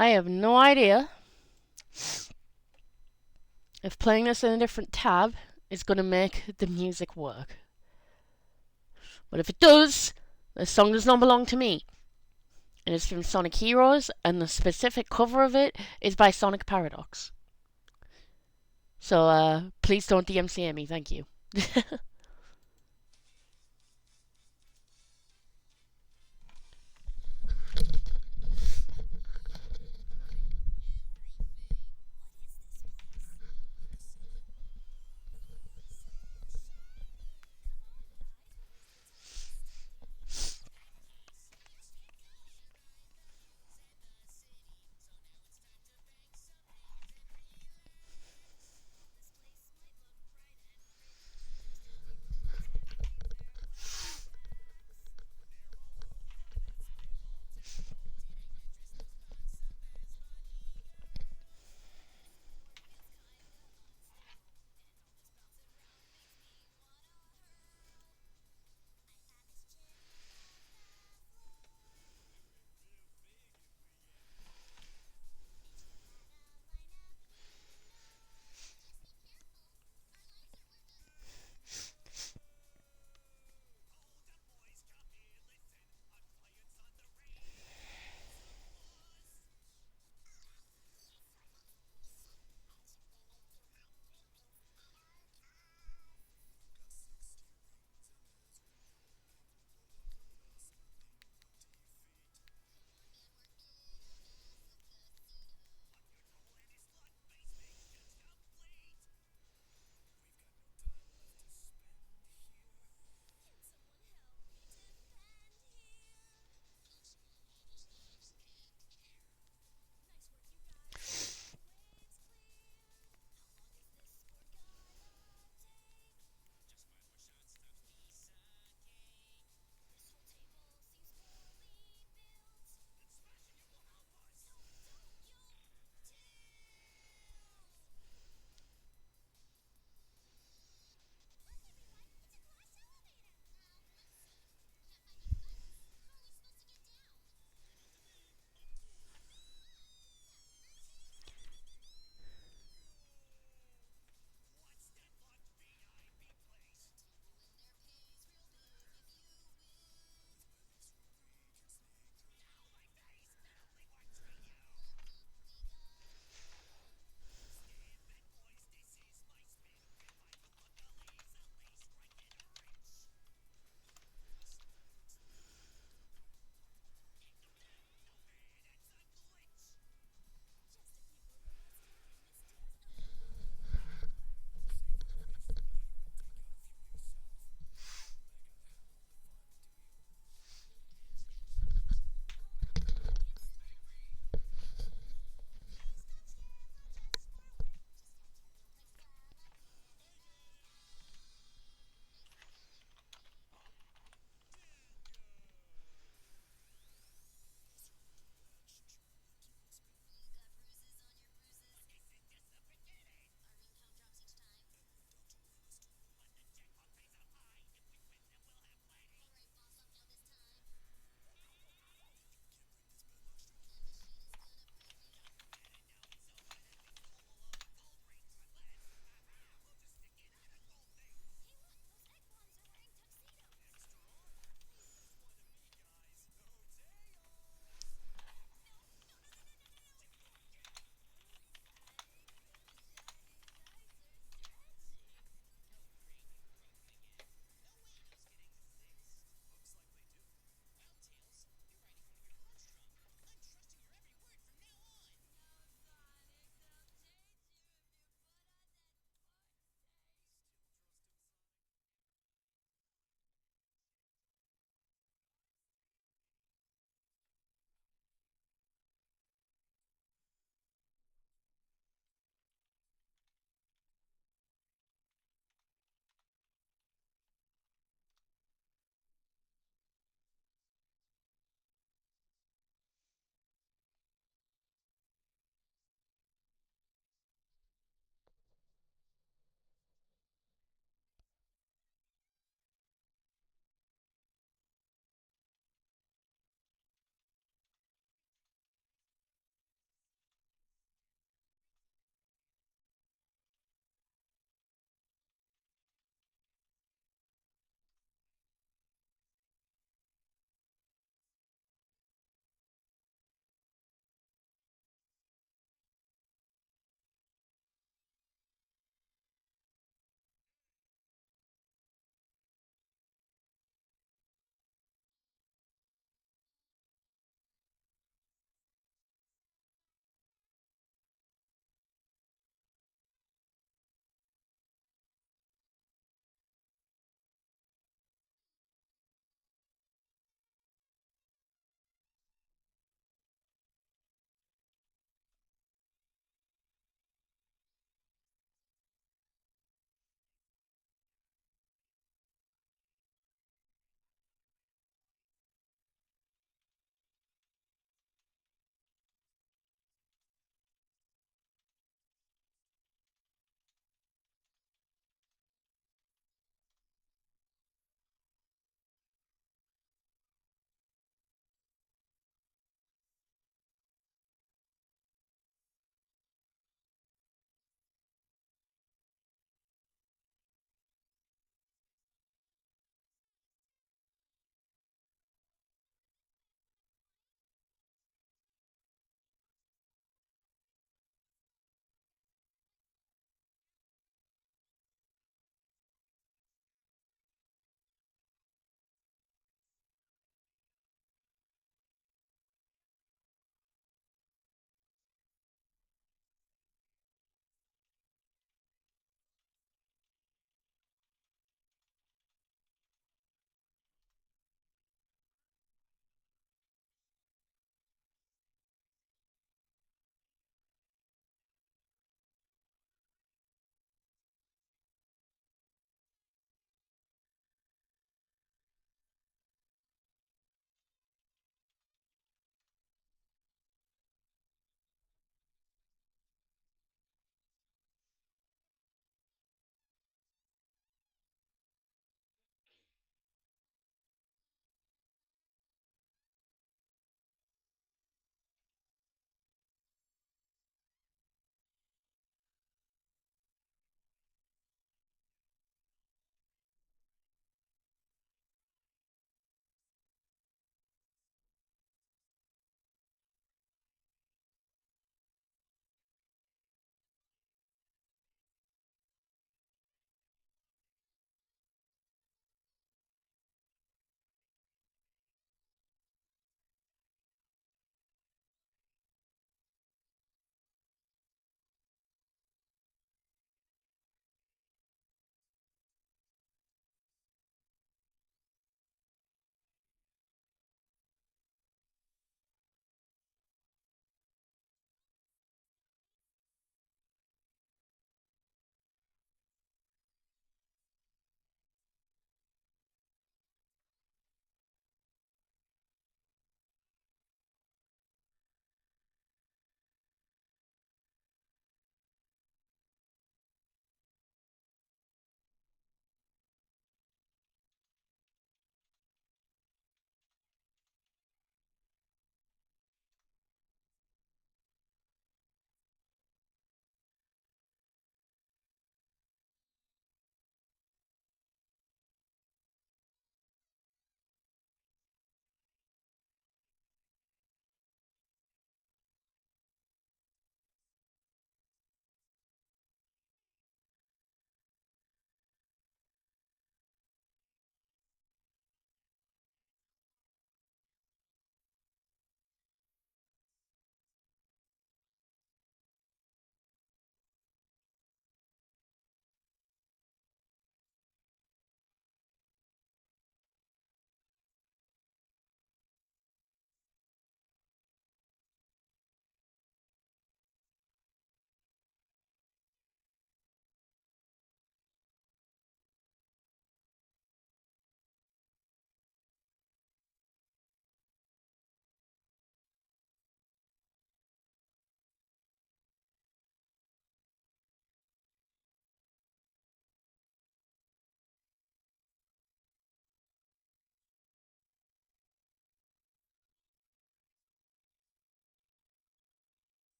I have no idea if playing this in a different tab is going to make the music work. But if it does, the song does not belong to me. And it's from Sonic Heroes, and the specific cover of it is by Sonic Paradox. So please don't DMCA me, thank you.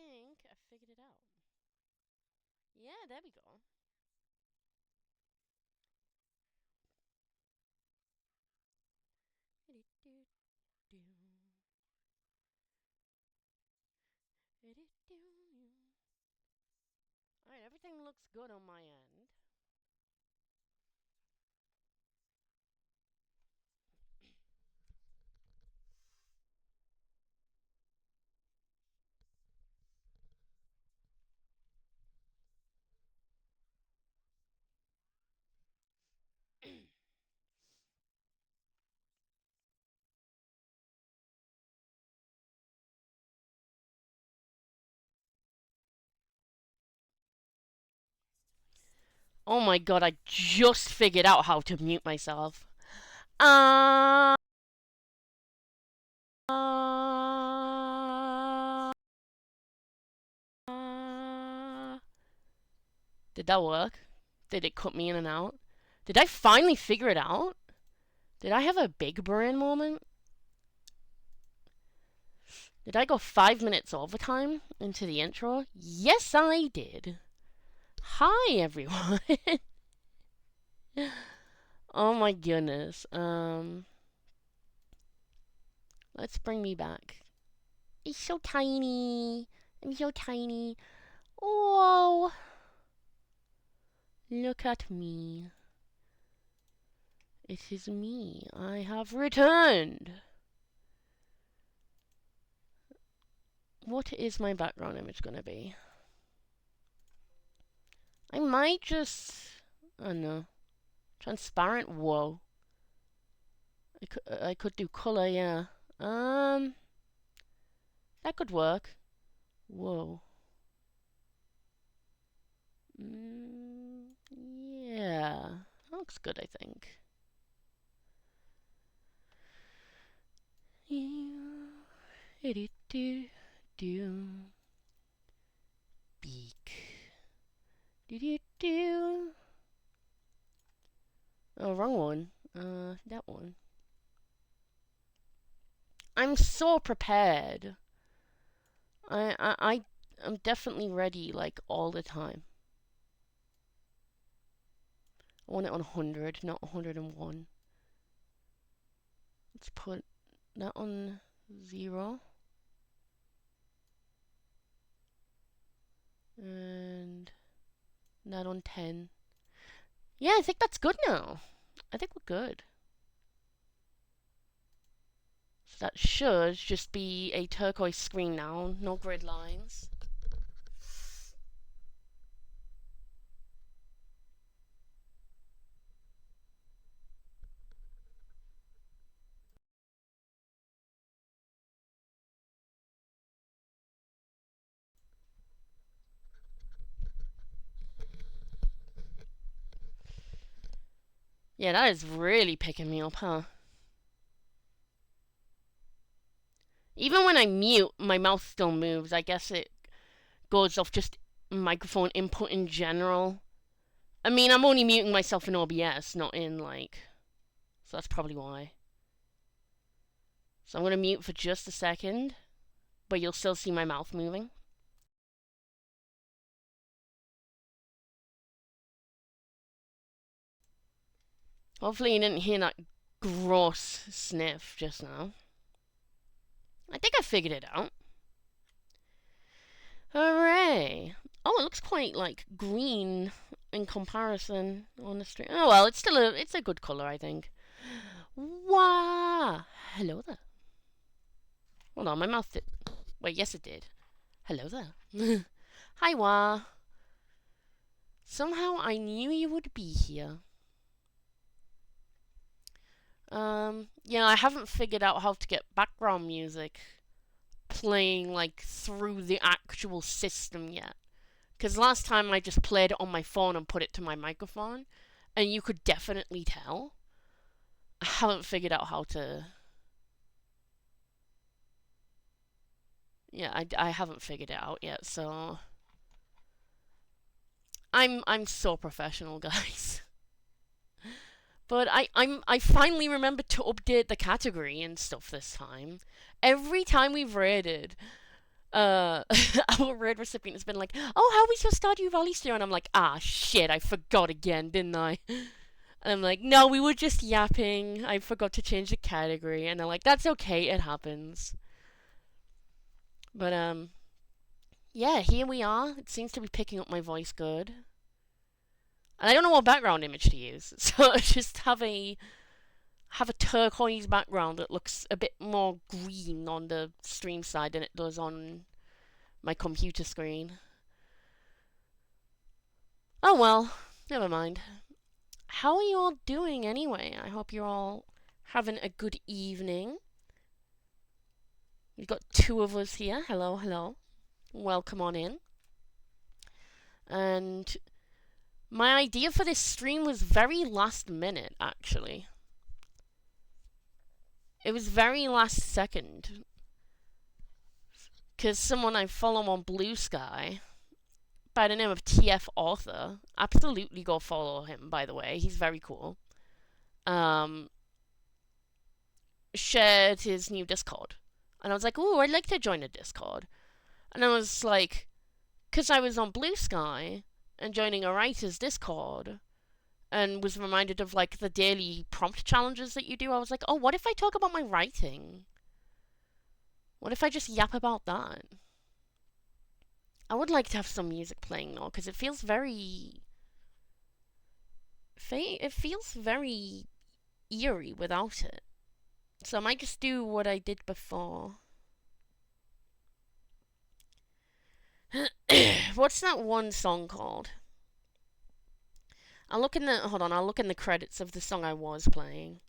think I figured it out. Yeah, there we go. Alright, everything looks good on my end. Oh my god, I just figured out how to mute myself. Uh, did that work? Did it cut me in and out? Did I finally figure it out? Did I have a big brain moment? Did I go 5 minutes overtime into the intro? Yes, I did. Hi, everyone. Oh my goodness. Let's bring me back. It's so tiny. I'm so tiny. Whoa. Look at me. It is me. I have returned. What is my background image gonna be? I might just... I don't know. Transparent? Whoa. I could do color, yeah. That could work. Whoa. Yeah. That looks good, I think. Beak. Oh, wrong one. That one. I'm so prepared. I'm definitely ready, like, all the time. I want it on 100, not 101. Let's put that on 0. And that on 10. Yeah, I think that's good now. I think we're good. So that should just be a turquoise screen now, no grid lines. Yeah, that is really picking me up, huh? Even when I mute, my mouth still moves. I guess it goes off just microphone input in general. I mean, I'm only muting myself in OBS, not in, like... So that's probably why. So I'm going to mute for just a second, but you'll still see my mouth moving. Hopefully you didn't hear that gross sniff just now. I think I figured it out. Hooray! Oh, it looks quite, like, green in comparison on the stream. Oh, well, it's a good colour, I think. Wow! Hello there. Hold on, my mouth did... Wait, yes it did. Hello there. Hi, Wah. Somehow I knew you would be here. Yeah, I haven't figured out how to get background music playing, like, through the actual system yet. Because last time I just played it on my phone and put it to my microphone, and you could definitely tell. I haven't figured out how to... Yeah, I haven't figured it out yet, so... I'm so professional, guys. But I finally remembered to update the category and stuff this time. Every time we've raided, our road recipient has been like, "Oh, how was your Stardew Valley steer?" And I'm like, "Ah, shit, I forgot again, didn't I?" And I'm like, "No, we were just yapping. I forgot to change the category." And they're like, "That's okay, it happens." But yeah, here we are. It seems to be picking up my voice good. And I don't know what background image to use, so I just have a turquoise background that looks a bit more green on the stream side than it does on my computer screen. Oh well, never mind. How are you all doing anyway? I hope you're all having a good evening. We've got two of us here. Hello, hello. Welcome on in. And my idea for this stream was very last minute, actually. It was very last second. Because someone I follow on Blue Sky by the name of TF Author, absolutely go follow him, by the way. He's very cool. Shared his new Discord. And I was like, ooh, I'd like to join a Discord. And I was like, because I was on Blue Sky and joining a writer's Discord and was reminded of like the daily prompt challenges that you do, I was like, oh, what if I talk about my writing? What if I just yap about that? I would like to have some music playing though, because it feels very. It feels very eerie without it. So I might just do what I did before. What's that one song called? I'll look in the credits of the song I was playing.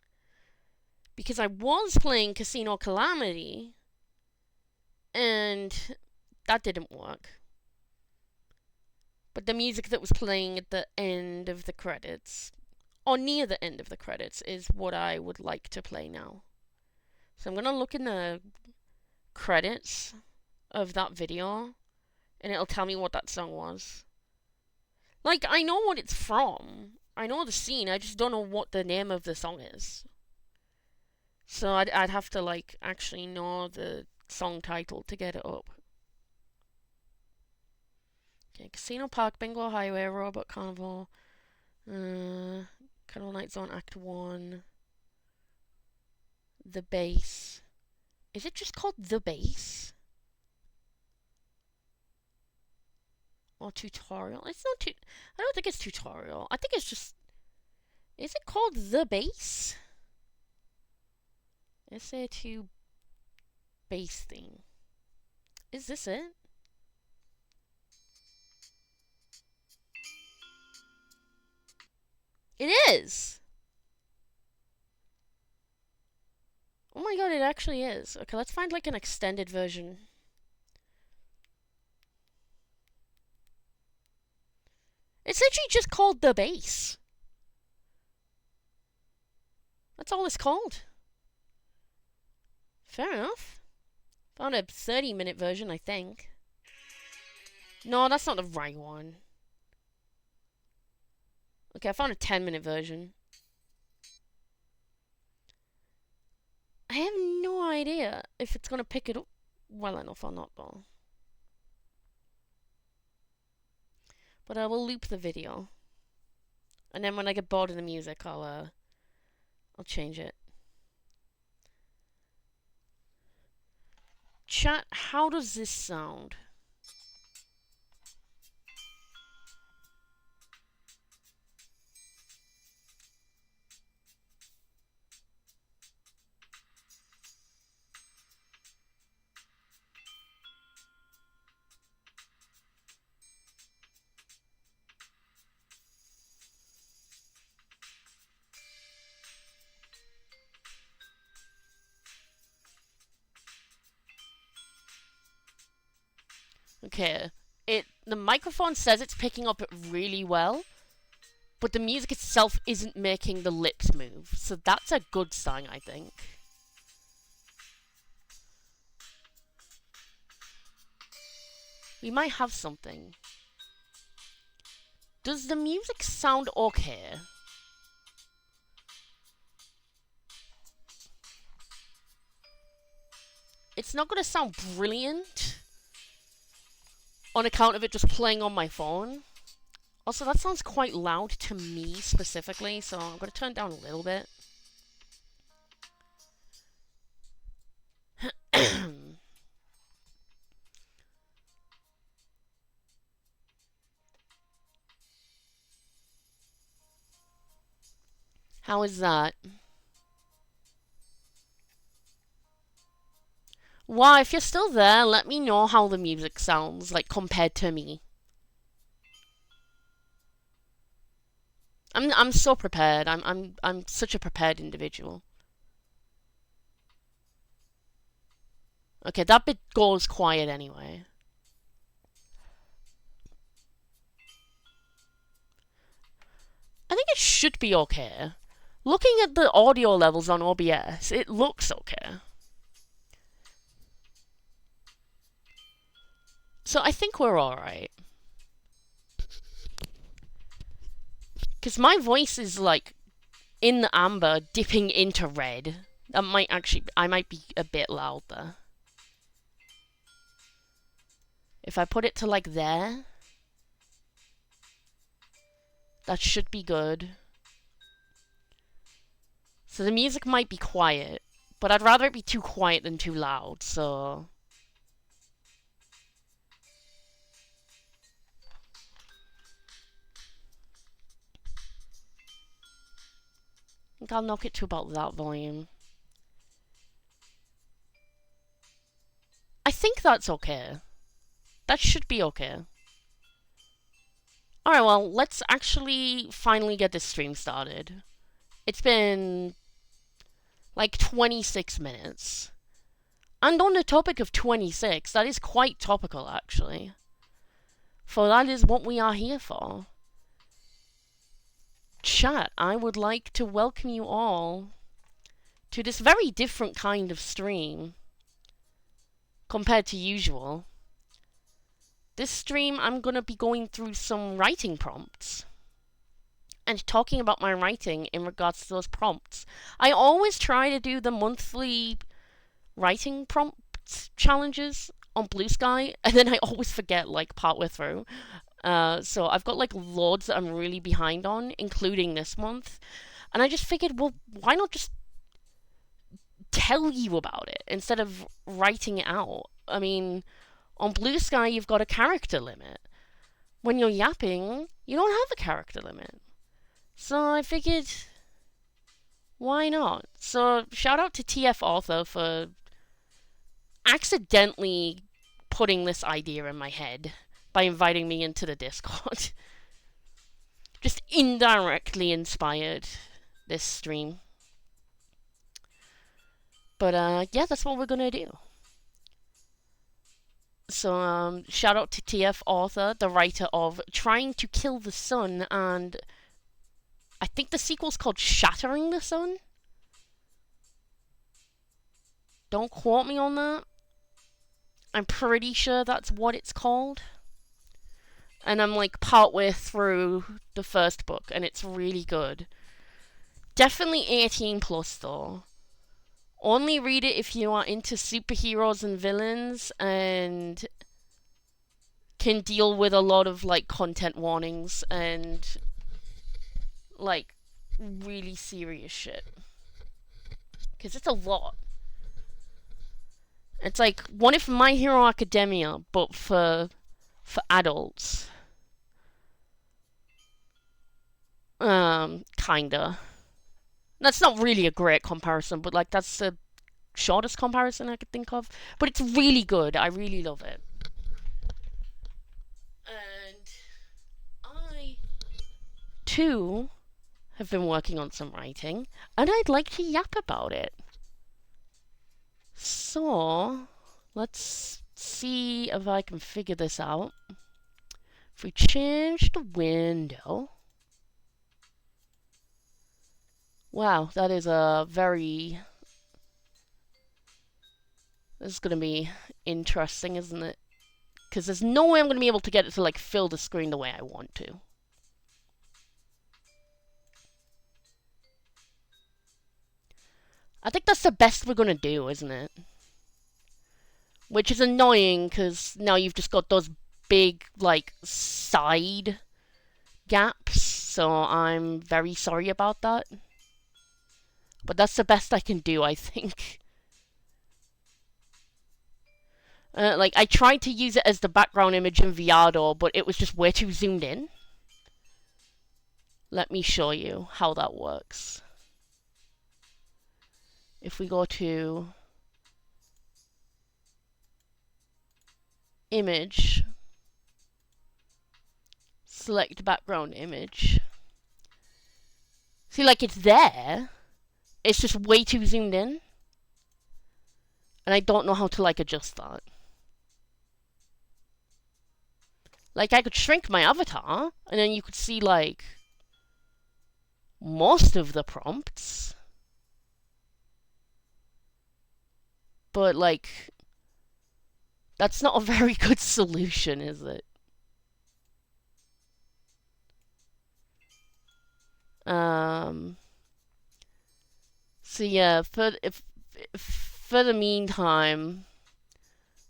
Because I was playing Casino Calamity, and that didn't work. But the music that was playing at the end of the credits, or near the end of the credits, is what I would like to play now. So I'm gonna look in the credits of that video, and it'll tell me what that song was. Like, I know what it's from. I know the scene, I just don't know what the name of the song is. So I'd have to, like, actually know the song title to get it up. Okay, Casino Park, Bingo Highway, Robot Carnival, Carnival Night Zone Act 1, The Base. Is it just called The Base? Or Tutorial? It's not I don't think it's Tutorial. I think it's just... Is it called The Base? SA2 Base Theme. Is this it? It is! Oh my god, it actually is. Okay, let's find like an extended version. It's literally just called The Base. That's all it's called. Fair enough. Found a 30-minute version, I think. No, that's not the right one. Okay, I found a 10-minute version. I have no idea if it's gonna pick it up well enough or not, though. But I will loop the video. And then when I get bored of the music, I'll change it. Chat, how does this sound? Okay, the microphone says it's picking up it really well, but the music itself isn't making the lips move, so that's a good sign, I think. We might have something. Does the music sound okay? It's not gonna sound brilliant, on account of it just playing on my phone. Also, that sounds quite loud to me specifically, so I'm going to turn it down a little bit. How is that? Wow, if you're still there, let me know how the music sounds, like, compared to me. I'm so prepared. I'm such a prepared individual. Okay, that bit goes quiet anyway. I think it should be okay. Looking at the audio levels on OBS, it looks okay. So I think we're alright. Because my voice is like in the amber, dipping into red. That might actually, I might be a bit loud there. If I put it to like there, that should be good. So the music might be quiet, but I'd rather it be too quiet than too loud, so... I think I'll knock it to about that volume. I think that's okay. That should be okay. Alright, well, let's actually finally get this stream started. It's been like 26 minutes. And on the topic of 26, that is quite topical actually. For that is what we are here for. Chat, I would like to welcome you all to this very different kind of stream compared to usual. This stream, I'm going to be going through some writing prompts and talking about my writing in regards to those prompts. I always try to do the monthly writing prompt challenges on Blue Sky, and then I always forget, like, partway through. So I've got, like, loads that I'm really behind on, including this month. And I just figured, well, why not just tell you about it instead of writing it out? I mean, on Blue Sky, you've got a character limit. When you're yapping, you don't have a character limit. So I figured, why not? So shout out to TF Author for accidentally putting this idea in my head by inviting me into the Discord. Just indirectly inspired this stream. But yeah, that's what we're gonna do. So shout out to TF Author, the writer of Trying to Kill the Sun, and I think the sequel's called Shattering the Sun. Don't quote me on that. I'm pretty sure that's what it's called. And I'm like partway through the first book, and it's really good. Definitely 18 plus though. Only read it if you are into superheroes and villains and can deal with a lot of like content warnings and like really serious shit. Because it's a lot. It's like One If My Hero Academia, but for adults. Kinda. That's not really a great comparison, but like that's the shortest comparison I could think of. But it's really good. I really love it. And I, too, have been working on some writing, and I'd like to yap about it. So, let's see if I can figure this out. If we change the window... Wow, that is a very... This is going to be interesting, isn't it? Because there's no way I'm going to be able to get it to, like, fill the screen the way I want to. I think that's the best we're going to do, isn't it? Which is annoying, because now you've just got those big, like, side gaps, so I'm very sorry about that. But that's the best I can do, I think. Like, I tried to use it as the background image in Viado, but it was just way too zoomed in. Let me show you how that works. If we go to image, select background image. See, like, it's there. It's just way too zoomed in. And I don't know how to, like, adjust that. Like, I could shrink my avatar, and then you could see, like, most of the prompts. But, like, that's not a very good solution, is it? So yeah, for the meantime,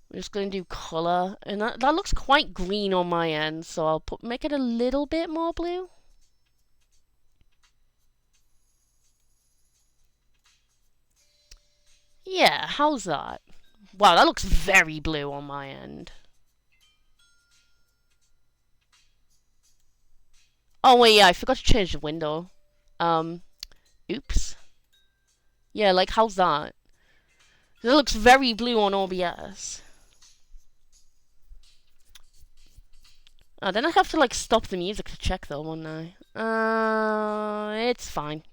we're just going to do color, and that looks quite green on my end, so I'll make it a little bit more blue. Yeah, how's that? Wow, that looks very blue on my end. Oh wait, yeah, I forgot to change the window. Oops. Yeah, like, how's that? It looks very blue on OBS. Then I have to, like, stop the music to check, though, won't I? It's fine.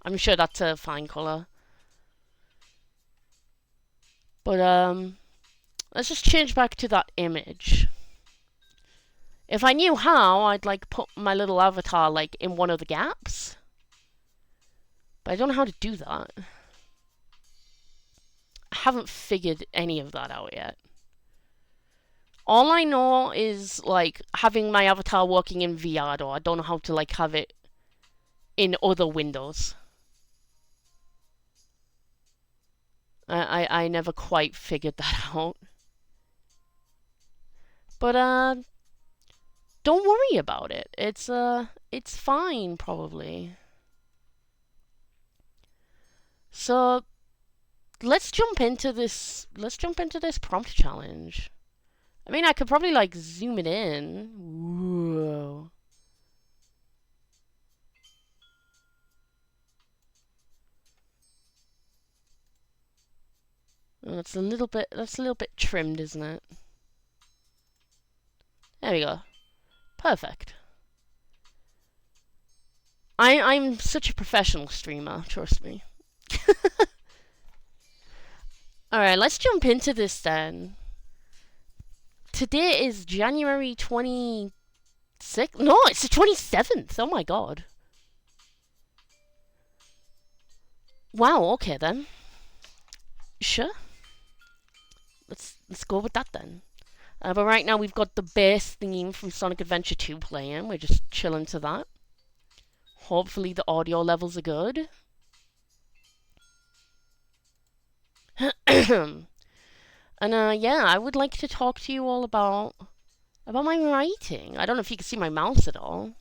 I'm sure that's a fine color. But, let's just change back to that image. If I knew how, I'd, like, put my little avatar, like, in one of the gaps. But I don't know how to do that. I haven't figured any of that out yet. All I know is, like, having my avatar working in Viado. I don't know how to, like, have it in other windows. I never quite figured that out. But, don't worry about it. It's fine, probably. So, let's jump into this prompt challenge. I mean, I could probably, like, zoom it in. Whoa. That's a little bit trimmed, isn't it? There we go. Perfect. I'm such a professional streamer, trust me. Alright, let's jump into this then. Today is January 26th? No, it's the 27th! Oh my god. Wow, okay then. Sure. Let's go with that then. But right now we've got the bass theme from Sonic Adventure 2 playing. We're just chilling to that. Hopefully the audio levels are good. And yeah, I would like to talk to you all about my writing. I don't know if you can see my mouse at all.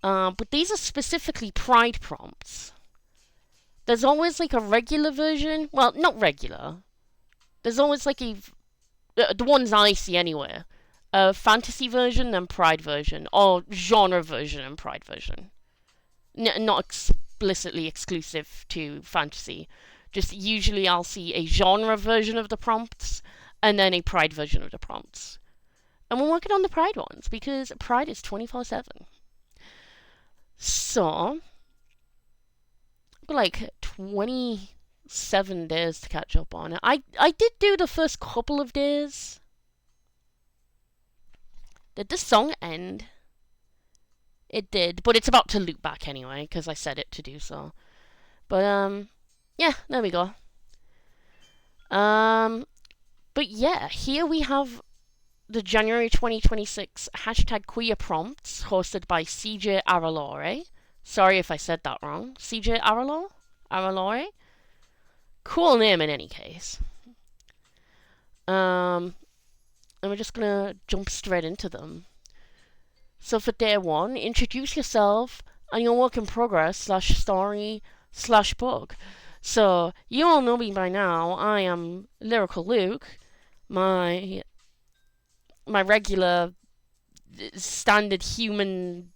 But these are specifically Pride prompts. There's always like a regular version. Well, not regular. There's always like the ones I see anywhere. A fantasy version and Pride version, or genre version and Pride version. Not explicitly exclusive to fantasy. Just usually I'll see a genre version of the prompts and then a Pride version of the prompts. And we're working on the Pride ones because Pride is 24/7. So, I've got like 27 days to catch up on it. I did do the first couple of days. Did this song end? It did, but it's about to loop back anyway, because I set it to do so. But, yeah, there we go. But yeah, here we have the January 2026 hashtag queer prompts hosted by CJ Aralore. Sorry if I said that wrong. CJ Aralore? Cool name in any case. and we're just gonna jump straight into them. So for day one, introduce yourself and your work in progress slash story slash book. So you all know me by now. I am Lyrical Luke. My regular standard human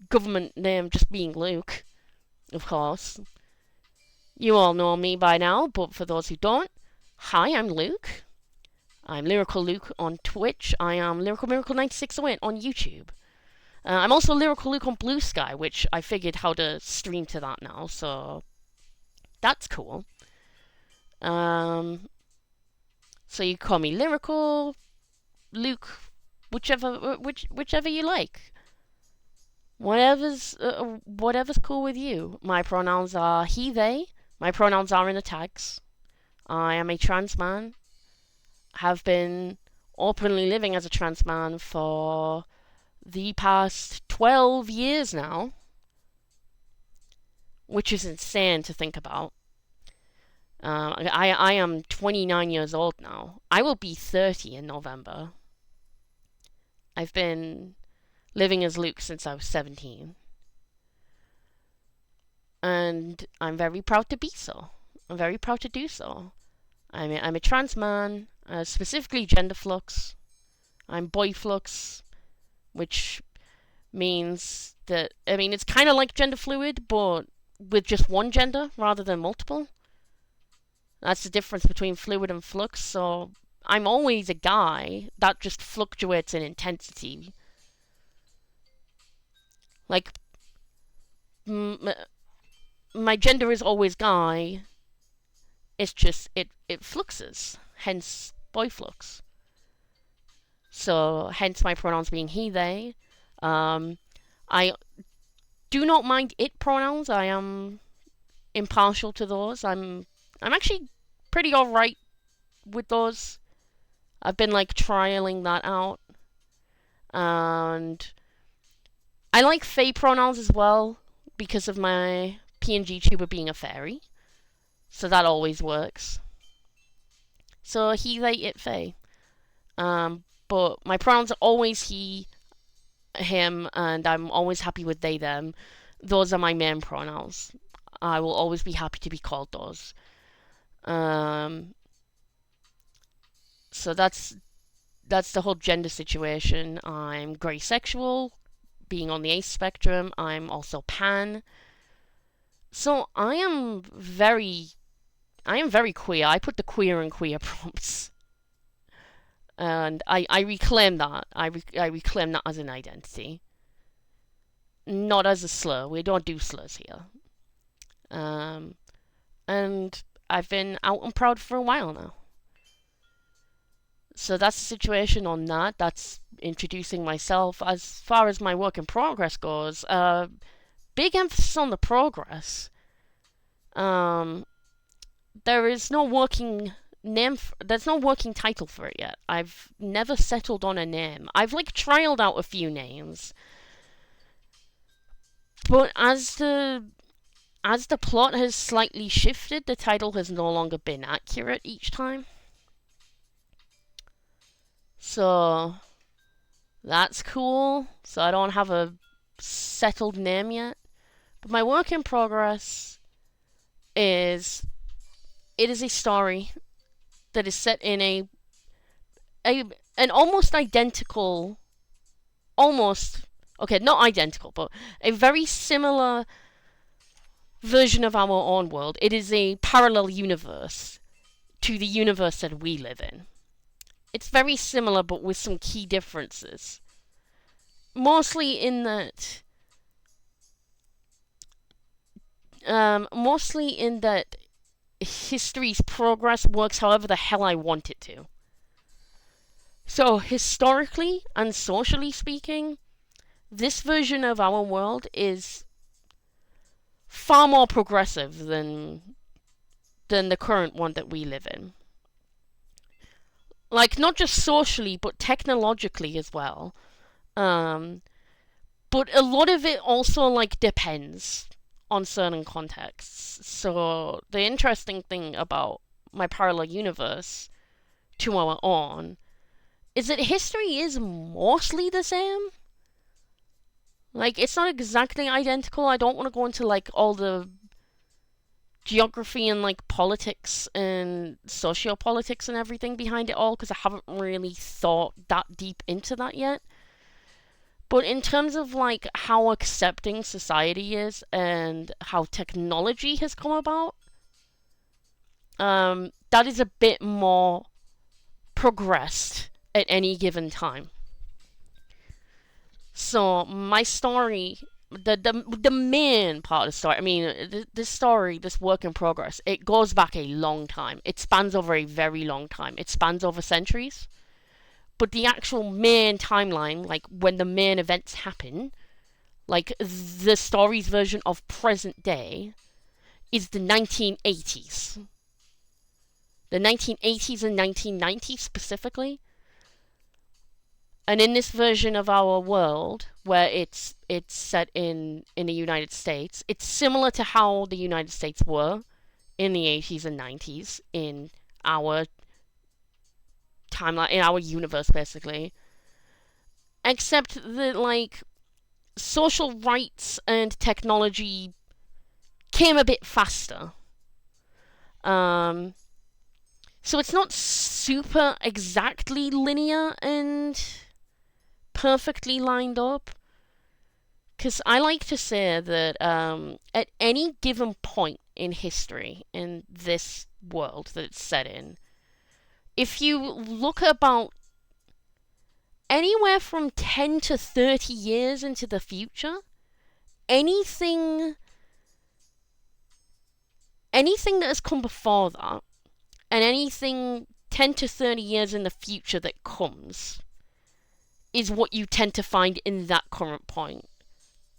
government name just being Luke, of course. You all know me by now, but for those who don't, hi, I'm Luke. I'm Lyrical Luke on Twitch. I am Lyrical Miracle 9608 on YouTube. I'm also Lyrical Luke on Blue Sky, which I figured how to stream to that now, so that's cool. So you call me Lyrical, Luke, whichever you like. Whatever's cool with you. My pronouns are he, they. My pronouns are in the tags. I am a trans man. Have been openly living as a trans man for the past 12 years now, which is insane to think about. I am 29 years old now. I will be 30 in November. I've been living as Luke since I was 17. And I'm very proud to be so. I'm very proud to do so. I'm a trans man, specifically gender flux. I'm boy flux, which means that, I mean, it's kind of like gender fluid, but with just one gender rather than multiple. That's the difference between fluid and flux, so I'm always a guy that just fluctuates in intensity. Like, my gender is always guy, it's just, it fluxes, hence boy flux. So, hence my pronouns being he, they. I do not mind it pronouns, I am impartial to those. I'm actually pretty alright with those. I've been like trialing that out. And I like fae pronouns as well because of my PNG tuber being a fairy. So that always works. So he, they, it, fae. But my pronouns are always he, him, and I'm always happy with they, them. Those are my main pronouns. I will always be happy to be called those. So that's the whole gender situation. I'm grey sexual, being on the ace spectrum. I'm also pan. So I am very queer. I put the queer in queer prompts. And I reclaim that. I reclaim that as an identity. Not as a slur. We don't do slurs here. And I've been out and proud for a while now. So that's the situation on that. That's introducing myself. As far as my work in progress goes, big emphasis on the progress. There is no working name. There's no working title for it yet. I've never settled on a name. I've like trialed out a few names, but as the plot has slightly shifted, the title has no longer been accurate each time. So that's cool. So I don't have a settled name yet. But my work in progress is a story that is set in an almost identical, not identical, but a very similar version of our own world. It is a parallel universe to the universe that we live in. It's very similar, but with some key differences. Mostly in that history's progress works however the hell I want it to. So, historically and socially speaking, this version of our world is far more progressive than the current one that we live in. Like, not just socially, but technologically as well. But a lot of it also, like, depends on certain contexts. So, the interesting thing about my parallel universe to our own is that history is mostly the same. Like, it's not exactly identical. I don't want to go into, like, all the geography and, like, politics and sociopolitics and everything behind it all, because I haven't really thought that deep into that yet. But in terms of, like, how accepting society is and how technology has come about, that is a bit more progressed at any given time. So my story, the main part of the story, I mean, this story, this work in progress, it goes back a long time. It spans over a very long time. It spans over centuries. But the actual main timeline, like when the main events happen, like the story's version of present day, is the 1980s. The 1980s and 1990s specifically. And in this version of our world, where it's set in the United States, it's similar to how the United States were in the 80s and 90s in our timeline, in our universe, basically. Except that, like, social rights and technology came a bit faster. So it's not super exactly linear and perfectly lined up. Because I like to say that at any given point in history, in this world that it's set in, if you look about anywhere from 10 to 30 years into the future, anything that has come before that, and anything 10 to 30 years in the future that comes, is what you tend to find in that current point.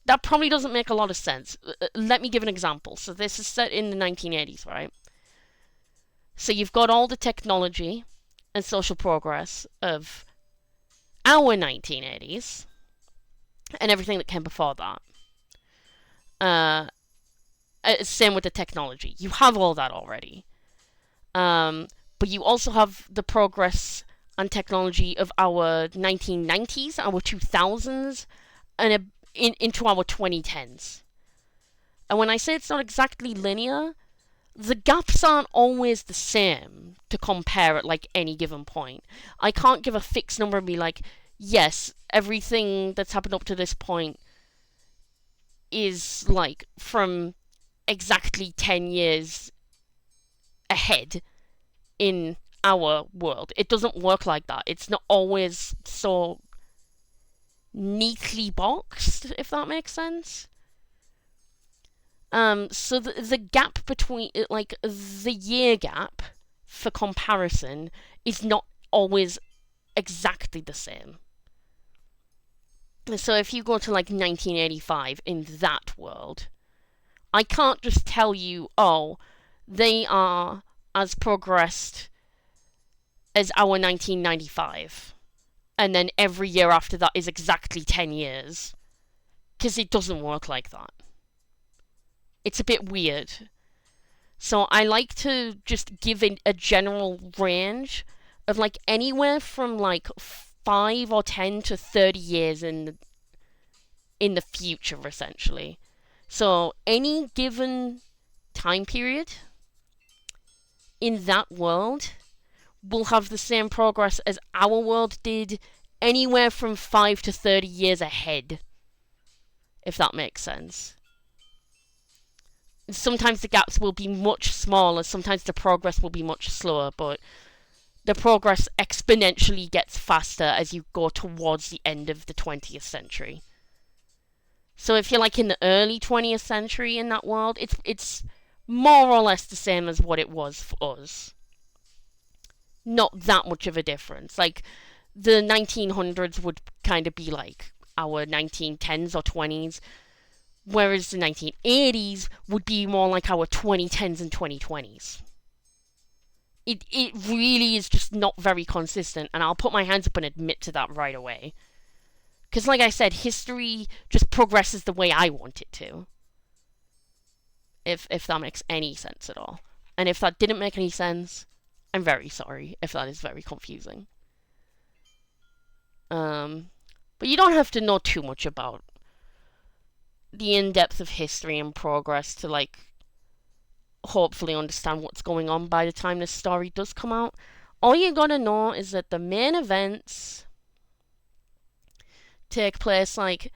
That probably doesn't make a lot of sense. Let me give an example. So this is set in the 1980s, right? So you've got all the technology and social progress of our 1980s and everything that came before that. Same with the technology. You have all that already. But you also have the progress and technology of our 1990s, our 2000s, and into our 2010s. And when I say it's not exactly linear, the gaps aren't always the same to compare at like any given point. I can't give a fixed number and be like, yes, everything that's happened up to this point is like from exactly 10 years ahead in our world. It doesn't work like that. It's not always so neatly boxed, if that makes sense. So the gap between, like, the year gap for comparison is not always exactly the same. So if you go to, like, 1985 in that world, I can't just tell you, oh, they are as progressed as our 1995. And then every year after that is exactly 10 years. Because it doesn't work like that. It's a bit weird. So I like to just give a general range of like anywhere from like 5 or 10 to 30 years in the future, essentially. So any given time period in that world will have the same progress as our world did, anywhere from 5 to 30 years ahead, if that makes sense. Sometimes the gaps will be much smaller, sometimes the progress will be much slower, but the progress exponentially gets faster as you go towards the end of the 20th century. So if you're like in the early 20th century in that world, it's more or less the same as what it was for us. Not that much of a difference. Like, the 1900s would kind of be like our 1910s or 20s, whereas the 1980s would be more like our 2010s and 2020s. It really is just not very consistent, and I'll put my hands up and admit to that right away. Because, like I said, history just progresses the way I want it to. If that makes any sense at all. And if that didn't make any sense, I'm very sorry if that is very confusing. But you don't have to know too much about the in-depth of history and progress to, like, hopefully understand what's going on by the time this story does come out. All you gotta know is that the main events take place, like,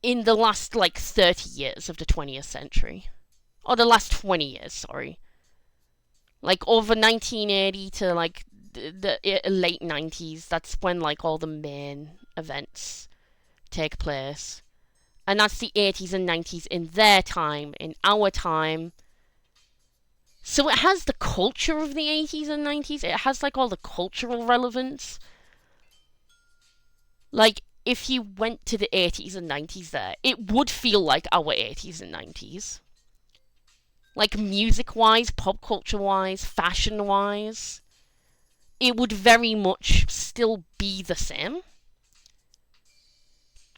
in the last, like, 30 years of the 20th century. Or the last 20 years, sorry. Like, over 1980 to, like, the late 90s. That's when, like, all the main events take place. And that's the 80s and 90s in their time, in our time. So it has the culture of the 80s and 90s. It has, like, all the cultural relevance. Like, if you went to the 80s and 90s there, it would feel like our 80s and 90s. Like, music-wise, pop culture-wise, fashion-wise, it would very much still be the same.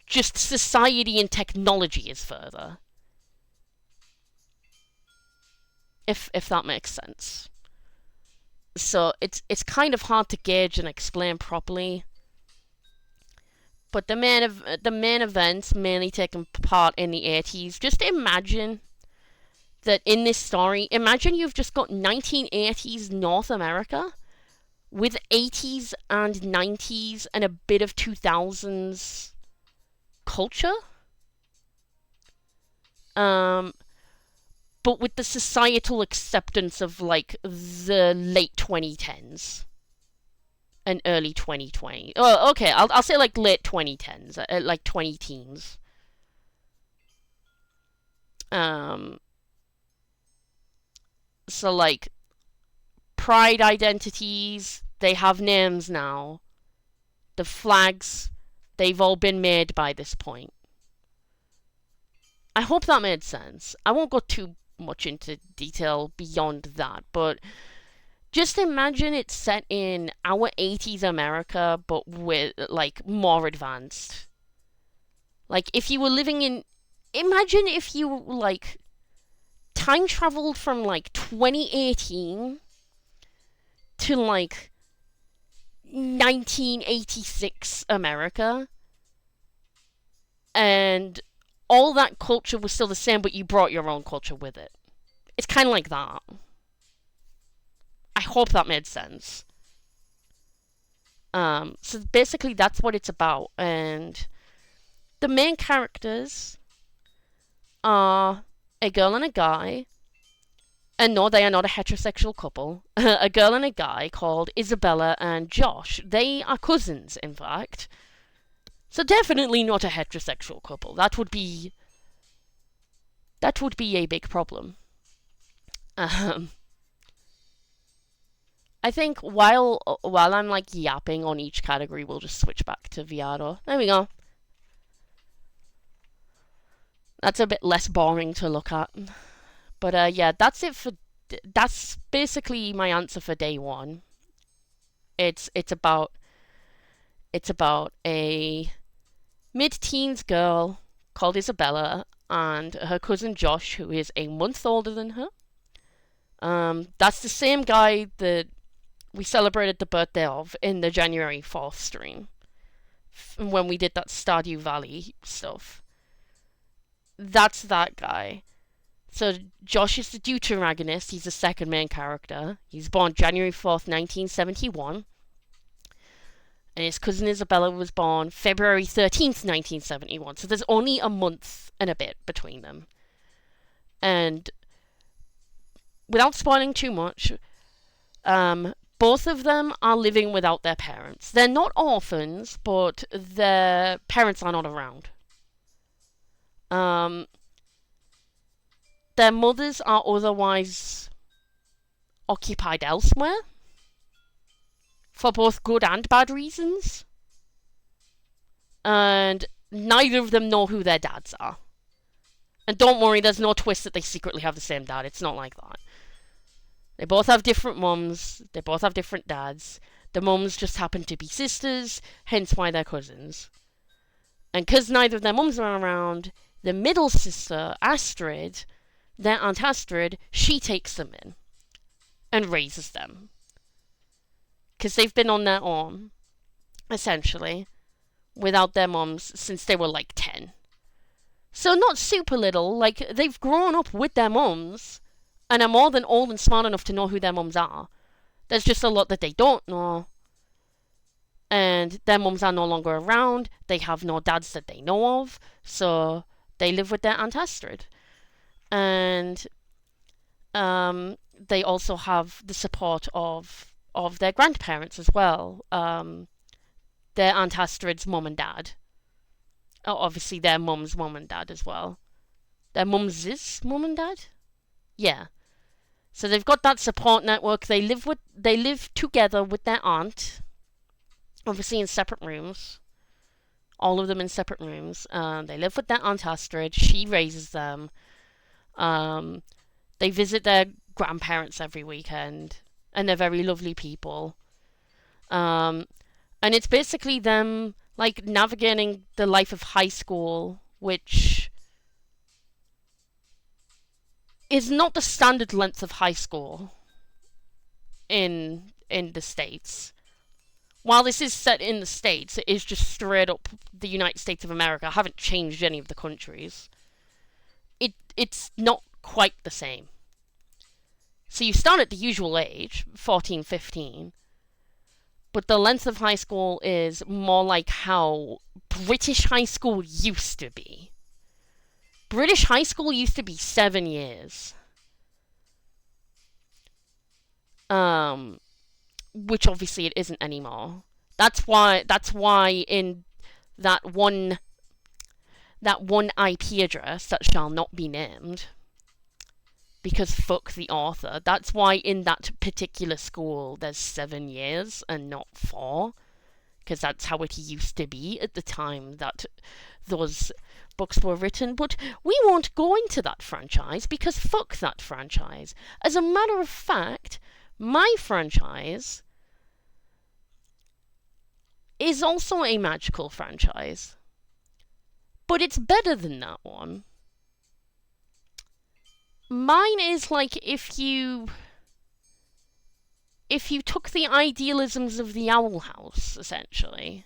Just society and technology is further. If that makes sense. So it's kind of hard to gauge and explain properly. But the main events mainly taking part in the 80s. Just imagine that in this story, imagine you've just got 1980s North America with 80s and 90s and a bit of 2000s culture. But with the societal acceptance of, like, the late 2010s and early 2020. Oh, okay, I'll say, like, late 2010s, like 20 teens. So, like, pride identities, they have names now. The flags, they've all been made by this point. I hope that made sense. I won't go too much into detail beyond that, but just imagine it's set in our 80s America, but with, like, more advanced. Like, if you were living in... Imagine if you, like, time traveled from, like, 2018 to, like, 1986 America, and all that culture was still the same, but you brought your own culture with it. It's kind of like that. I hope that made sense. So basically that's what it's about, and the main characters are a girl and a guy, and no, they are not a heterosexual couple. A girl and a guy called Isabella and Josh. They are cousins, in fact. So definitely not a heterosexual couple. That would be a big problem. I think while I'm, like, yapping on each category, we'll just switch back to Viado. There we go. That's a bit less boring to look at. But yeah, that's basically my answer for day one. It's about a mid-teens girl called Isabella and her cousin Josh, who is a month older than her. That's the same guy that we celebrated the birthday of in the January 4th stream, when we did that Stardew Valley stuff. That's that guy. So Josh is the deuteragonist. He's the second main character. He's born January 4th, 1971. And his cousin Isabella was born February 13th, 1971. So there's only a month and a bit between them. And without spoiling too much, both of them are living without their parents. They're not orphans, but their parents are not around. Their mothers are otherwise occupied elsewhere, for both good and bad reasons. And neither of them know who their dads are. And don't worry, there's no twist that they secretly have the same dad. It's not like that. They both have different mums. They both have different dads. The mums just happen to be sisters, hence why they're cousins. And because neither of their mums are around, the middle sister, Astrid, their Aunt Astrid, she takes them in and raises them. Because they've been on their own. essentially, without their mums since they were like 10. So not super little, like they've grown up with their mums and are more than old and smart enough to know who their mums are. There's just a lot that they don't know, and their mums are no longer around. They have no dads that they know of, so they live with their Aunt Astrid. And they also have the support of their grandparents as well. Their Aunt Astrid's mum and dad. Oh, obviously their mum's mum and dad as well. Their mum's mum and dad? Yeah. So they've got that support network. They live together with their aunt, obviously in separate rooms. All of them in separate rooms. They live with their Aunt Astrid. She raises them. They visit their grandparents every weekend, and they're very lovely people. And it's basically them like navigating the life of high school, which is not the standard length of high school in the States. While this is set in the States, it is just straight up the United States of America. I haven't changed any of the countries. It's not quite the same. So you start at the usual age, 14, 15, but the length of high school is more like how British high school used to be. British high school used to be 7 years. Which obviously it isn't anymore. That's why in that one IP address that shall not be named, because fuck the author, that's why in that particular school there's 7 years and not 4, because that's how it used to be at the time that those books were written. But we won't go into that franchise because fuck that franchise. As a matter of fact, my franchise is also a magical franchise, but it's better than that one. Mine is like if you took the idealisms of the Owl House, essentially,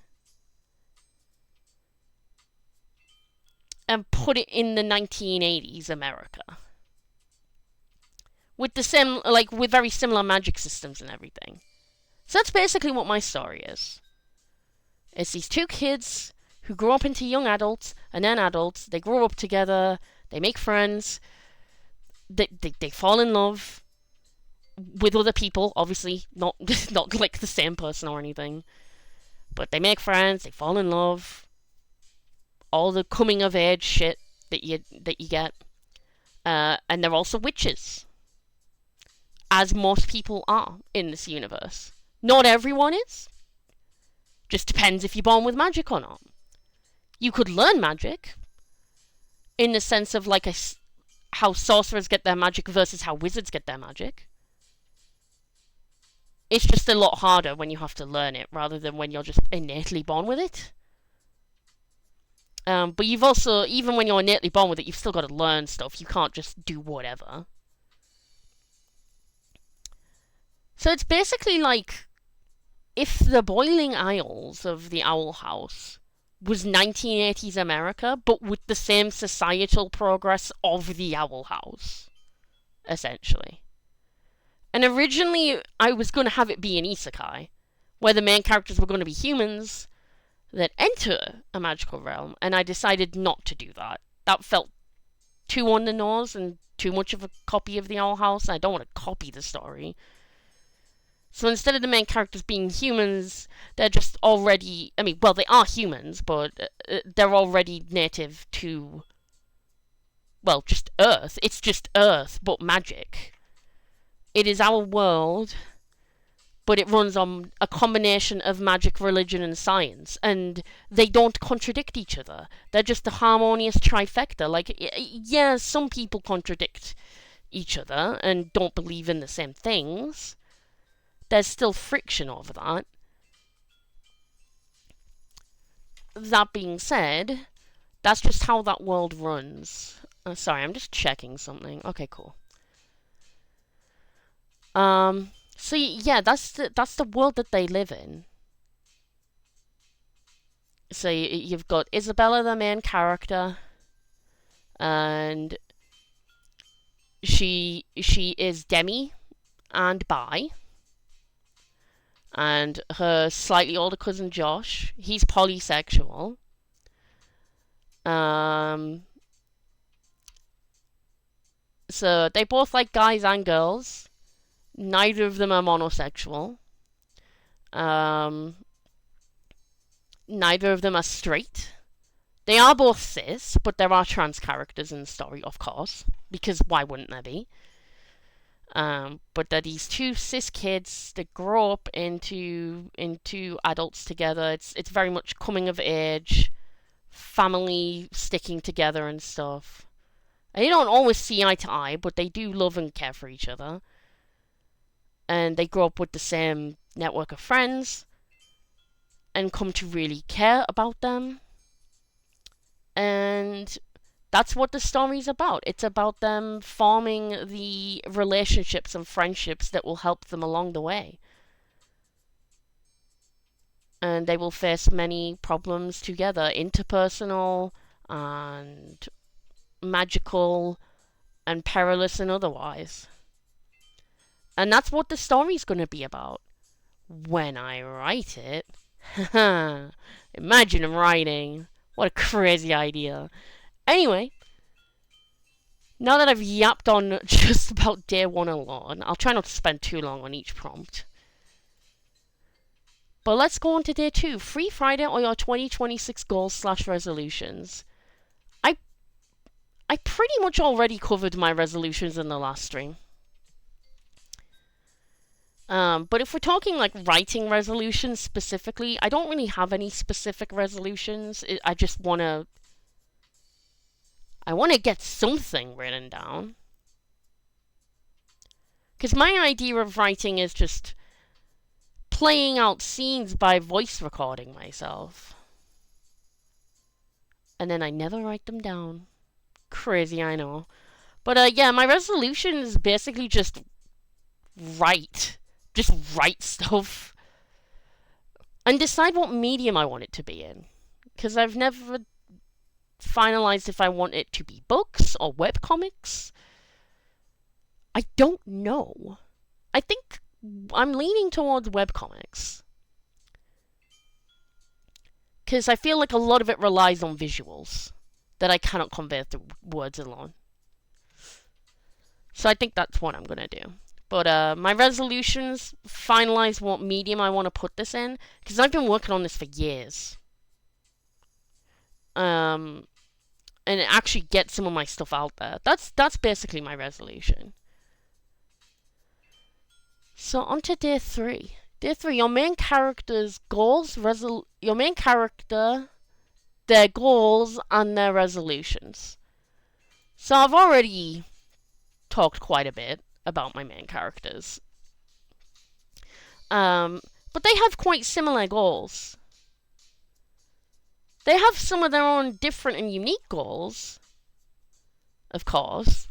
and put it in the 1980s America. With very similar magic systems and everything. So that's basically what my story is. It's these two kids who grow up into young adults, and then adults. They grow up together, they make friends, they fall in love with other people, obviously, not like the same person or anything. But they make friends, they fall in love, all the coming of age shit that you get. And they're also witches, as most people are in this universe. Not everyone is. Just depends if you're born with magic or not. You could learn magic, in the sense of like how sorcerers get their magic versus how wizards get their magic. It's just a lot harder when you have to learn it, rather than when you're just innately born with it. But you've also, even when you're innately born with it, you've still got to learn stuff. You can't just do whatever. So it's basically like if the Boiling Isles of the Owl House was 1980s America, but with the same societal progress of the Owl House, essentially. And originally, I was going to have it be an isekai, where the main characters were going to be humans that enter a magical realm, and I decided not to do that. That felt too on the nose and too much of a copy of the Owl House. I don't want to copy the story. So instead of the main characters being humans, they're just already... I mean, well, they are humans, but they're already native to... well, just Earth. It's just Earth, but magic. It is our world, but it runs on a combination of magic, religion, and science. And they don't contradict each other. They're just a harmonious trifecta. Like, yeah, some people contradict each other and don't believe in the same things. There's still friction over that. That being said, that's just how that world runs. Sorry, I'm just checking something. Okay, cool. So yeah, that's the world that they live in. So you've got Isabella, the main character, and she is demi and bi, and her slightly older cousin Josh, he's polysexual. Um, so they both like guys and girls. Neither of them are monosexual. Um, Neither of them are straight. They are both cis, but there are trans characters in the story, of course, because why wouldn't there be? But they're these two cis kids that grow up into adults together. It's very much coming of age, family sticking together and stuff. And they don't always see eye to eye, but they do love and care for each other. And they grow up with the same network of friends and come to really care about them. And that's what the story's about. It's about them forming the relationships and friendships that will help them along the way. And they will face many problems together, interpersonal and magical and perilous and otherwise. And that's what the story's going to be about. When I write it. Imagine writing. What a crazy idea. Anyway, now that I've yapped on just about day one alone, I'll try not to spend too long on each prompt. But let's go on to day 2. Free Friday or your 2026 goals/resolutions. I pretty much already covered my resolutions in the last stream. But if we're talking like writing resolutions specifically, I don't really have any specific resolutions. I just want to get something written down. Because my idea of writing is just playing out scenes by voice recording myself. And then I never write them down. Crazy, I know. But yeah, my resolution is basically just write. Just write stuff. And decide what medium I want it to be in. Because I've never finalized if I want it to be books or webcomics. I don't know. I think I'm leaning towards webcomics. Because I feel like a lot of it relies on visuals that I cannot convey through words alone. So I think that's what I'm going to do. But my resolutions finalize what medium I want to put this in. Because I've been working on this for years. And actually get some of my stuff out there. That's basically my resolution. So on to day 3. Day 3, your main character's goals, your main character, their goals and their resolutions. So I've already talked quite a bit about my main characters. But they have quite similar goals. They have some of their own different and unique goals, of course.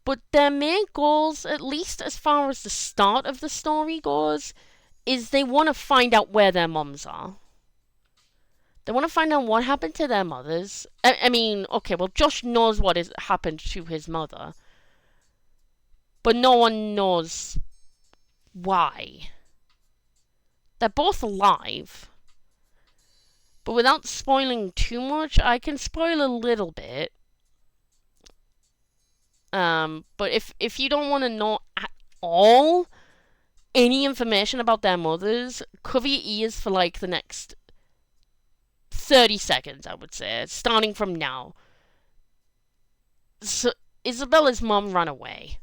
But their main goals, at least as far as the start of the story goes, is they want to find out where their moms are. They want to find out what happened to their mothers. I mean, okay, well, Josh knows what has happened to his mother. But no one knows why. They're both alive. But without spoiling too much, I can spoil a little bit. But if you don't want to know at all any information about their mothers, cover your ears for like the next 30 seconds, I would say, starting from now. So Isabella's mom ran away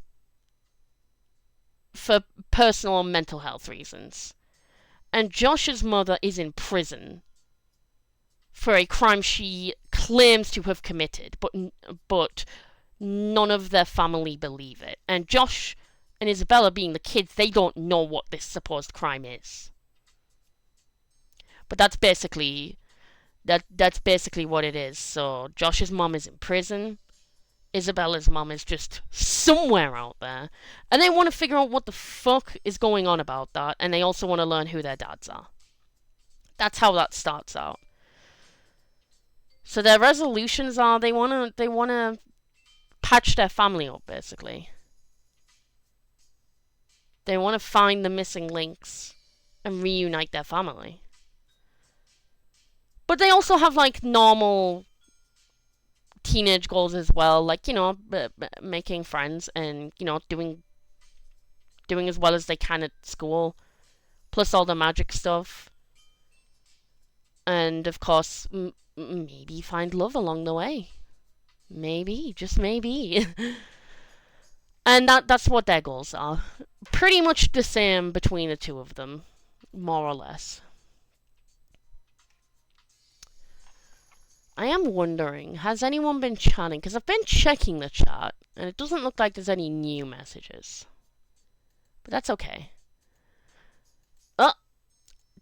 for personal and mental health reasons. And Josh's mother is in prison for a crime she claims to have committed, but none of their family believe it. And Josh and Isabella, being the kids, they don't know what this supposed crime is. But that's basically what it is. So Josh's mom is in prison. Isabella's mom is just somewhere out there. And they want to figure out what the fuck is going on about that. And they also want to learn who their dads are. That's how that starts out. So their resolutions are they wanna patch their family up, basically. They want to find the missing links and reunite their family. But they also have like normal teenage goals as well, like making friends and doing as well as they can at school, plus all the magic stuff, and of course maybe find love along the way. Maybe, just maybe. And that's what their goals are. Pretty much the same between the two of them, more or less. I am wondering, has anyone been chatting? Because I've been checking the chat, and it doesn't look like there's any new messages. But that's okay. Oh,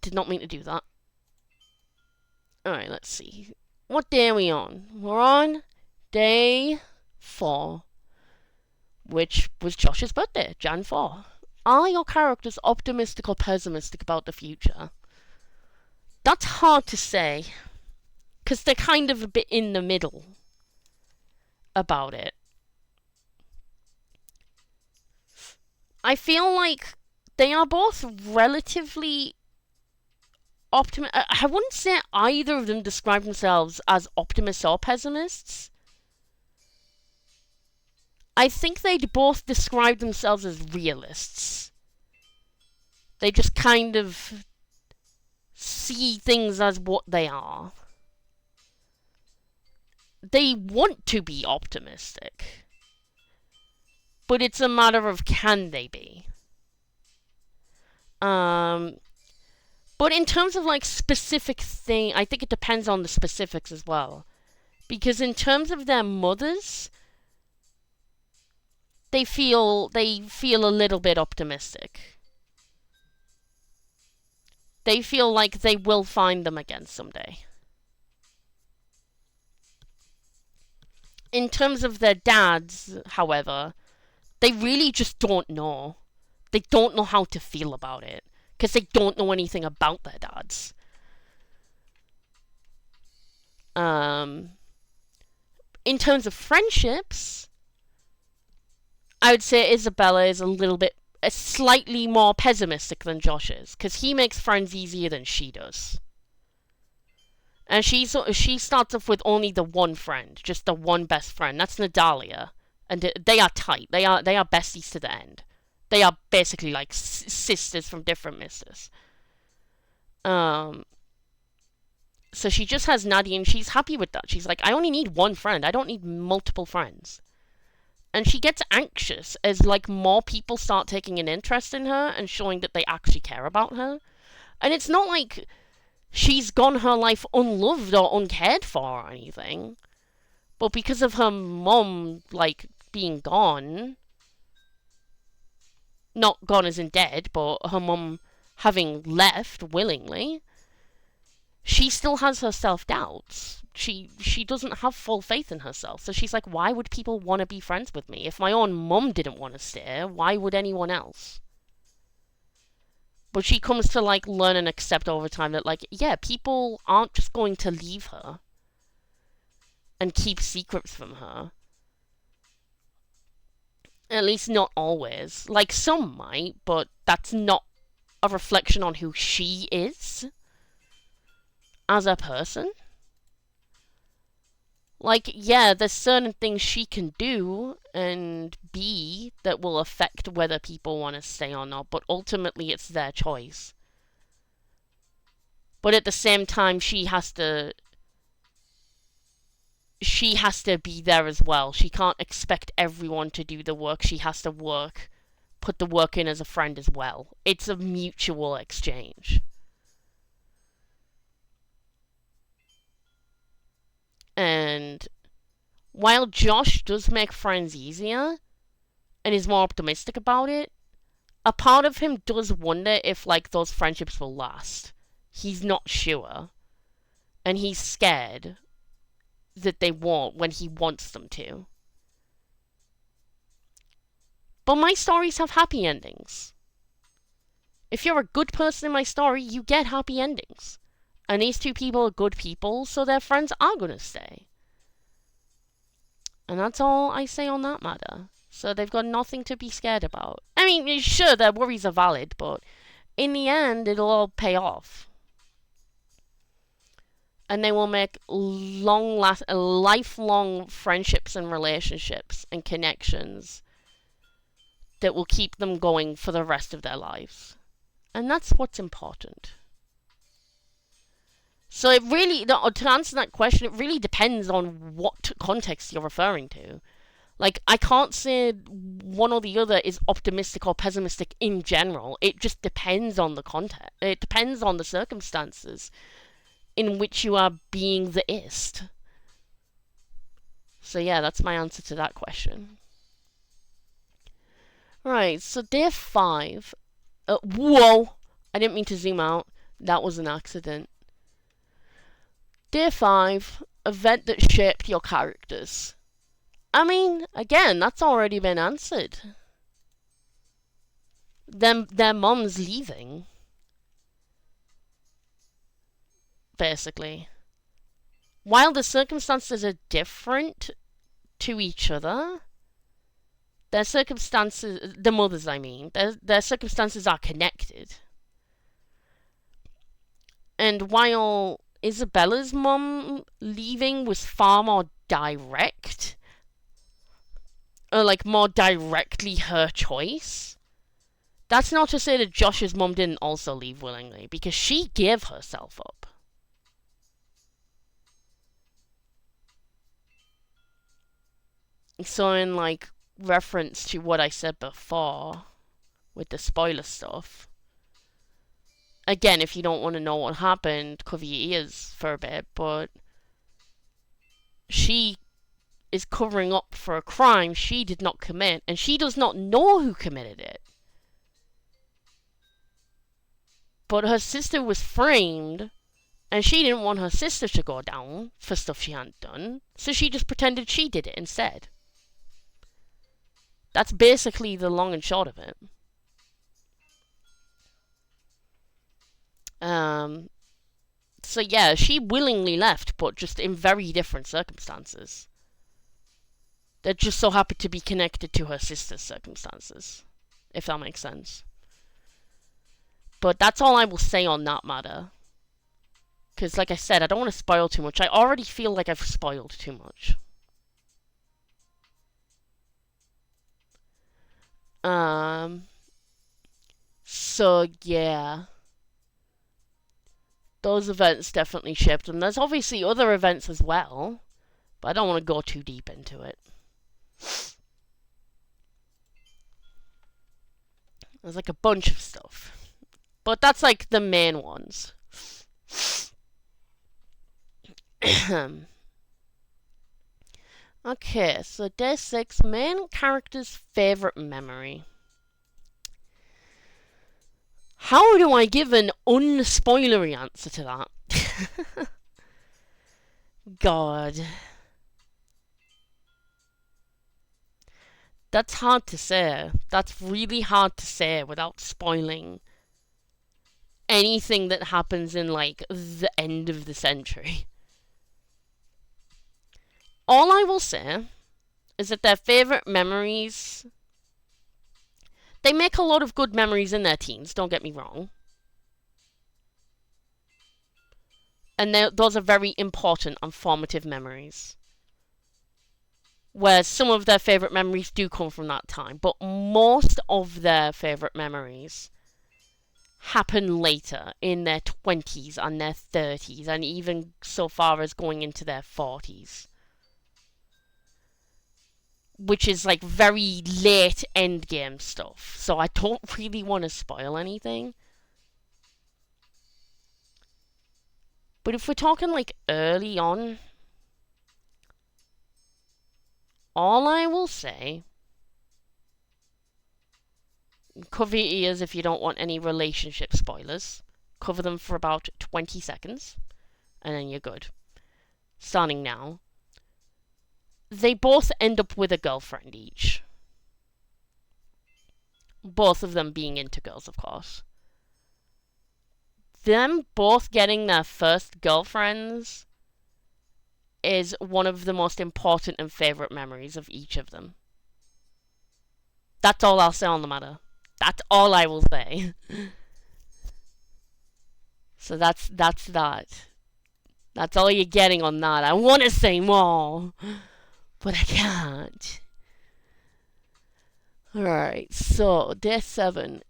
did not mean to do that. Alright, let's see. What day are we on? We're on day 4, which was Josh's birthday, Jan 4. Are your characters optimistic or pessimistic about the future? That's hard to say, because they're kind of a bit in the middle about it. I feel like they are both relatively optimistic. I wouldn't say either of them describe themselves as optimists or pessimists. I think they'd both describe themselves as realists. They just kind of see things as what they are. They want to be optimistic, but it's a matter of can they be. But in terms of like specific thing, I think it depends on the specifics as well. Because in terms of their mothers, they feel a little bit optimistic. They feel like they will find them again someday. In terms of their dads, however, they really just don't know. They don't know how to feel about it, because they don't know anything about their dads. In terms of friendships, I would say Isabella is slightly more pessimistic than Josh is, because he makes friends easier than she does. And she starts off with only the one friend, just the one best friend. That's Nadalia, and they are tight. They are besties to the end. They are basically like sisters from different misters. So she just has Nadia, and she's happy with that. She's like, I only need one friend. I don't need multiple friends. And she gets anxious as like more people start taking an interest in her and showing that they actually care about her. And it's not like she's gone her life unloved or uncared for or anything. But because of her mum, like, being gone, not gone as in dead, but her mum having left willingly, she still has her self-doubts. She doesn't have full faith in herself. So she's like, why would people want to be friends with me? If my own mum didn't want to stay, why would anyone else? But she comes to like learn and accept over time that like, yeah, people aren't just going to leave her and keep secrets from her. At least not always. Like some might, but that's not a reflection on who she is as a person. Like, yeah, there's certain things she can do and be that will affect whether people want to stay or not, but ultimately it's their choice. But at the same time, she has to be there as well. She can't expect everyone to do the work. She has to put the work in as a friend as well. It's a mutual exchange. And while Josh does make friends easier and is more optimistic about it, a part of him does wonder if like those friendships will last. He's not sure. And he's scared that they won't when he wants them to. But my stories have happy endings. If you're a good person in my story, you get happy endings. And these two people are good people, so their friends are going to stay. And that's all I say on that matter. So they've got nothing to be scared about. I mean, sure, their worries are valid, but in the end, it'll all pay off. And they will make lifelong friendships and relationships and connections that will keep them going for the rest of their lives. And that's what's important. So it really, to answer that question, it really depends on what context you're referring to. Like, I can't say one or the other is optimistic or pessimistic in general. It just depends on the context. It depends on the circumstances in which you are being the ist. So yeah, that's my answer to that question. Right, so day 5. Whoa! I didn't mean to zoom out. That was an accident. Day 5, event that shaped your characters. I mean, again, that's already been answered. Their mom's leaving. Basically. While the circumstances are different to each other, their circumstances, the mothers I mean, their circumstances are connected. And while Isabella's mom leaving was far more direct, or like more directly her choice, that's not to say that Josh's mom didn't also leave willingly, because she gave herself up. So in like reference to what I said before with the spoiler stuff, again, if you don't want to know what happened, cover your ears for a bit, but she is covering up for a crime she did not commit, and she does not know who committed it. But her sister was framed, and she didn't want her sister to go down for stuff she hadn't done, so she just pretended she did it instead. That's basically the long and short of it. So yeah, she willingly left, but just in very different circumstances. That just so happened to be connected to her sister's circumstances, if that makes sense. But that's all I will say on that matter. Because, like I said, I don't want to spoil too much. I already feel like I've spoiled too much. So, yeah. Those events definitely shaped them. There's obviously other events as well, but I don't want to go too deep into it. There's like a bunch of stuff. But that's like the main ones. Okay, so day 6, main character's favorite memory. How do I give an unspoilery answer to that? God. That's hard to say. That's really hard to say without spoiling anything that happens in, like, the end of the century. All I will say is that their favourite memories... They make a lot of good memories in their teens, don't get me wrong. And those are very important and formative memories. Where some of their favourite memories do come from that time. But most of their favourite memories happen later, in their 20s and their 30s, and even so far as going into their 40s. Which is like very late endgame stuff. So I don't really want to spoil anything. But if we're talking like early on, all I will say, cover your ears if you don't want any relationship spoilers. Cover them for about 20 seconds, and then you're good. Starting now. They both end up with a girlfriend each. Both of them being into girls, of course. them both getting their first girlfriends is one of the most important and favourite memories of each of them. That's all I'll say on the matter. That's all I will say. So that's that. That's all you're getting on that. I want to say more, but I can't. Alright, so day 7.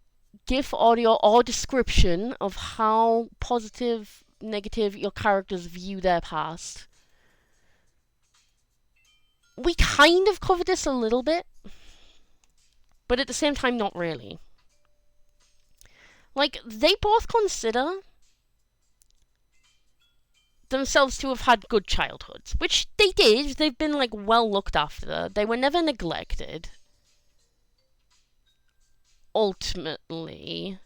Give audio or description of how positive, negative your characters view their past. We kind of covered this a little bit, but at the same time, not really. Like, they both consider themselves to have had good childhoods, which they did. They've been, like, well looked after. They were never neglected. Ultimately.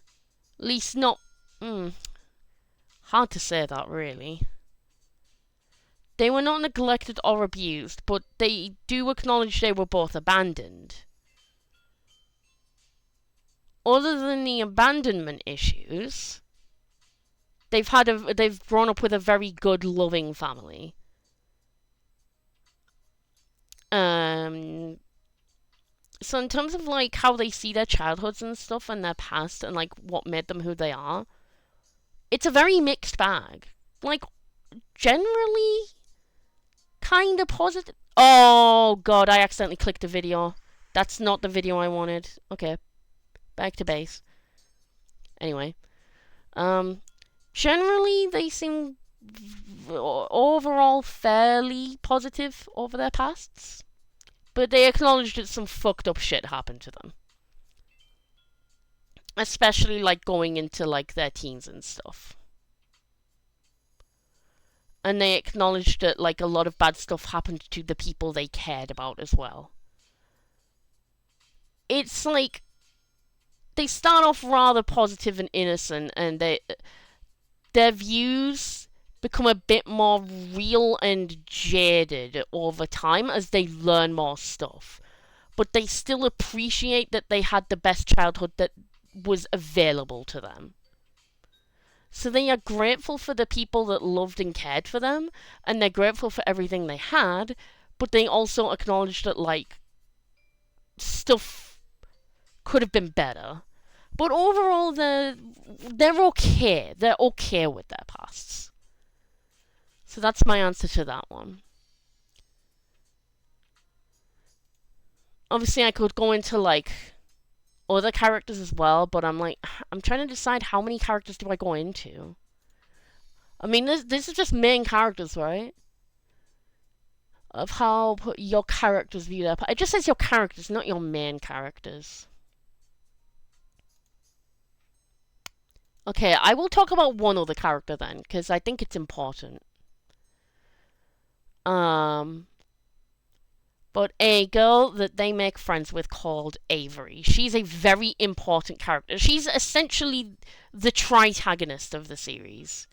At least not... hard to say that, really. They were not neglected or abused, but they do acknowledge they were both abandoned. Other than the abandonment issues, they've grown up with a very good, loving family. So in terms of like how they see their childhoods and stuff and their past and like what made them who they are, it's a very mixed bag. Like, generally kind of positive. Oh god, I accidentally clicked a video. That's not the video I wanted. Okay, back to base. Anyway, generally they seem overall fairly positive over their pasts, but they acknowledge that some fucked up shit happened to them, especially like going into like their teens and stuff. And they acknowledged that, like, a lot of bad stuff happened to the people they cared about as well. It's like, they start off rather positive and innocent, and their views become a bit more real and jaded over time as they learn more stuff. But they still appreciate that they had the best childhood that was available to them. So they are grateful for the people that loved and cared for them, and they're grateful for everything they had, but they also acknowledge that, like, stuff could have been better. But overall, they're okay. They're okay with their pasts. So that's my answer to that one. Obviously, I could go into, like, other characters as well, but I'm trying to decide how many characters do I go into. I mean, this is just main characters, right? Of how your characters view their... It just says your characters, not your main characters. Okay, I will talk about one other character then, because I think it's important. But a girl that they make friends with called Avery. She's a very important character. She's essentially the tritagonist of the series.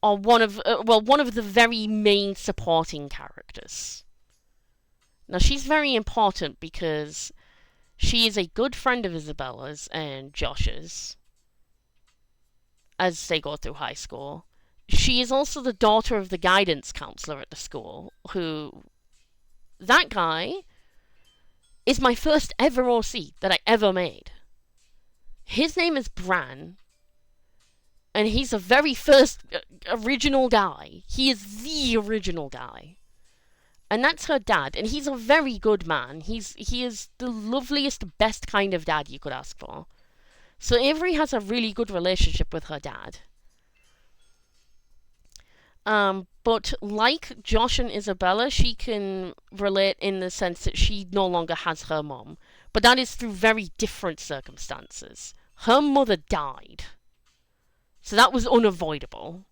Or one of the very main supporting characters. Now, she's very important because she is a good friend of Isabella's and Josh's as they go through high school. She is also the daughter of the guidance counselor at the school, that guy is my first ever OC that I ever made. His name is Bran, and he's the very first original guy. He is the original guy. And that's her dad, and he's a very good man. He is the loveliest, best kind of dad you could ask for. So Avery has a really good relationship with her dad. But like Josh and Isabella, she can relate in the sense that she no longer has her mom. But that is through very different circumstances. Her mother died. So that was unavoidable.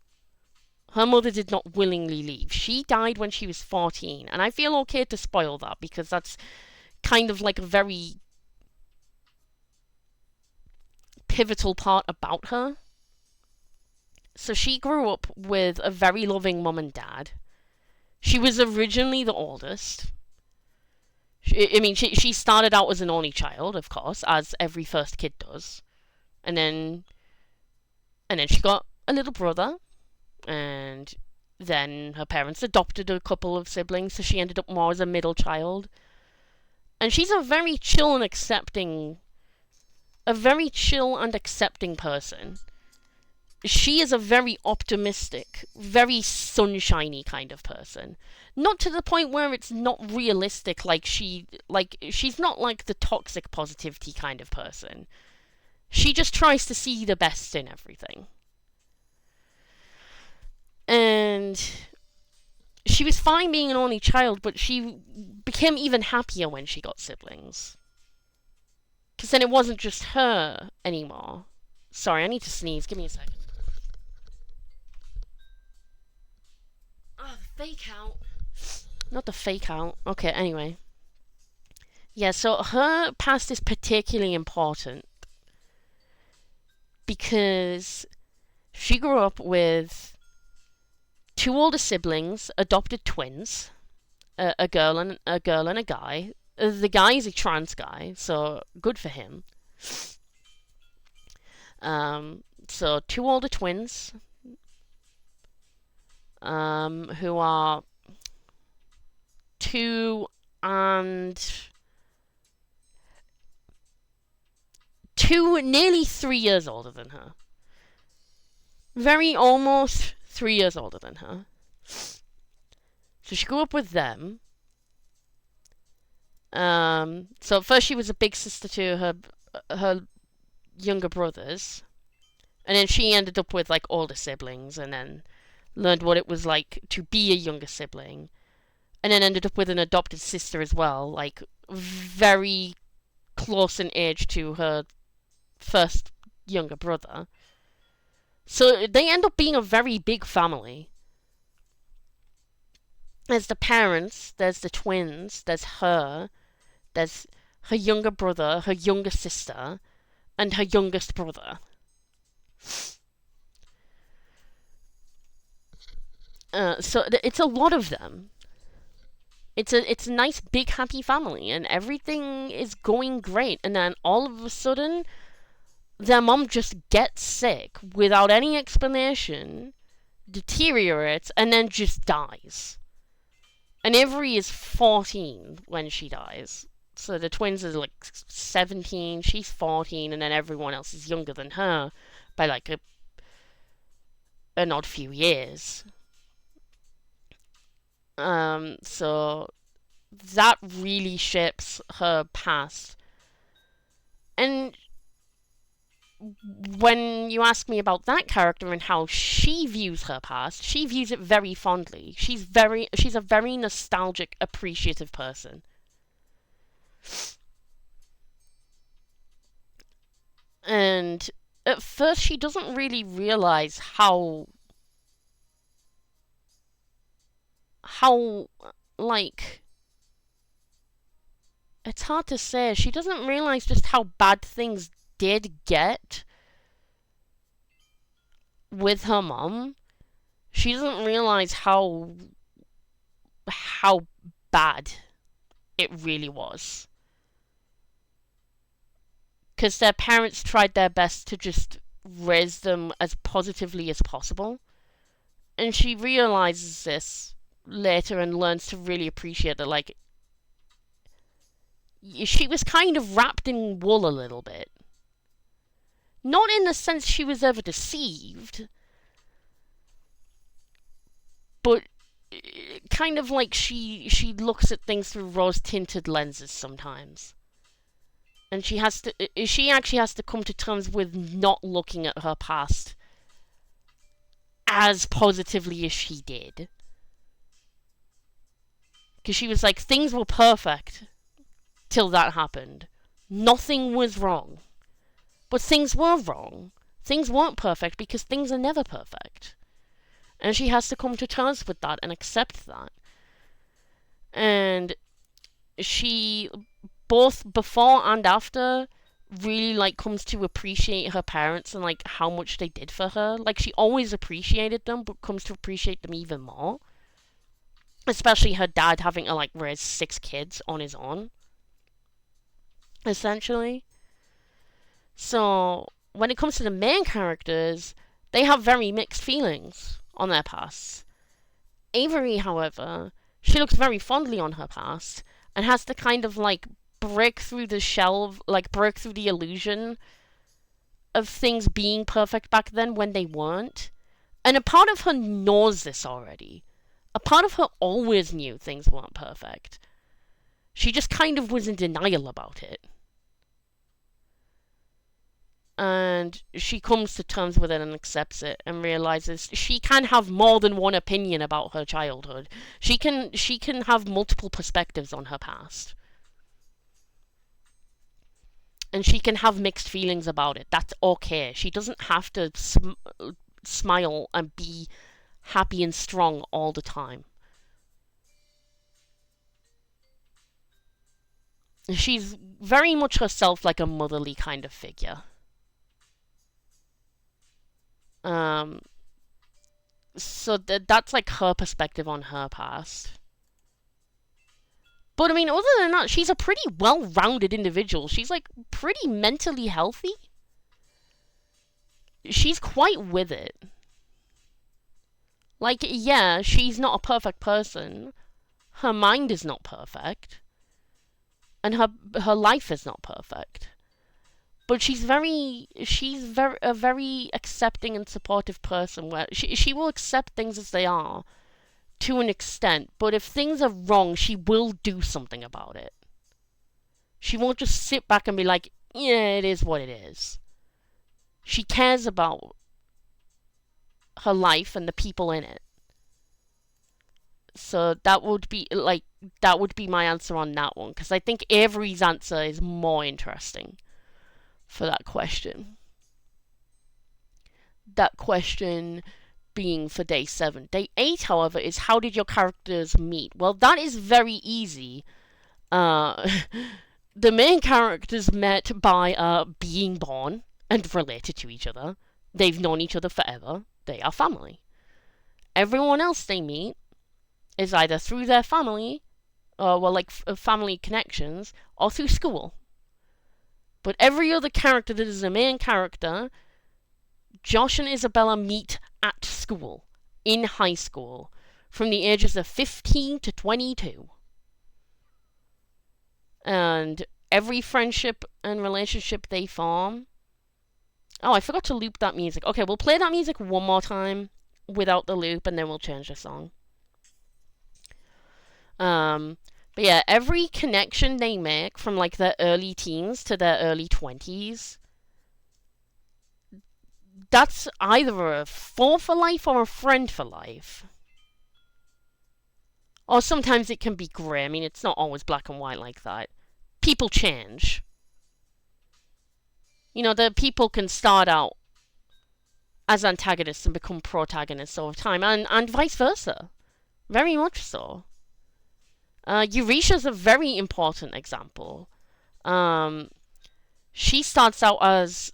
Her mother did not willingly leave. She died when she was 14. And I feel okay to spoil that because that's kind of like a very pivotal part about her. So she grew up with a very loving mum and dad. She was originally the oldest. She started out as an only child, of course, as every first kid does. And then she got a little brother, and then her parents adopted a couple of siblings, so she ended up more as a middle child. And she's a very chill and accepting person. She is a very optimistic, very sunshiny kind of person. Not to the point where it's not realistic, she's not like the toxic positivity kind of person. She just tries to see the best in everything. And she was fine being an only child, but she became even happier when she got siblings. Because then it wasn't just her anymore. Sorry, I need to sneeze. Give me a second. Oh, the fake out. Not the fake out. Okay, anyway. Yeah, so her past is particularly important because she grew up with two older siblings, adopted twins, a girl and a guy. The guy is a trans guy, so good for him. So two older twins, who are 2 and 2, nearly 3 years older than her. Very almost 3 years older than her. So she grew up with them. So at first she was a big sister to her younger brothers, and then she ended up with like older siblings, and then learned what it was like to be a younger sibling, and then ended up with an adopted sister as well, like very close in age to her first younger brother. So they end up being a very big family. There's the parents, there's the twins, there's her younger brother, her younger sister, and her youngest brother. So it's a lot of them. It's a nice big happy family, and everything is going great. And then all of a sudden, their mom just gets sick without any explanation, deteriorates, and then just dies. And Avery is 14 when she dies. So the twins are like 17, she's 14, and then everyone else is younger than her by like an odd few years. So that really shapes her past. And when you ask me about that character and how she views her past, she views it very fondly. She's a very nostalgic, appreciative person. And at first she doesn't really realize how like, it's hard to say. She doesn't realize just how bad things did get with her mom. She doesn't realize how bad it really was. Because their parents tried their best to just raise them as positively as possible. And she realizes this later and learns to really appreciate that, like, she was kind of wrapped in wool a little bit. Not in the sense she was ever deceived, but kind of like she looks at things through rose-tinted lenses sometimes. And she actually has to come to terms with not looking at her past as positively as she did. Because she was like, things were perfect till that happened. Nothing was wrong. But things were wrong. Things weren't perfect because things are never perfect. And she has to come to terms with that and accept that. And she, both before and after, really like comes to appreciate her parents and like how much they did for her. Like, she always appreciated them, but comes to appreciate them even more. Especially her dad having to like raise 6 kids on his own, essentially. So when it comes to the main characters, they have very mixed feelings on their pasts. Avery, however, she looks very fondly on her past and has to kind of like break through the shell, like break through the illusion of things being perfect back then when they weren't. And a part of her knows this already. A part of her always knew things weren't perfect. She just kind of was in denial about it. And she comes to terms with it and accepts it and realizes she can have more than one opinion about her childhood. She can have multiple perspectives on her past. And she can have mixed feelings about it. That's okay. She doesn't have to smile and be happy and strong all the time. She's very much herself like a motherly kind of figure. So that's like her perspective on her past. But I mean, other than that, she's a pretty well-rounded individual. She's like pretty mentally healthy. She's quite with it. Like, yeah, she's not a perfect person. Her mind is not perfect. And her life is not perfect. But she's a very accepting and supportive person where she will accept things as they are to an extent, but if things are wrong, she will do something about it. She won't just sit back and be like, yeah, it is what it is. She cares about her life and the people in it. So that would be my answer on that one, because I think Avery's answer is more interesting for that question. That question being for day 7. Day 8, however, is how did your characters meet? Well, that is very easy. The main characters met by being born and related to each other. They've known each other forever. They are family. Everyone else they meet is either through their family, family connections, or through school. But every other character that is a main character, Josh and Isabella meet at school, in high school, from the ages of 15 to 22. And every friendship and relationship they form... Oh, I forgot to loop that music. Okay, we'll play that music one more time without the loop, and then we'll change the song. But yeah, every connection they make from like their early teens to their early 20s, that's either a foe for life or a friend for life. Or sometimes it can be grey. I mean, it's not always black and white like that. People change. You know, the people can start out as antagonists and become protagonists over time, and vice versa. Very much so. Euresha's a very important example. She starts out as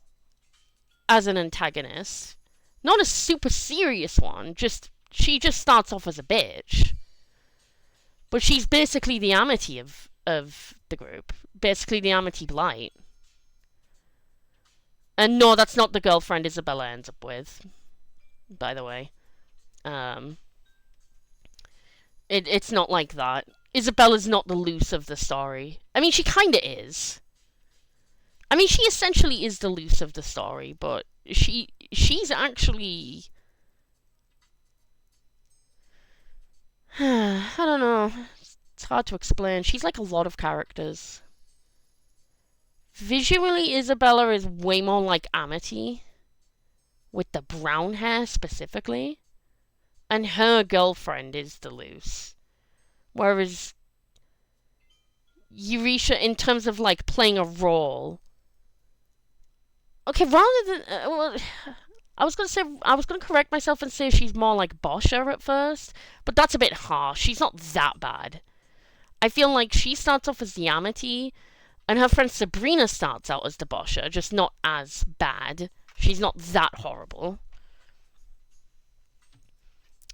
an antagonist. Not a super serious one, she just starts off as a bitch. But she's basically the Amity of the group. Basically the Amity Blight. And no, that's not the girlfriend Isabella ends up with, by the way. It's not like that. Isabella's not the loose of the story. I mean, she kinda is. I mean, she essentially is the loose of the story, but she's actually... I don't know. It's hard to explain. She's like a lot of characters. Visually, Isabella is way more like Amity, with the brown hair specifically, and her girlfriend is the loose. Whereas Euresha, in terms of like playing a role, okay, rather than I was gonna correct myself and say she's more like Boscha at first, but that's a bit harsh. She's not that bad. I feel like she starts off as the Amity, and her friend Sabrina starts out as the Boscha, just not as bad. She's not that horrible.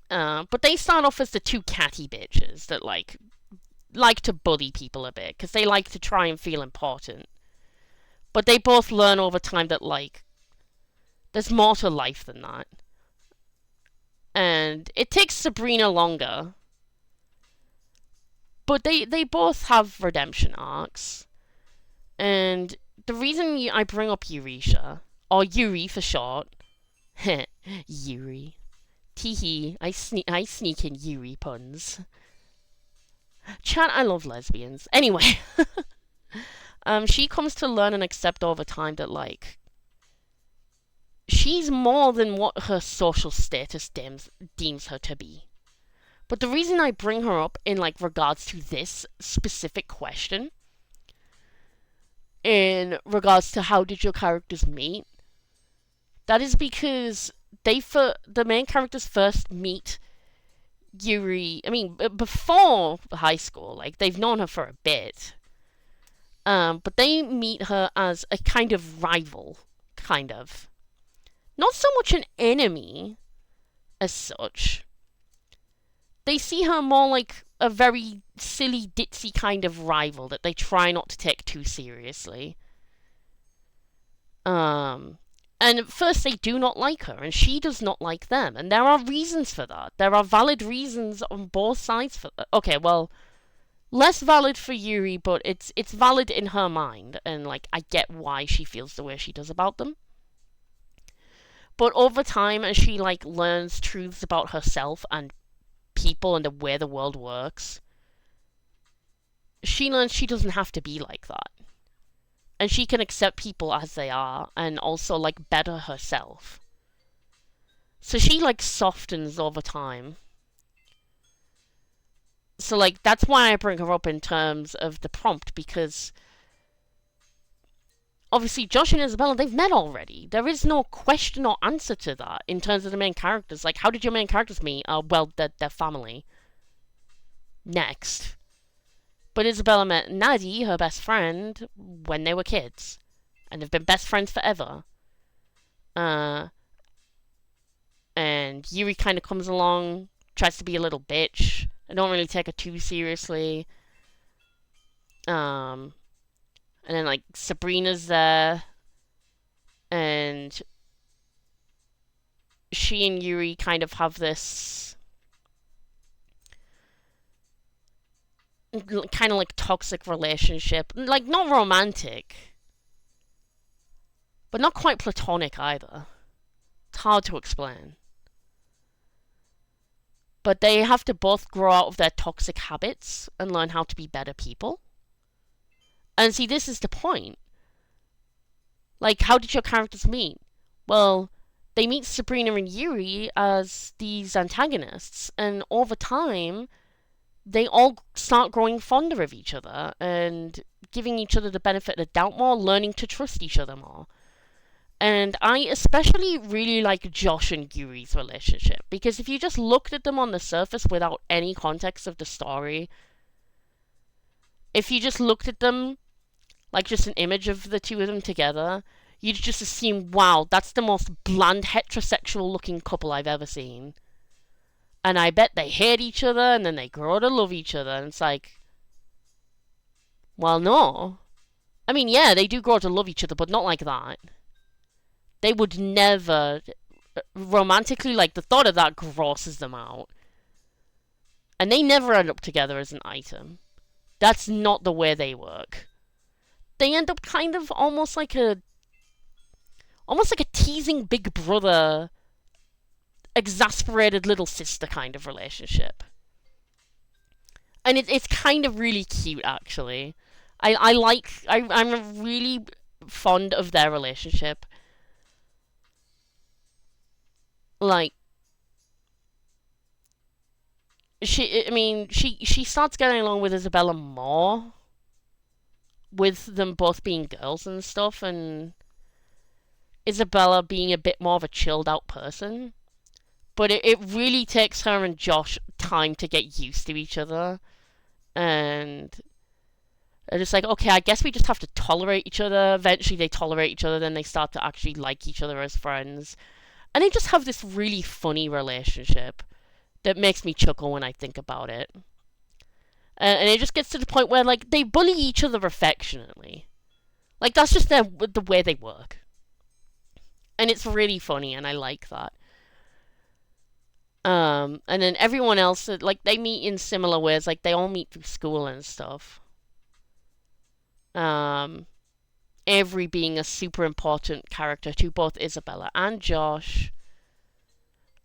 But they start off as the two catty bitches that like to bully people a bit, because they like to try and feel important. But they both learn over time that like There's more to life than that. And it takes Sabrina longer. But they both have redemption arcs. And the reason I bring up Eurisha, or Yuri for short, Yuri. Teehee, I sneak in Yuri puns. Chat, I love lesbians. Anyway, she comes to learn and accept over time that, like, she's more than what her social status deems her to be. But the reason I bring her up in, like, regards to this specific question, in regards to how did your characters meet, that is because the main characters first meet Yuri. I mean, before high school, like, they've known her for a bit. But they meet her as a kind of rival, kind of. Not so much an enemy, as such. They see her more like a very silly, ditzy kind of rival that they try not to take too seriously. And at first they do not like her, and she does not like them. And there are reasons for that. There are valid reasons on both sides for that. Okay, well, less valid for Yuri, but it's valid in her mind. And, like, I get why she feels the way she does about them. But over time, as she, like, learns truths about herself and people and the way the world works, she learns she doesn't have to be like that. And she can accept people as they are and also, like, better herself. So she, like, softens over time. So, like, that's why I bring her up in terms of the prompt, because obviously Josh and Isabella, they've met already. There is no question or answer to that in terms of the main characters. Like, how did your main characters meet? Well, their family. Next. But Isabella met Nadie, her best friend, when they were kids. And they've been best friends forever. And Yuri kind of comes along, tries to be a little bitch. I don't really take her too seriously. And then, like, Sabrina's there. And she and Yuri kind of have this kind of, like, toxic relationship. Like, not romantic, but not quite platonic either. It's hard to explain. But they have to both grow out of their toxic habits and learn how to be better people. And see, this is the point. Like, how did your characters meet? Well, they meet Sabrina and Yuri as these antagonists, and over time, they all start growing fonder of each other and giving each other the benefit of the doubt more, learning to trust each other more. And I especially really like Josh and Yuri's relationship, because if you just looked at them on the surface without any context of the story, if you just looked at them like just an image of the two of them together, you'd just assume, wow, that's the most bland heterosexual looking couple I've ever seen. And I bet they hate each other and then they grow to love each other. And it's like, well, no. I mean, yeah, they do grow to love each other, but not like that. They would never romantically, like, the thought of that grosses them out. And they never end up together as an item. That's not the way they work. They end up kind of almost like a teasing big brother, exasperated little sister kind of relationship. And it's kind of really cute, actually. I'm really fond of their relationship. Like, she starts getting along with Isabella more, with them both being girls and stuff, and Isabella being a bit more of a chilled out person. But it really takes her and Josh time to get used to each other. And they're just like, okay, I guess we just have to tolerate each other. Eventually they tolerate each other, then they start to actually like each other as friends. And they just have this really funny relationship that makes me chuckle when I think about it. And it just gets to the point where, like, they bully each other affectionately. Like, that's just the way they work. And it's really funny, and I like that. And then everyone else, like, they meet in similar ways. Like, they all meet through school and stuff. Avery being a super important character to both Isabella and Josh.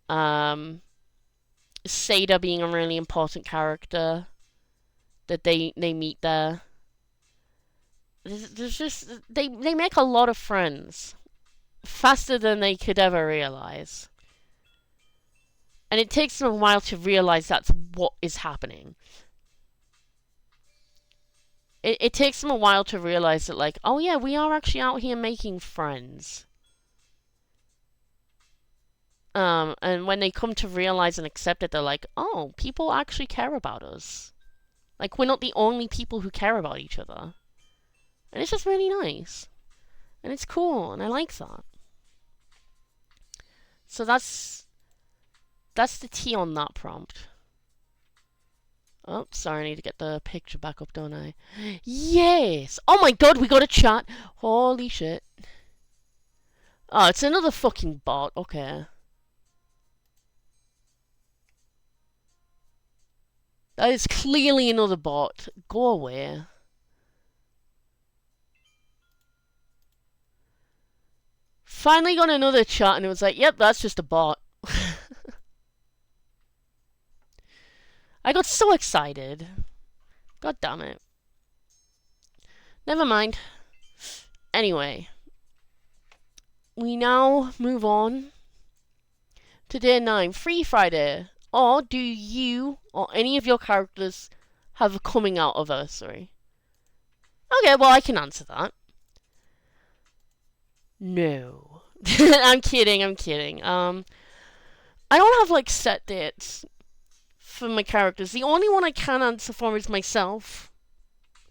Seda being a really important character that they meet there. There's just they make a lot of friends faster than they could ever realize. And it takes them a while to realize that's what is happening. It takes them a while to realize that, like, oh yeah, we are actually out here making friends. And when they come to realize and accept it, they're like, oh, people actually care about us. Like, we're not the only people who care about each other. And it's just really nice. And it's cool, and I like that. So that's the tea on that prompt. Oh, sorry, I need to get the picture back up, don't I? Yes! Oh my god, we got a chat! Holy shit. Oh, it's another fucking bot. Okay. That is clearly another bot. Go away. Finally got another chat, and it was like, yep, that's just a bot. I got so excited. God damn it. Never mind. Anyway. We now move on to day 9, Free Friday. Or do you or any of your characters have a coming out anniversary? Okay, well, I can answer that. No. I'm kidding. I don't have, like, set dates for my characters. The only one I can answer for is myself.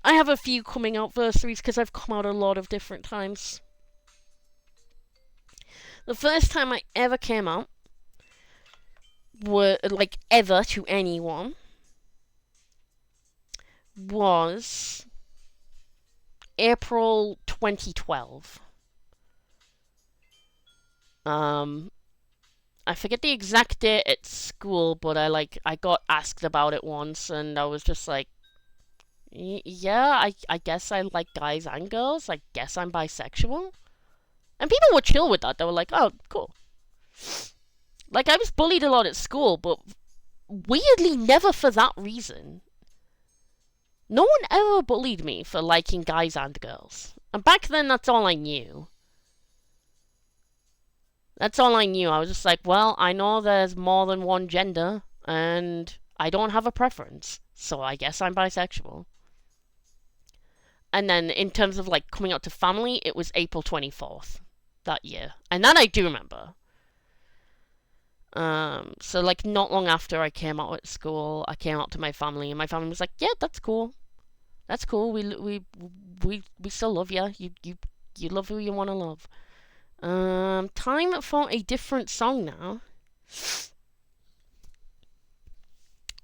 I have a few coming out anniversaries because I've come out a lot of different times. The first time I ever came out, like, ever to anyone, was April 2012. I forget the exact date at school, but I got asked about it once, and I was just like, yeah, I guess I like guys and girls. I guess I'm bisexual. And people were chill with that. They were like, oh, cool. Like, I was bullied a lot at school, but weirdly never for that reason. No one ever bullied me for liking guys and girls. And back then, that's all I knew. That's all I knew. I was just like, well, I know there's more than one gender, and I don't have a preference, so I guess I'm bisexual. And then, in terms of, like, coming out to family, it was April 24th that year. And that I do remember. So, like, not long after I came out at school, I came out to my family, and my family was like, yeah, that's cool. That's cool. We still love you. You love who you want to love. Time for a different song now.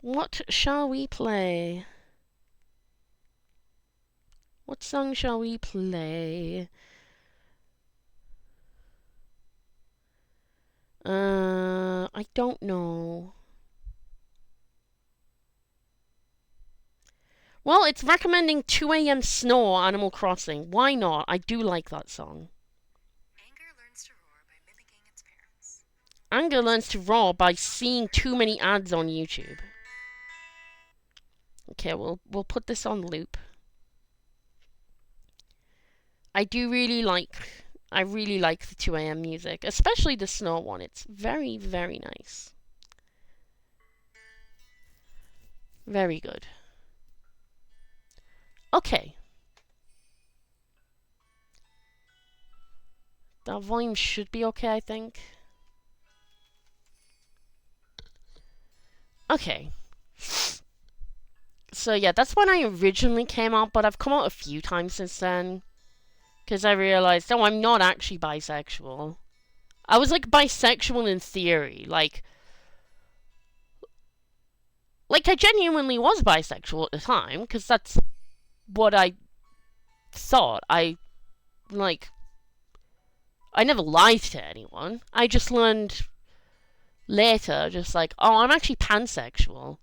What shall we play? What song shall we play? I don't know. Well, it's recommending 2 a.m. Snow Animal Crossing. Why not? I do like that song. Anger learns to roar by seeing too many ads on YouTube. Okay, we'll put this on loop. I really like the 2 a.m. music, especially the snow one. It's very, very nice. Very good. Okay. That volume should be okay, I think. Okay. So yeah, that's when I originally came out, but I've come out a few times since then. Because I realized, oh, I'm not actually bisexual. I was, like, bisexual in theory. Like, I genuinely was bisexual at the time, because that's what I thought. I I never lied to anyone. I just learned later, just like, oh, I'm actually pansexual.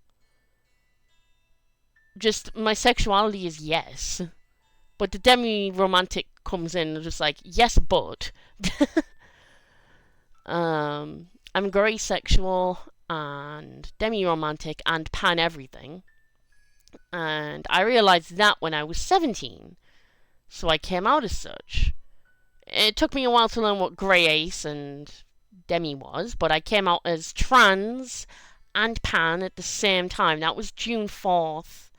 Just, my sexuality is yes. But the demi-romantic comes in and just like, yes, but. I'm very sexual and demi-romantic and pan-everything. And I realized that when I was 17. So I came out as such. It took me a while to learn what grey ace and demi was, but I came out as trans and pan at the same time. That was June 4th,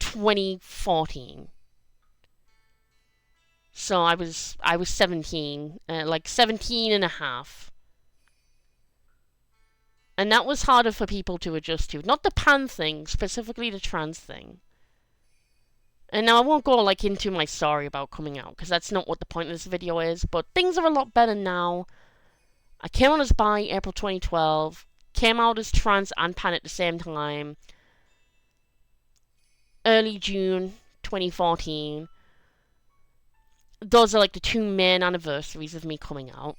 2014. So I was 17, like 17 and a half. And that was harder for people to adjust to. Not the pan thing, specifically the trans thing. And now I won't go like into my story about coming out, because that's not what the point of this video is, but things are a lot better now. I came out as bi April 2012, came out as trans and pan at the same time, early June 2014. Those are like the 2 main anniversaries of me coming out.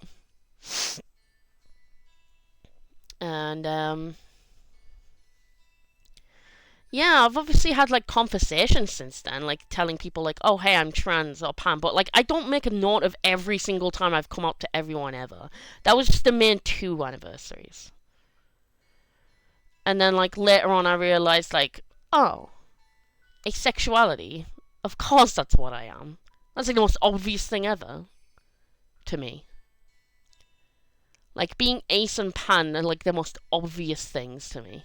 And yeah, I've obviously had like conversations since then, like telling people like, oh hey, I'm trans or pan, but like I don't make a note of every single time I've come out to everyone ever. That was just the main 2 anniversaries. And then like later on I realized like, oh, asexuality, of course that's what I am. That's like the most obvious thing ever to me. Like being ace and pan are like the most obvious things to me.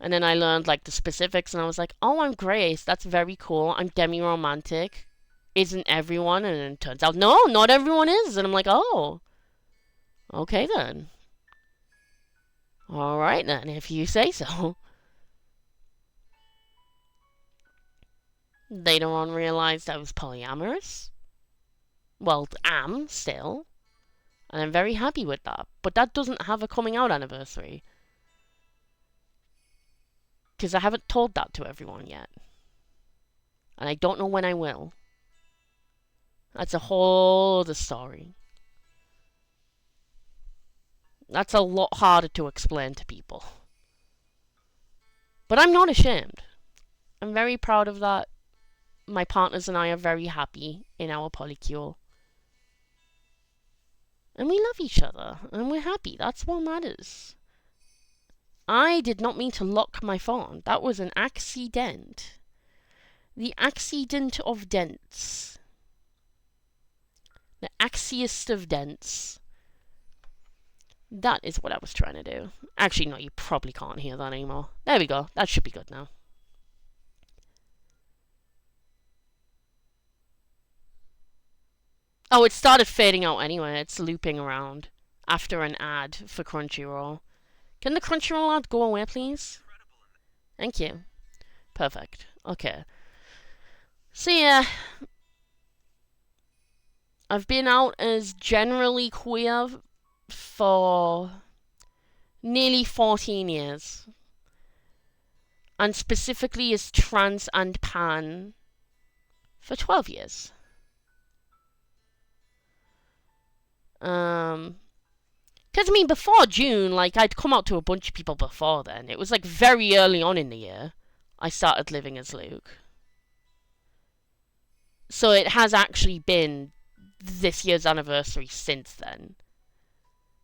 And then I learned like the specifics and I was like, oh, I'm Grace, that's very cool. I'm demi-romantic. Isn't everyone? And then it turns out, no, not everyone is. And I'm like, oh, okay then. Alright then, if you say so. Later on realized I was polyamorous. Well, am still. And I'm very happy with that. But that doesn't have a coming out anniversary. Because I haven't told that to everyone yet. And I don't know when I will. That's a whole other story. That's a lot harder to explain to people. But I'm not ashamed. I'm very proud of that. My partners and I are very happy in our polycule. And we love each other. And we're happy. That's what matters. I did not mean to lock my phone. That was an accident. The accident of dents. The axiest of dents. That is what I was trying to do. Actually, no, you probably can't hear that anymore. There we go. That should be good now. Oh, it started fading out anyway. It's looping around after an ad for Crunchyroll. Can the Crunchyroll ad go away, please? Thank you. Perfect. Okay. So yeah, I've been out as generally queer for nearly 14 years. And specifically as trans and pan for 12 years. Because, I mean, before June, like, I'd come out to a bunch of people before then. It was, like, very early on in the year I started living as Luke. So it has actually been this year's anniversary since then.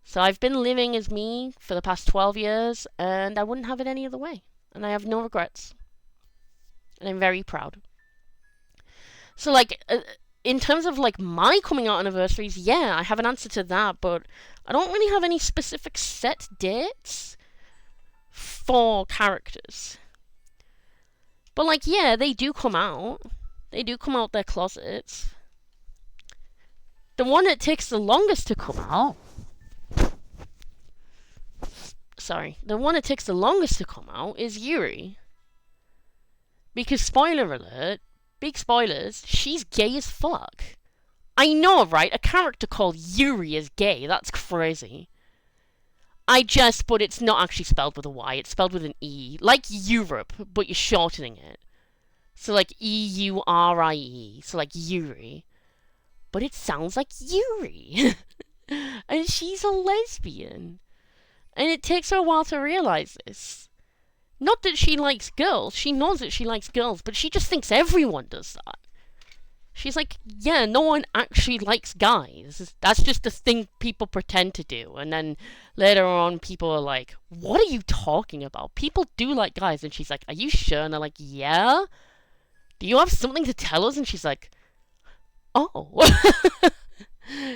So I've been living as me for the past 12 years, and I wouldn't have it any other way. And I have no regrets. And I'm very proud. So, like, in terms of, like, my coming out anniversaries, yeah, I have an answer to that, but I don't really have any specific set dates for characters. But, like, yeah, they do come out. They do come out their closets. The one that takes the longest to come out... Sorry. The one that takes the longest to come out is Yuri. Because, spoiler alert, big spoilers, she's gay as fuck. I know, right? A character called Yuri is gay. That's crazy. But it's not actually spelled with a Y. It's spelled with an E. Like Europe, but you're shortening it. So, like, E-U-R-I-E. So, like, Yuri. but it sounds like Yuri. And she's a lesbian. And it takes her a while to realize this. Not that she likes girls, she knows that she likes girls, but she just thinks everyone does that. She's like, yeah, no one actually likes guys. That's just a thing people pretend to do. And then later on, people are like, what are you talking about? People do like guys. And she's like, are you sure? And they're like, yeah. Do you have something to tell us? And she's like, oh.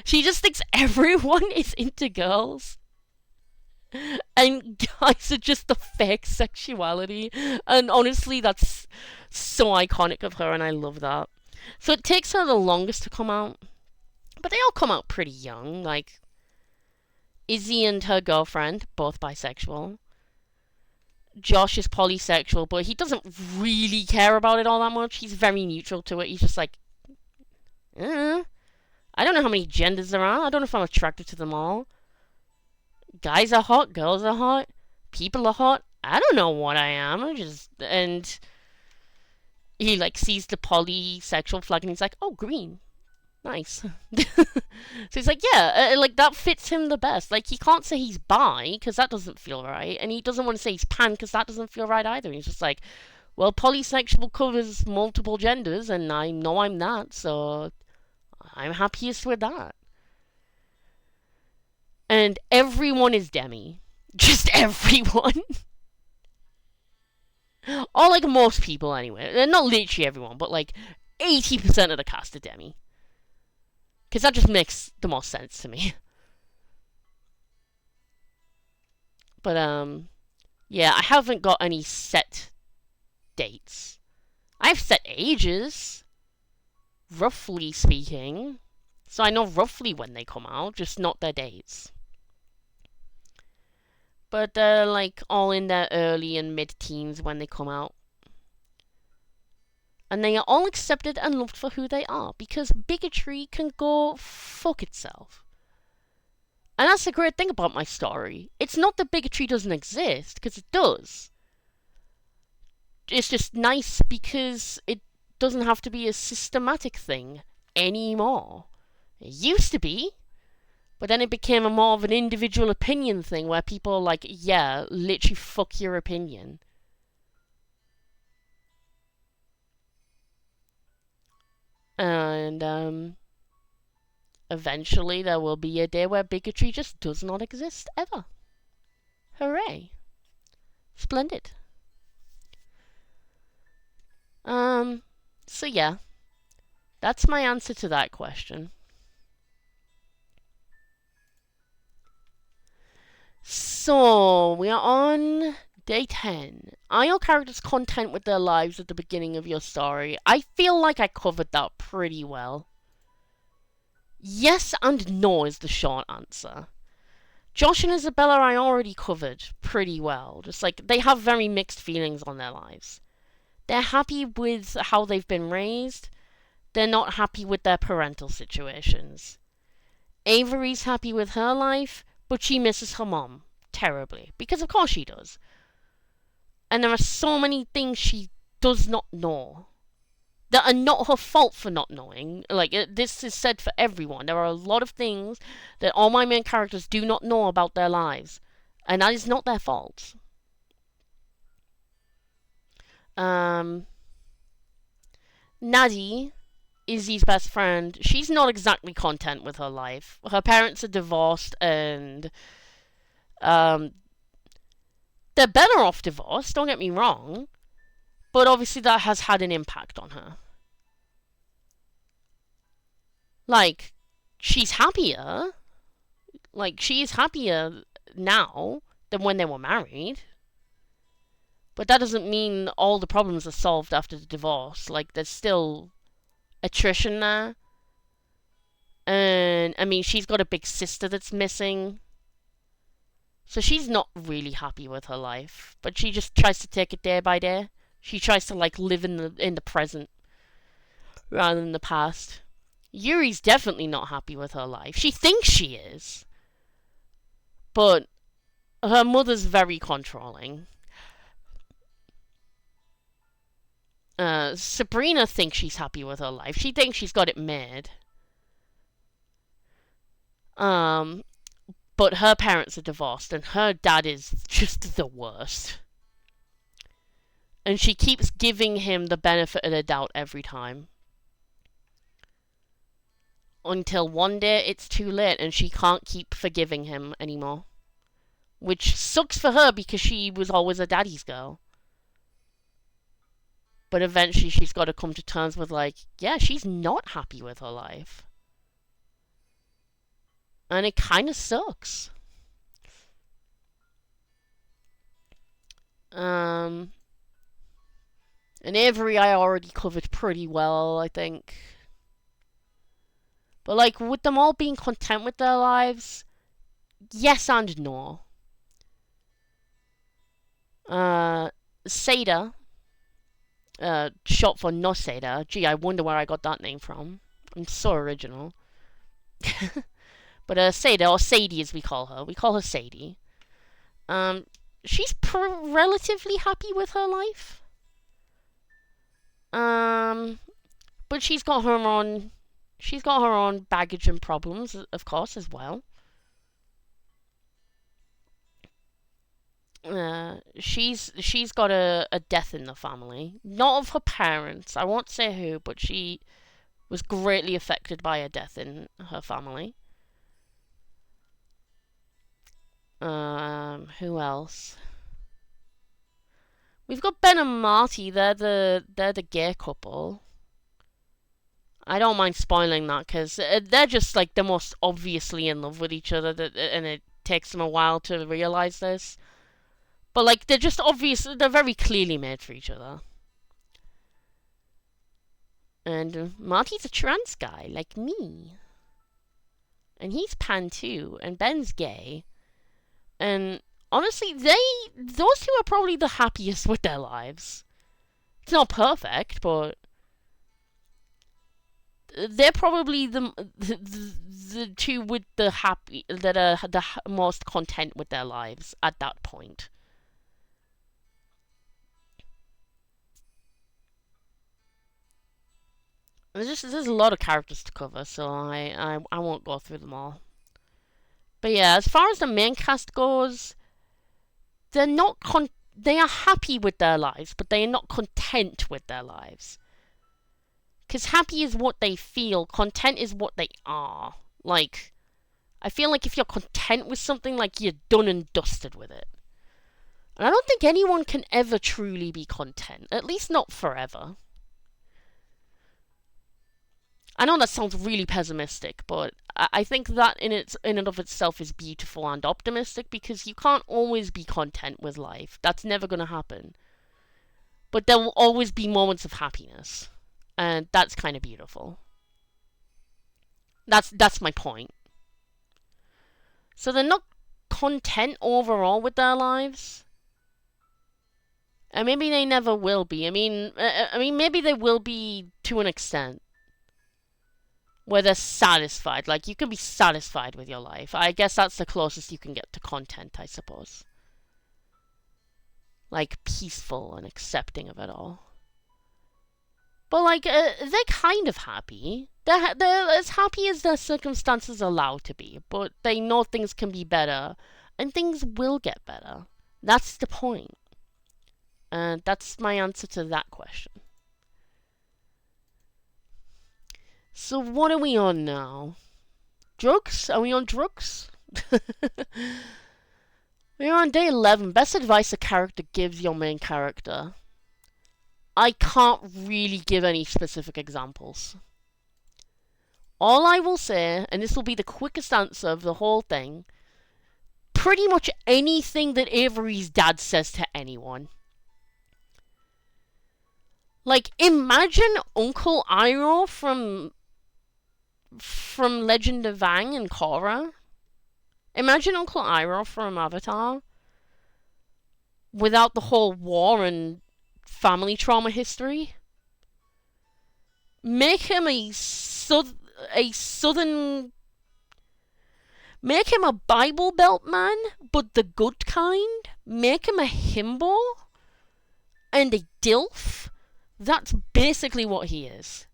She just thinks everyone is into girls. And guys are just the fake sexuality. And honestly, that's so iconic of her, and I love that. So it takes her the longest to come out. But they all come out pretty young. Like, Izzy and her girlfriend, both bisexual. Josh is polysexual, but he doesn't really care about it all that much. He's very neutral to it. He's just like, I don't know how many genders there are. I don't know if I'm attracted to them all. Guys are hot, girls are hot, people are hot. I don't know what I am. And he like sees the polysexual flag and he's like, oh, green. Nice. So he's like, yeah, like that fits him the best. Like he can't say he's bi because that doesn't feel right, and he doesn't want to say he's pan because that doesn't feel right either. He's just like, well, polysexual covers multiple genders, and I know I'm that, so I'm happiest with that. And everyone is Demi. Just everyone. Or like most people anyway. Not literally everyone, but like 80% of the cast are Demi. Because that just makes the most sense to me. But yeah, I haven't got any set dates. I have set ages, roughly speaking. So I know roughly when they come out, just not their dates. But they're like all in their early and mid-teens when they come out. And they are all accepted and loved for who they are, because bigotry can go fuck itself. And that's the great thing about my story. It's not that bigotry doesn't exist, because it does. It's just nice because it doesn't have to be a systematic thing anymore. It used to be. But then it became a more of an individual opinion thing where people are like, yeah, literally fuck your opinion. And eventually there will be a day where bigotry just does not exist ever. Hooray. Splendid. So yeah. That's my answer to that question. So, we are on day 10. Are your characters content with their lives at the beginning of your story? I feel like I covered that pretty well. Yes and no is the short answer. Josh and Isabella I already covered pretty well. Just like, they have very mixed feelings on their lives. They're happy with how they've been raised. They're not happy with their parental situations. Avery's happy with her life, but she misses her mom terribly, because of course she does. And there are so many things she does not know that are not her fault for not knowing. Like, this is said for everyone. There are a lot of things that all my main characters do not know about their lives, and that is not their fault. Nadia, Izzy's best friend, she's not exactly content with her life. Her parents are divorced, and they're better off divorced, don't get me wrong, but obviously that has had an impact on her. Like, she's happier. Like, she is happier now than when they were married. But that doesn't mean all the problems are solved after the divorce. Like, there's still attrition there. And, I mean, she's got a big sister that's missing. So she's not really happy with her life. But she just tries to take it day by day. She tries to, like, live in the present rather than the past. Yuri's definitely not happy with her life. She thinks she is. But her mother's very controlling. Sabrina thinks she's happy with her life. She thinks she's got it made. Um, but her parents are divorced, and her dad is just the worst. And she keeps giving him the benefit of the doubt every time. Until one day it's too late and she can't keep forgiving him anymore. Which sucks for her because she was always a daddy's girl. But eventually she's got to come to terms with, like, yeah, she's not happy with her life. And it kind of sucks. And Avery I already covered pretty well, I think. But, like, with them all being content with their lives, yes and no. Seda, short for No Seda. Gee, I wonder where I got that name from. I'm so original. But Seda, or Sadie as we call her Sadie. She's relatively happy with her life. But she's got her own baggage and problems, of course, as well. She's got a death in the family. Not of her parents. I won't say who, but she was greatly affected by a death in her family. Who else? We've got Ben and Marty. They're the gay couple. I don't mind spoiling that because they're just like the most obviously in love with each other, and it takes them a while to realize this. But like they're just obvious. They're very clearly made for each other. And Marty's a trans guy like me, and he's pan too, and Ben's gay. And honestly, those two are probably the happiest with their lives. It's not perfect, but they're probably the two with the happy that are the most content with their lives at that point. There's a lot of characters to cover, so I won't go through them all. But yeah, as far as the main cast goes, they're not they are happy with their lives, but they are not content with their lives. Because happy is what they feel, content is what they are. Like, I feel like if you're content with something, like, you're done and dusted with it. And I don't think anyone can ever truly be content, at least not forever. I know that sounds really pessimistic, but I think that in and of itself is beautiful and optimistic because you can't always be content with life. That's never going to happen. But there will always be moments of happiness, and that's kind of beautiful. That's my point. So they're not content overall with their lives. And maybe they never will be. I mean, maybe they will be to an extent. Where they're satisfied. Like, you can be satisfied with your life. I guess that's the closest you can get to content, I suppose. Like, peaceful and accepting of it all. But, like, they're kind of happy. They're as happy as their circumstances allow to be. But they know things can be better. And things will get better. That's the point. And that's my answer to that question. So what are we on now? Drugs? Are we on drugs? We're on day 11. Best advice a character gives your main character. I can't really give any specific examples. All I will say, and this will be the quickest answer of the whole thing, pretty much anything that Avery's dad says to anyone. Like, imagine Uncle Iroh from Legend of Aang and Korra. Imagine Uncle Iroh from Avatar without the whole war and family trauma history. Make him a southern. Make him a Bible Belt man, but the good kind. Make him a himbo and a DILF. That's basically what he is.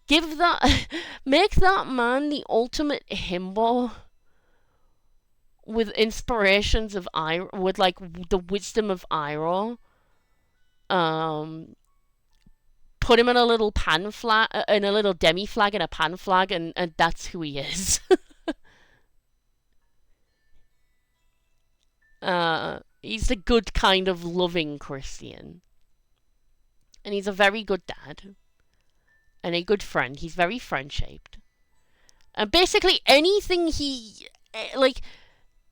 Give that, make that man the ultimate himbo with inspirations of with like the wisdom of Iroh. Um, put him in a little pan flag, in a little demi flag, and a pan flag, and that's who he is. He's the good kind of loving Christian, and he's a very good dad and a good friend. He's very friend shaped, and basically anything like.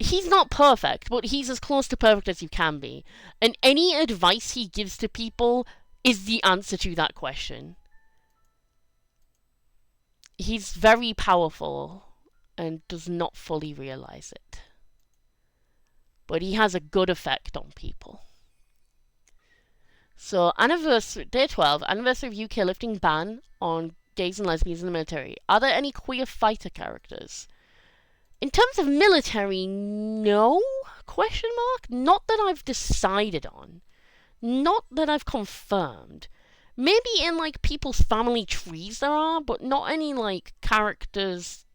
He's not perfect, but he's as close to perfect as you can be. And any advice he gives to people is the answer to that question. He's very powerful and does not fully realize it. But he has a good effect on people. So, anniversary, day 12, anniversary of UK lifting ban on gays and lesbians in the military. Are there any queer fighter characters? In terms of military, no? Question mark? Not that I've decided on. Not that I've confirmed. Maybe in, like, people's family trees there are, but not any, like, characters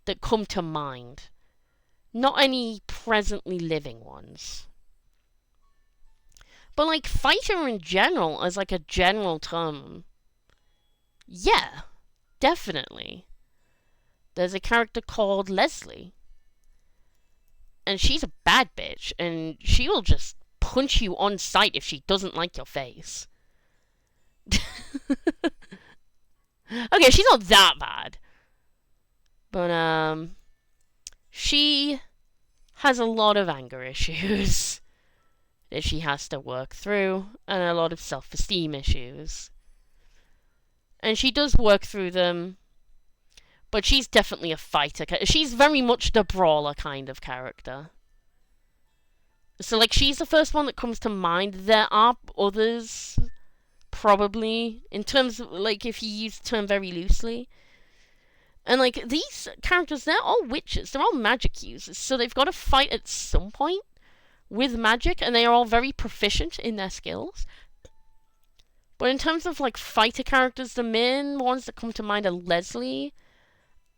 that come to mind. Not any presently living ones. But, like, fighter in general, as, like, a general term, yeah, definitely. There's a character called Leslie. And she's a bad bitch, and she'll just punch you on sight if she doesn't like your face. Okay, she's not that bad. But, she has a lot of anger issues that she has to work through, and a lot of self-esteem issues. And she does work through them. But she's definitely a fighter. She's very much the brawler kind of character. So, like, she's the first one that comes to mind. There are others, probably, in terms of, like, if you use the term very loosely. And, like, these characters, they're all witches. They're all magic users. So they've got to fight at some point with magic, and they are all very proficient in their skills. But in terms of, like, fighter characters, the main ones that come to mind are Leslie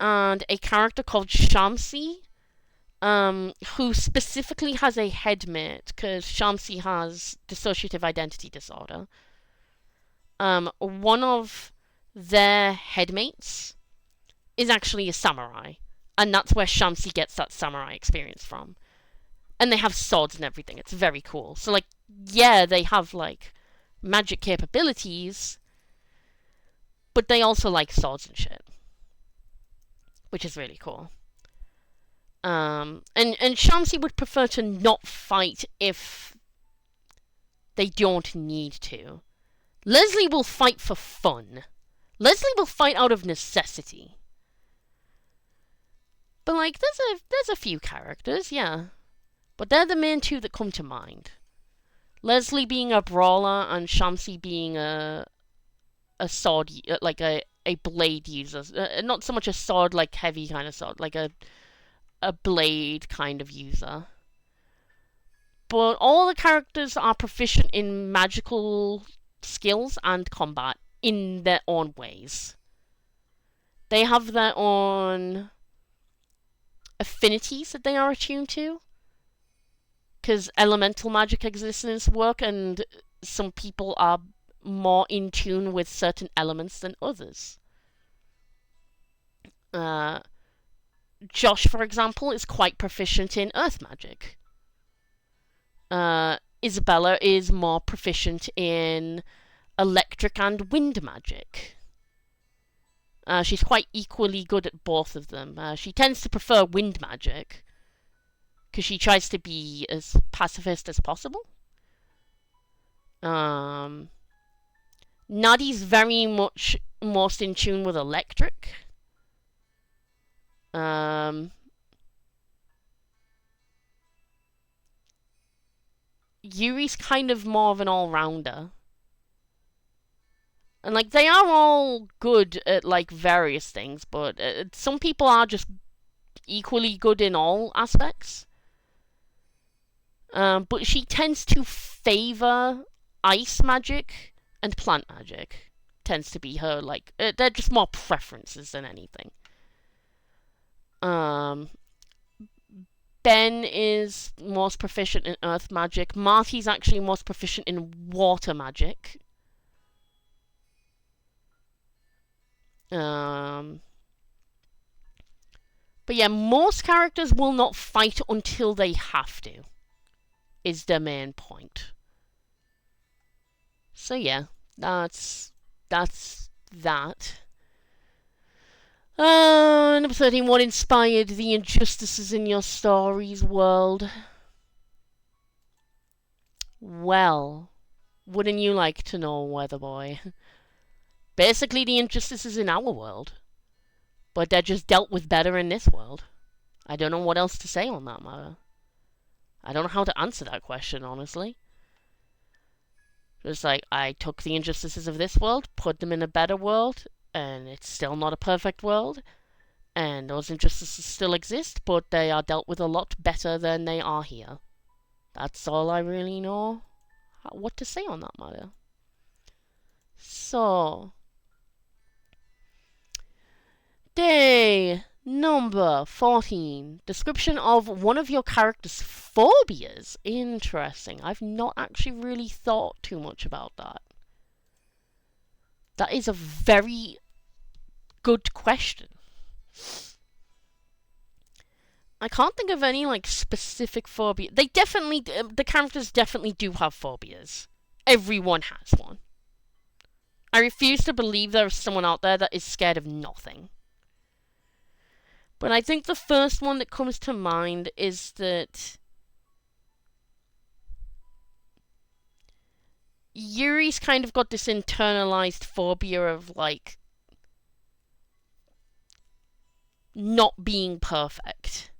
and a character called Shamsi, who specifically has a headmate, because Shamsi has dissociative identity disorder. One of their headmates is actually a samurai, and that's where Shamsi gets that samurai experience from. And they have swords and everything. It's very cool. So, like, yeah, they have, like, magic capabilities, but they also like swords and shit, which is really cool. And Shamsi would prefer to not fight if they don't need to. Leslie will fight for fun. Leslie will fight out of necessity. But, like, there's a few characters, yeah. But they're the main two that come to mind. Leslie being a brawler and Shamsi being a sword, like a blade user. Not so much a sword, like heavy kind of sword, like a blade kind of user. But all the characters are proficient in magical skills and combat in their own ways. They have their own affinities that they are attuned to. Because elemental magic exists in this work, and some people are more in tune with certain elements than others. Josh, for example, is quite proficient in earth magic. Isabella is more proficient in electric and wind magic. She's quite equally good at both of them. She tends to prefer wind magic, because she tries to be as pacifist as possible. Nadi's very much most in tune with electric. Yuri's kind of more of an all-rounder. And, like, they are all good at, like, various things, but some people are just equally good in all aspects. But she tends to favor ice magic and plant magic. tends to be her, like, they're just more preferences than anything. Ben is most proficient in earth magic. Marty's actually most proficient in water magic. But yeah, most characters will not fight until they have to, is the main point. So yeah, that's that. Number 13, what inspired the injustices in your story's world? Well, wouldn't you like to know, Weatherboy? Basically, the injustices in our world. But they're just dealt with better in this world. I don't know what else to say on that matter. I don't know how to answer that question, honestly. Just like, I took the injustices of this world, put them in a better world, and it's still not a perfect world. And those injustices still exist, but they are dealt with a lot better than they are here. That's all I really know what to say on that matter. So, day number 14. Description of one of your character's phobias. Interesting. I've not actually really thought too much about that. That is a very good question. I can't think of any, like, specific phobia. The characters definitely do have phobias. Everyone has one. I refuse to believe there is someone out there that is scared of nothing. But I think the first one that comes to mind is that Yuri's kind of got this internalized phobia of, like, not being perfect.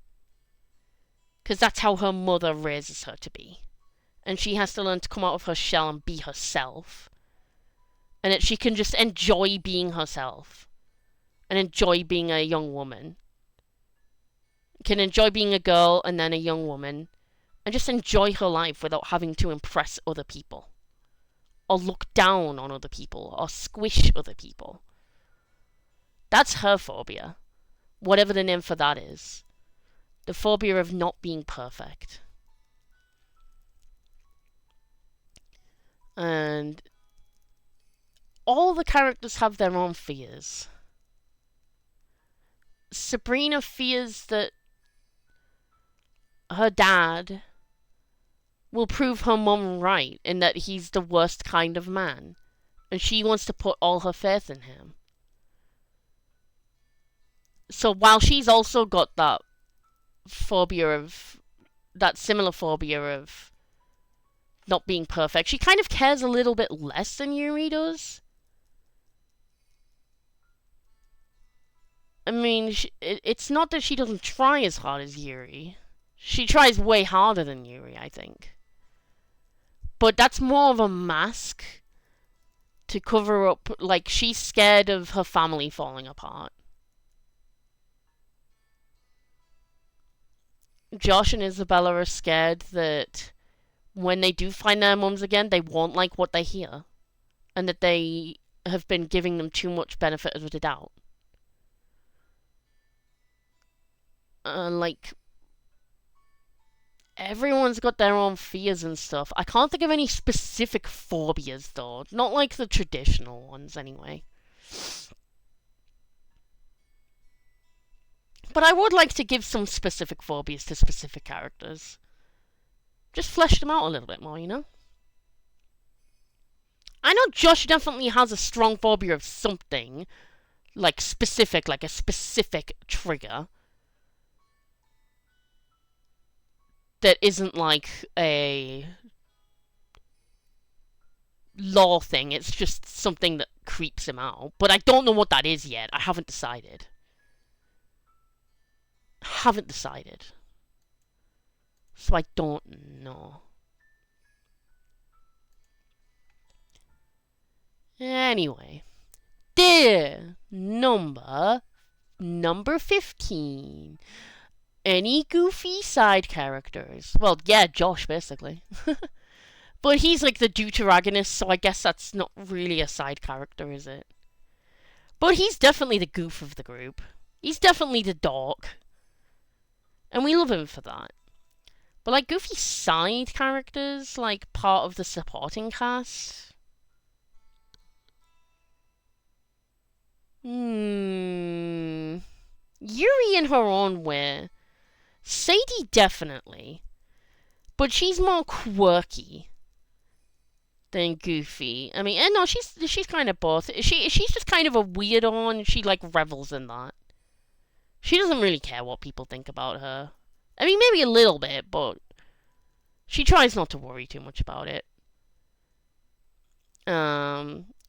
Because that's how her mother raises her to be. And she has to learn to come out of her shell and be herself. And that she can just enjoy being herself. And enjoy being a young woman. Can enjoy being a girl and then a young woman. And just enjoy her life without having to impress other people. Or look down on other people. Or squish other people. That's her phobia. Whatever the name for that is. The phobia of not being perfect. And all the characters have their own fears. Sabrina fears that her dad will prove her mum right in that he's the worst kind of man. And she wants to put all her faith in him. So while she's also got that similar phobia of not being perfect, she kind of cares a little bit less than Yuri does. I mean, it's not that she doesn't try as hard as Yuri. She tries way harder than Yuri, I think. But that's more of a mask to cover up, like, she's scared of her family falling apart. Josh and Isabella are scared that when they do find their mums again, they won't like what they hear. And that they have been giving them too much benefit of the doubt. Like, everyone's got their own fears and stuff. I can't think of any specific phobias, though. Not like the traditional ones, anyway. But I would like to give some specific phobias to specific characters. Just flesh them out a little bit more, you know? I know Josh definitely has a strong phobia of something. Like a specific trigger. That isn't like a law thing. It's just something that creeps him out. But I don't know what that is yet. I haven't decided. So I don't know. Anyway. Dear number 15. Any goofy side characters? Well, yeah, Josh, basically. But he's like the deuteragonist, so I guess that's not really a side character, is it? But he's definitely the goof of the group. He's definitely the dork. And we love him for that. But like goofy side characters, like part of the supporting cast. Yuri in her own way. Sadie definitely. But she's more quirky than goofy. I mean, and no, she's kind of both. She's just kind of a weirdo, and she like revels in that. She doesn't really care what people think about her. I mean, maybe a little bit, but she tries not to worry too much about it.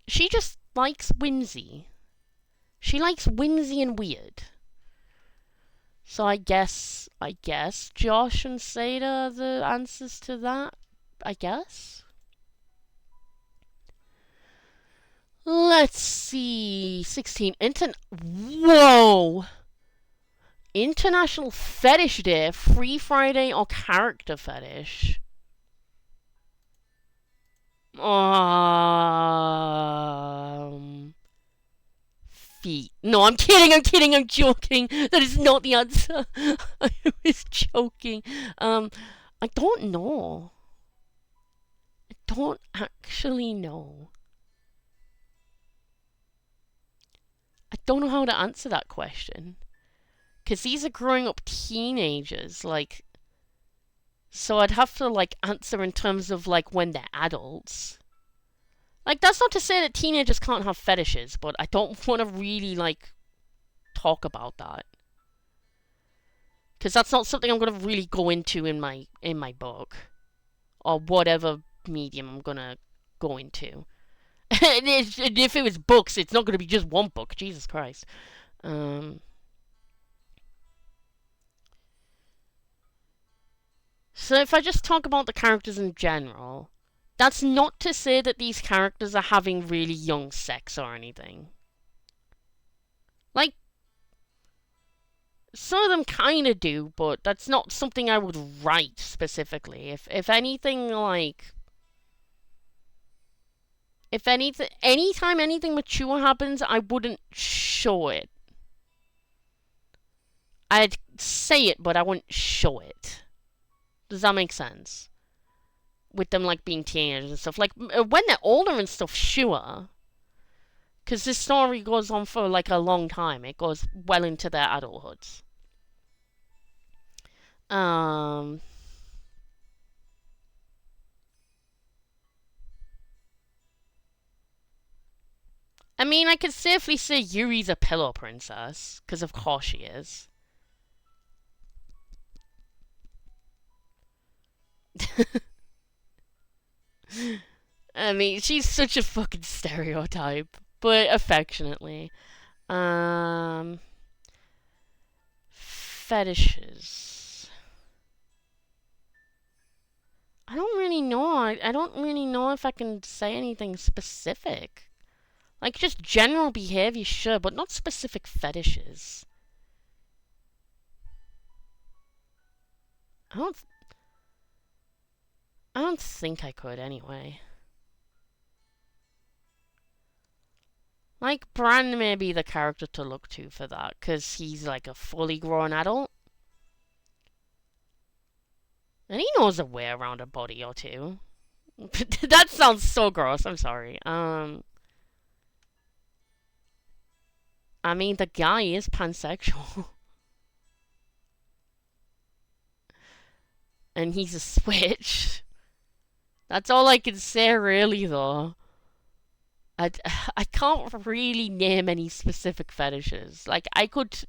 She just likes whimsy. She likes whimsy and weird. So I guess Josh and Sada are the answers to that. I guess. Let's see. 16. Whoa! International Fetish Day, Free Friday, or Character Fetish? Feet. No, I'm kidding, I'm joking. That is not the answer. I was joking. I don't know. I don't actually know. I don't know how to answer that question. Because these are growing up teenagers, like... So I'd have to, like, answer in terms of, like, when they're adults. Like, that's not to say that teenagers can't have fetishes, but I don't want to really, like, talk about that. Because that's not something I'm going to really go into in my book. Or whatever medium I'm going to go into. And if it was books, it's not going to be just one book. Jesus Christ. So if I just talk about the characters in general, that's not to say that these characters are having really young sex or anything. Like, some of them kind of do, but that's not something I would write specifically. If anything, like... anytime anything mature happens, I wouldn't show it. I'd say it, but I wouldn't show it. Does that make sense? With them, like, being teenagers and stuff. Like, when they're older and stuff, sure. Because this story goes on for, like, a long time. It goes well into their adulthoods. I mean, I could safely say Yuri's a pillow princess. Because of course she is. I mean, she's such a fucking stereotype. But affectionately. Fetishes. I don't really know. I don't really know if I can say anything specific. Like, just general behavior, sure, but not specific fetishes. I don't think I could, anyway. Like, Bran may be the character to look to for that, because he's, like, a fully grown adult. And he knows a way around a body or two. That sounds so gross, I'm sorry. I mean, the guy is pansexual. And he's a switch. That's all I can say, really, though. I can't really name any specific fetishes. Like, I could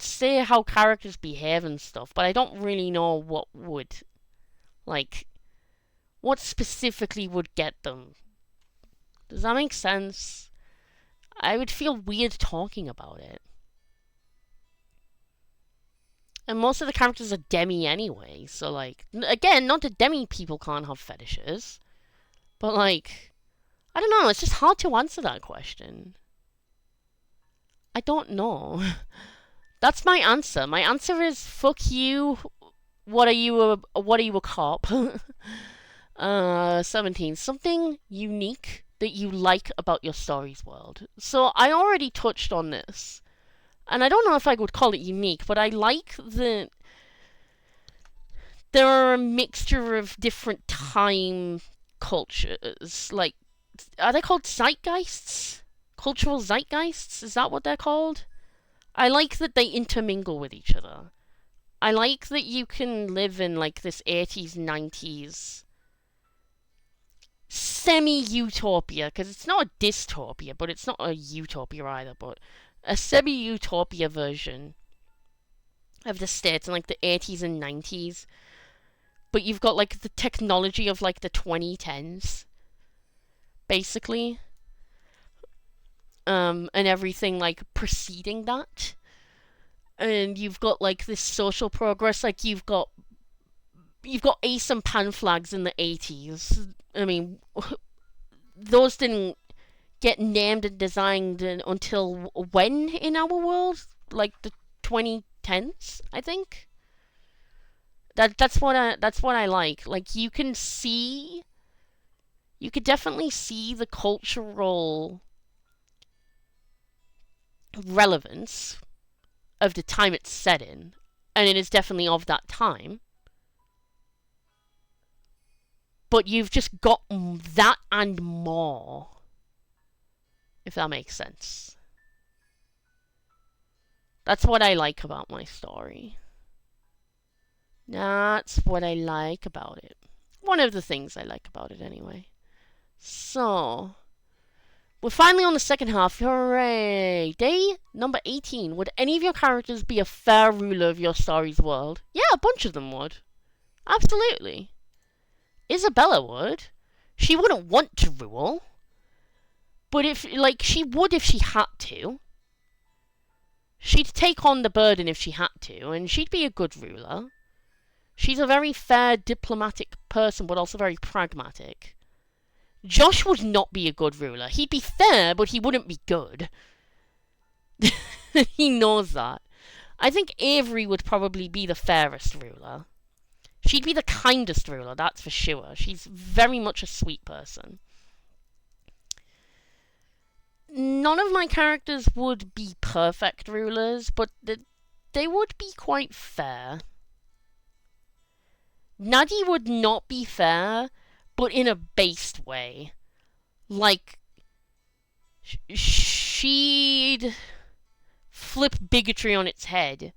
say how characters behave and stuff, but I don't really know what would, like, what specifically would get them. Does that make sense? I would feel weird talking about it. And most of the characters are demi anyway, so, like, again, not that demi people can't have fetishes, but, like, I don't know, it's just hard to answer that question. I don't know. That's my answer. My answer is, fuck you. What are you a cop? 17. Something unique that you like about your story's world. So I already touched on this. And I don't know if I would call it unique, but I like that there are a mixture of different time cultures. Like, are they called zeitgeists? Cultural zeitgeists? Is that what they're called? I like that they intermingle with each other. I like that you can live in like this 80s, 90s semi-utopia, because it's not a dystopia, but it's not a utopia either, but a semi-utopia version of the States in like the 80s and 90s. But you've got like the technology of like the 2010s, basically. And everything like preceding that. And you've got like this social progress, like you've got ace and pan flags in the 80s. I mean, those didn't get named and designed until when in our world? Like the 2010s, I think. That's what I like. Like you could definitely see the cultural relevance of the time it's set in, and it is definitely of that time. But you've just got that and more, if that makes sense. That's what I like about my story. That's what I like about it. One of the things I like about it, anyway. So, we're finally on the second half. Hooray! Day number 18. Would any of your characters be a fair ruler of your story's world? Yeah, a bunch of them would. Absolutely. Isabella would. She wouldn't want to rule. But she would if she had to. She'd take on the burden if she had to, and she'd be a good ruler. She's a very fair, diplomatic person, but also very pragmatic. Josh would not be a good ruler. He'd be fair, but he wouldn't be good. He knows that. I think Avery would probably be the fairest ruler. She'd be the kindest ruler, that's for sure. She's very much a sweet person. None of my characters would be perfect rulers, but they would be quite fair. Nadie would not be fair, but in a based way. Like, she'd flip bigotry on its head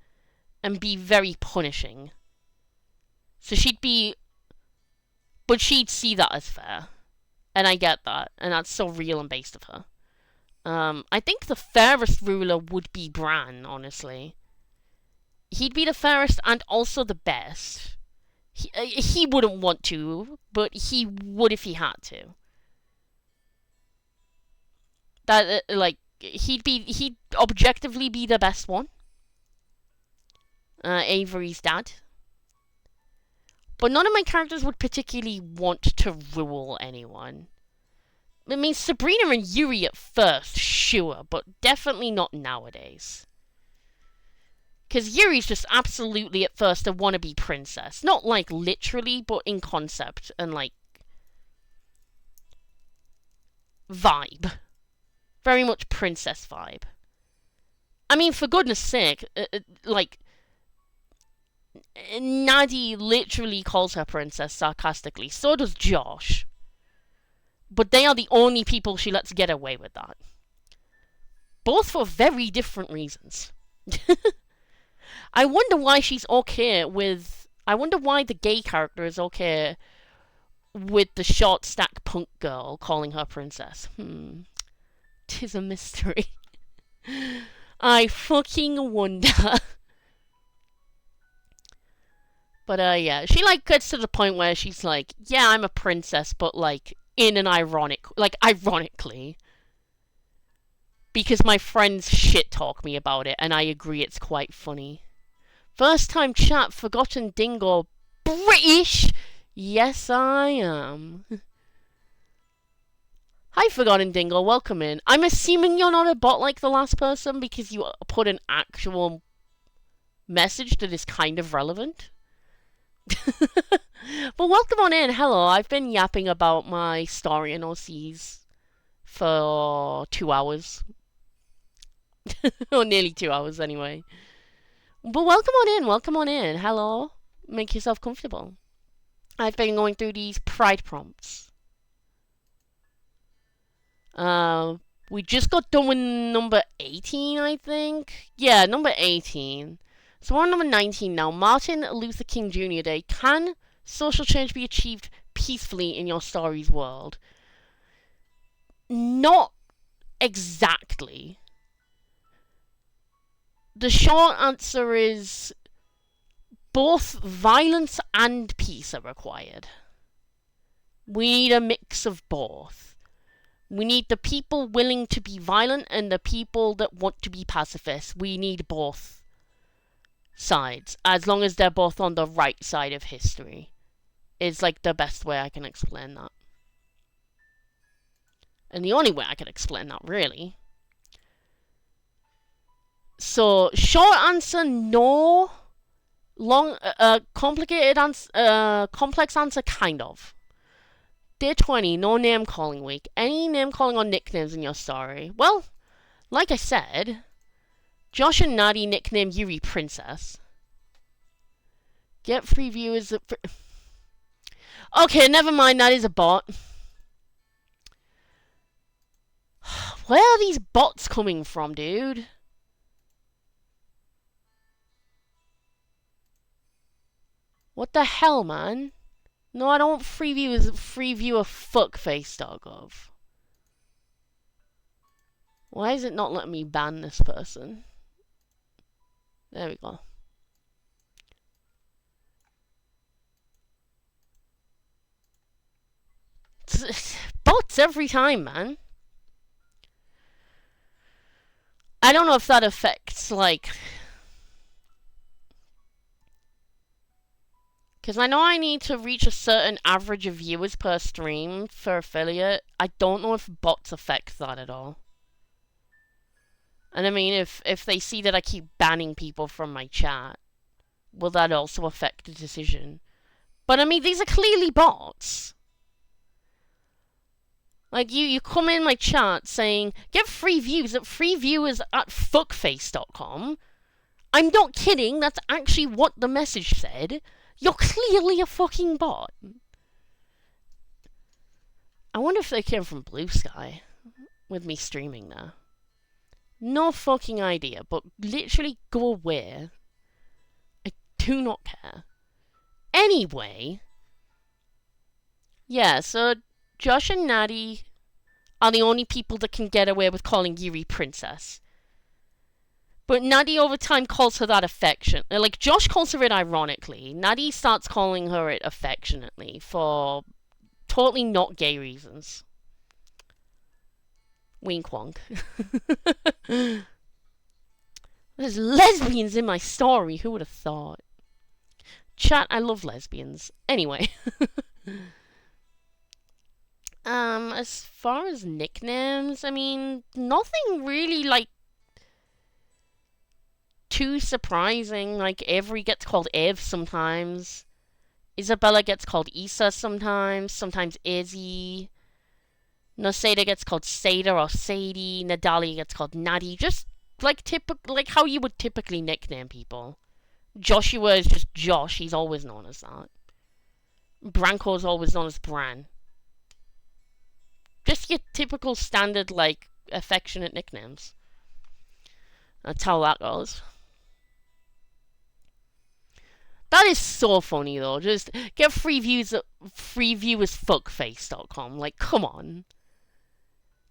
and be very punishing. So but she'd see that as fair. And I get that, and that's so real and based of her. I think the fairest ruler would be Bran, honestly. He'd be the fairest and also the best. He wouldn't want to, but he would if he had to. He'd objectively be the best one. Avery's dad. But none of my characters would particularly want to rule anyone. I mean, Sabrina and Yuri at first, sure, but definitely not nowadays. Because Yuri's just absolutely at first a wannabe princess. Not like literally, but in concept and like vibe. Very much princess vibe. I mean, for goodness sake, Nadie literally calls her princess sarcastically. So does Josh. But they are the only people she lets get away with that. Both for very different reasons. I wonder why she's okay with... I wonder why the gay character is okay with the short stack punk girl calling her princess. 'Tis a mystery. I fucking wonder. But yeah, she like gets to the point where she's like, yeah, I'm a princess, but like in an ironically. Because my friends shit talk me about it, and I agree it's quite funny. First time chat, Forgotten Dingo, British? Yes, I am. Hi, Forgotten Dingo, welcome in. I'm assuming you're not a bot like the last person because you put an actual message that is kind of relevant. But welcome on in. Hello, I've been yapping about my story in OCs for 2 hours. Or nearly 2 hours anyway. But welcome on in, welcome on in. Hello. Make yourself comfortable. I've been going through these pride prompts. We just got done with number 18, I think. Yeah, number 18. So we're on number 19 now. Martin Luther King Jr. Day. Can social change be achieved peacefully in your story's world? Not exactly. The short answer is both violence and peace are required. We need a mix of both. We need the people willing to be violent and the people that want to be pacifist. We need both sides, as long as they're both on the right side of history. Is like the best way I can explain that. And the only way I can explain that, really. So, short answer, no. Long, complicated answer, complex answer, kind of. Day 20, no name calling week. Any name calling or nicknames in your story? Well, like I said, Josh and Nadi nicknamed Yuri Princess. Get free viewers. Okay, never mind, that is a bot. Where are these bots coming from, dude? What the hell, man? No, I don't want free viewers. Free viewer fuckface.gov. Why is it not letting me ban this person? There we go. Bots every time, man. I don't know if that affects, like... Because I know I need to reach a certain average of viewers per stream for affiliate. I don't know if bots affect that at all. And I mean, if they see that I keep banning people from my chat, will that also affect the decision? But I mean, these are clearly bots. Like, you come in my chat saying, get free views at freeviewers at fuckface.com. I'm not kidding, that's actually what the message said. You're clearly a fucking bot. I wonder if they came from Blue Sky with me streaming there. No fucking idea, but literally go away. I do not care. Anyway. Yeah, so Josh and Natty are the only people that can get away with calling Yuri Princess. But Natty over time calls her that affection. Like, Josh calls her it ironically. Natty starts calling her it affectionately for totally not gay reasons. Wink wonk. There's lesbians in my story. Who would have thought? Chat, I love lesbians. Anyway. As far as nicknames, I mean, nothing really, like, too surprising. Like, Avery gets called Ev sometimes. Isabella gets called Issa sometimes. Sometimes Izzy. Noseda gets called Seda or Sadie. Nadalia gets called Nadie. Just like like how you would typically nickname people. Joshua is just Josh. He's always known as that. Branko is always known as Bran. Just your typical standard, like, affectionate nicknames. That's how that goes. That is so funny, though. Just get free views at freeviewersfuckface.com. Like, come on.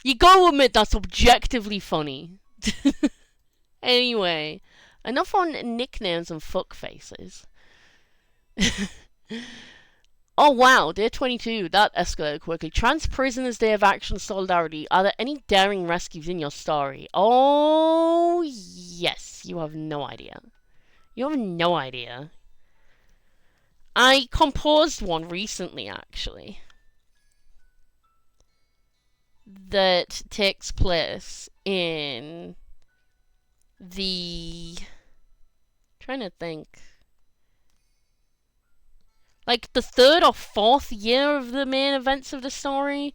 You gotta admit that's objectively funny. Anyway, enough on nicknames and fuckfaces. Oh wow, day 22, that escalated quickly. Trans Prisoners Day of Action Solidarity. Are there any daring rescues in your story? Oh, yes. You have no idea. You have no idea. I composed one recently, actually. That takes place in the... trying to think. like the third or fourth year of the main events of the story.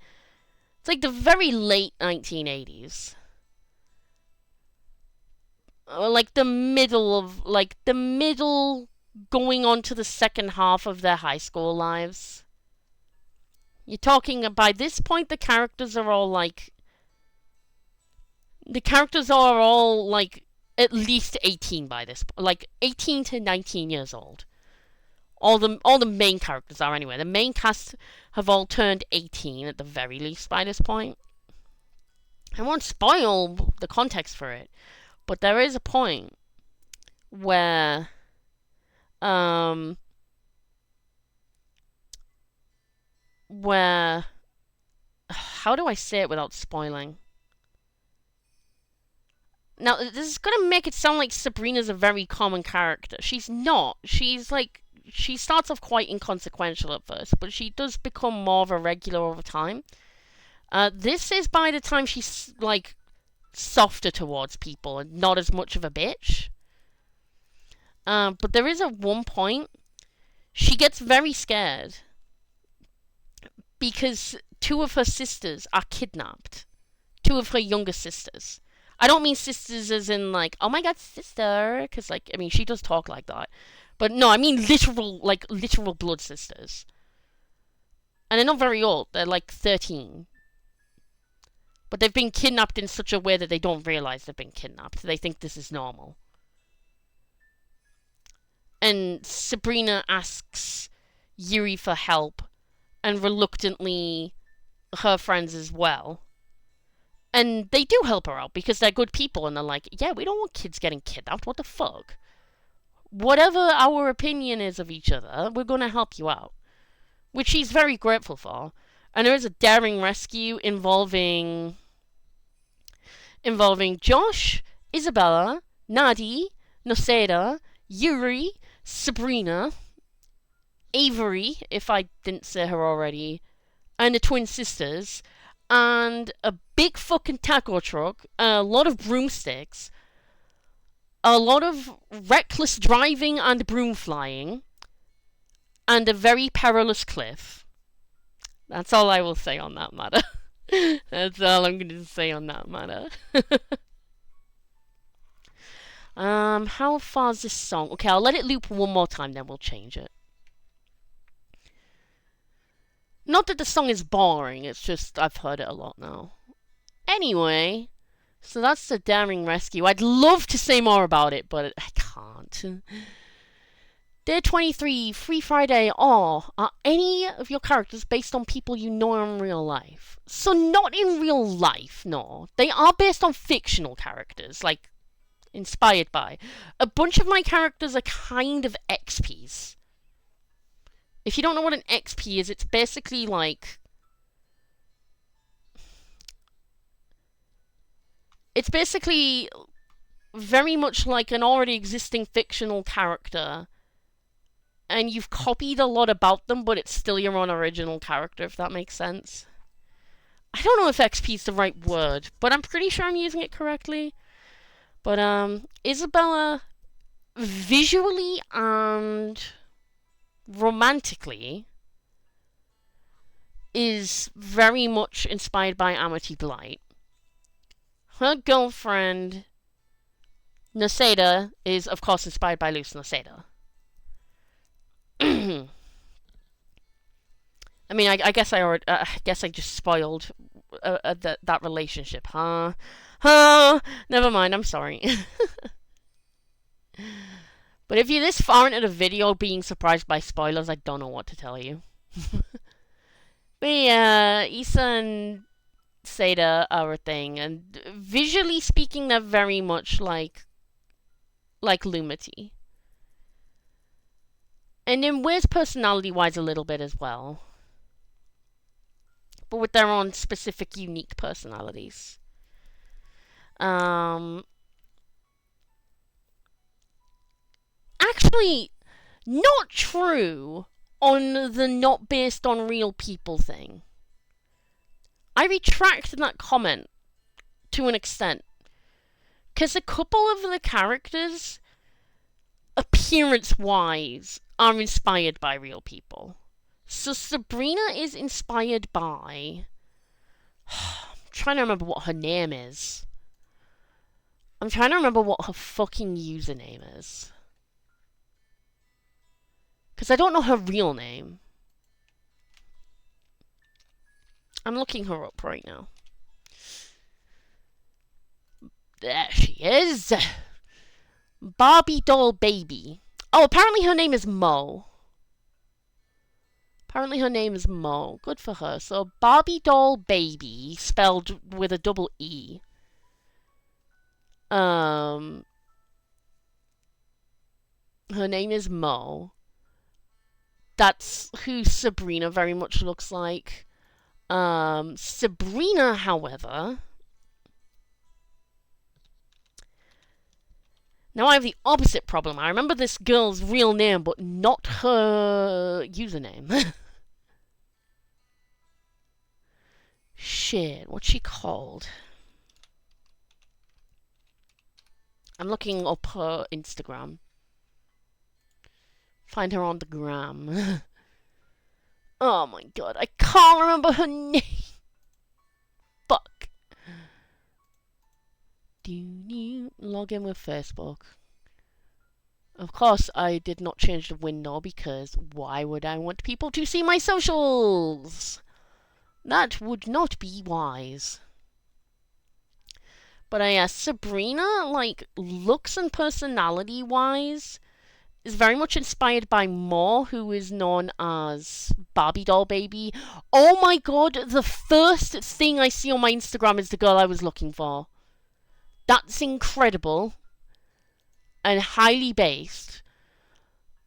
It's like the very late 1980s. Or like the middle going on to the second half of their high school lives. You're talking, by this point, the characters are all like at least 18 by this point, like 18 to 19 years old. All the main characters are anyway. The main cast have all turned 18 at the very least by this point. I won't spoil the context for it, but there is a point where how do I say it without spoiling? Now, this is gonna make it sound like Sabrina's a very common character. She's not. She starts off quite inconsequential at first, but she does become more of a regular over time. This is by the time she's, like, softer towards people and not as much of a bitch. But there is at one point, she gets very scared because two of her sisters are kidnapped. Two of her younger sisters. I don't mean sisters as in, like, oh my god, sister, because, like, I mean, she does talk like that. But no, I mean literal blood sisters. And they're not very old, they're like 13. But they've been kidnapped in such a way that they don't realize they've been kidnapped. They think this is normal. And Sabrina asks Yuri for help, and reluctantly her friends as well. And they do help her out because they're good people, and they're like, yeah, we don't want kids getting kidnapped, what the fuck? Whatever our opinion is of each other, we're gonna help you out. Which she's very grateful for. And there is a daring rescue involving Josh, Isabella, Nadi, Noseda, Yuri, Sabrina, Avery, if I didn't say her already, and the twin sisters, and a big fucking taco truck, a lot of broomsticks, a lot of reckless driving and broom flying, and a very perilous cliff. That's all I will say on that matter. That's all I'm going to say on that matter. How far is this song? Okay, I'll let it loop one more time, then we'll change it. Not that the song is boring, it's just I've heard it a lot now. Anyway, so that's the daring rescue. I'd love to say more about it, but I can't. Day 23, Free Friday. Are any of your characters based on people you know in real life? So not in real life, no. They are based on fictional characters, like, inspired by. A bunch of my characters are kind of XPs. If you don't know what an XP is, it's basically like... It's basically very much like an already existing fictional character, and you've copied a lot about them, but it's still your own original character, if that makes sense. I don't know if XP is the right word, but I'm pretty sure I'm using it correctly. But, Isabella, visually and romantically, is very much inspired by Amity Blight. Her girlfriend, Noseda, is, of course, inspired by Luce Noseda. I mean, I guess I just spoiled that relationship, huh? Never mind, I'm sorry. But if you're this far into the video being surprised by spoilers, I don't know what to tell you. But yeah, Issa and Seda are a thing, and visually speaking, they're very much like Lumity. And in ways, personality-wise, a little bit as well. But with their own specific, unique personalities. Actually, not true on the not based on real people thing. I retract that comment to an extent. Because a couple of the characters, appearance-wise, are inspired by real people. So Sabrina is inspired by... I'm trying to remember what her name is. I'm trying to remember what her fucking username is. Because I don't know her real name. I'm looking her up right now. There she is. Barbie doll baby. Oh, apparently her name is Mo. Good for her. So Barbie doll baby, spelled with a double E. Her name is Mo. That's who Sabrina very much looks like. Sabrina, however... Now I have the opposite problem. I remember this girl's real name, but not her username. Shit, what's she called? I'm looking up her Instagram. Find her on the gram. Oh my god, I can't remember her name. Fuck. Log in with Facebook. Of course, I did not change the window because why would I want people to see my socials? That would not be wise. But Sabrina, like, looks and personality-wise, is very much inspired by Mo, who is known as Barbie doll baby. Oh my god, the first thing I see on my Instagram is the girl I was looking for. That's incredible. And highly based.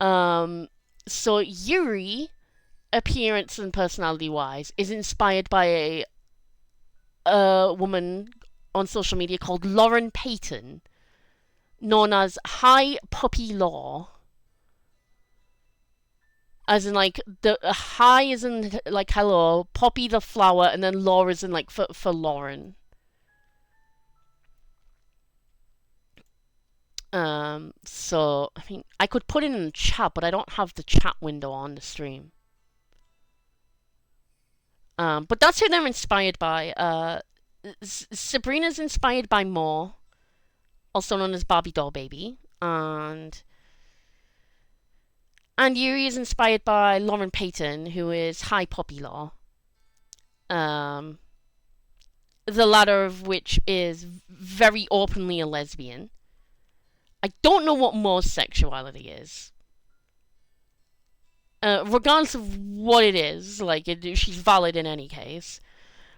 So Yuri, appearance and personality-wise, is inspired by a woman on social media called Lauren Payton, known as Hi Puppy Law. As in, like, the hi is in, like, hello, Poppy the flower, and then Law is in, like, for Lauren. So, I mean, I could put it in the chat, but I don't have the chat window on the stream. But that's who they're inspired by. Sabrina's inspired by Mo, also known as Barbie doll baby, and Yuri is inspired by Lauren Payton, who is Hi Poppy Law. The latter of which is very openly a lesbian. I don't know what Mo's sexuality is. Regardless of what it is, like, she's valid in any case.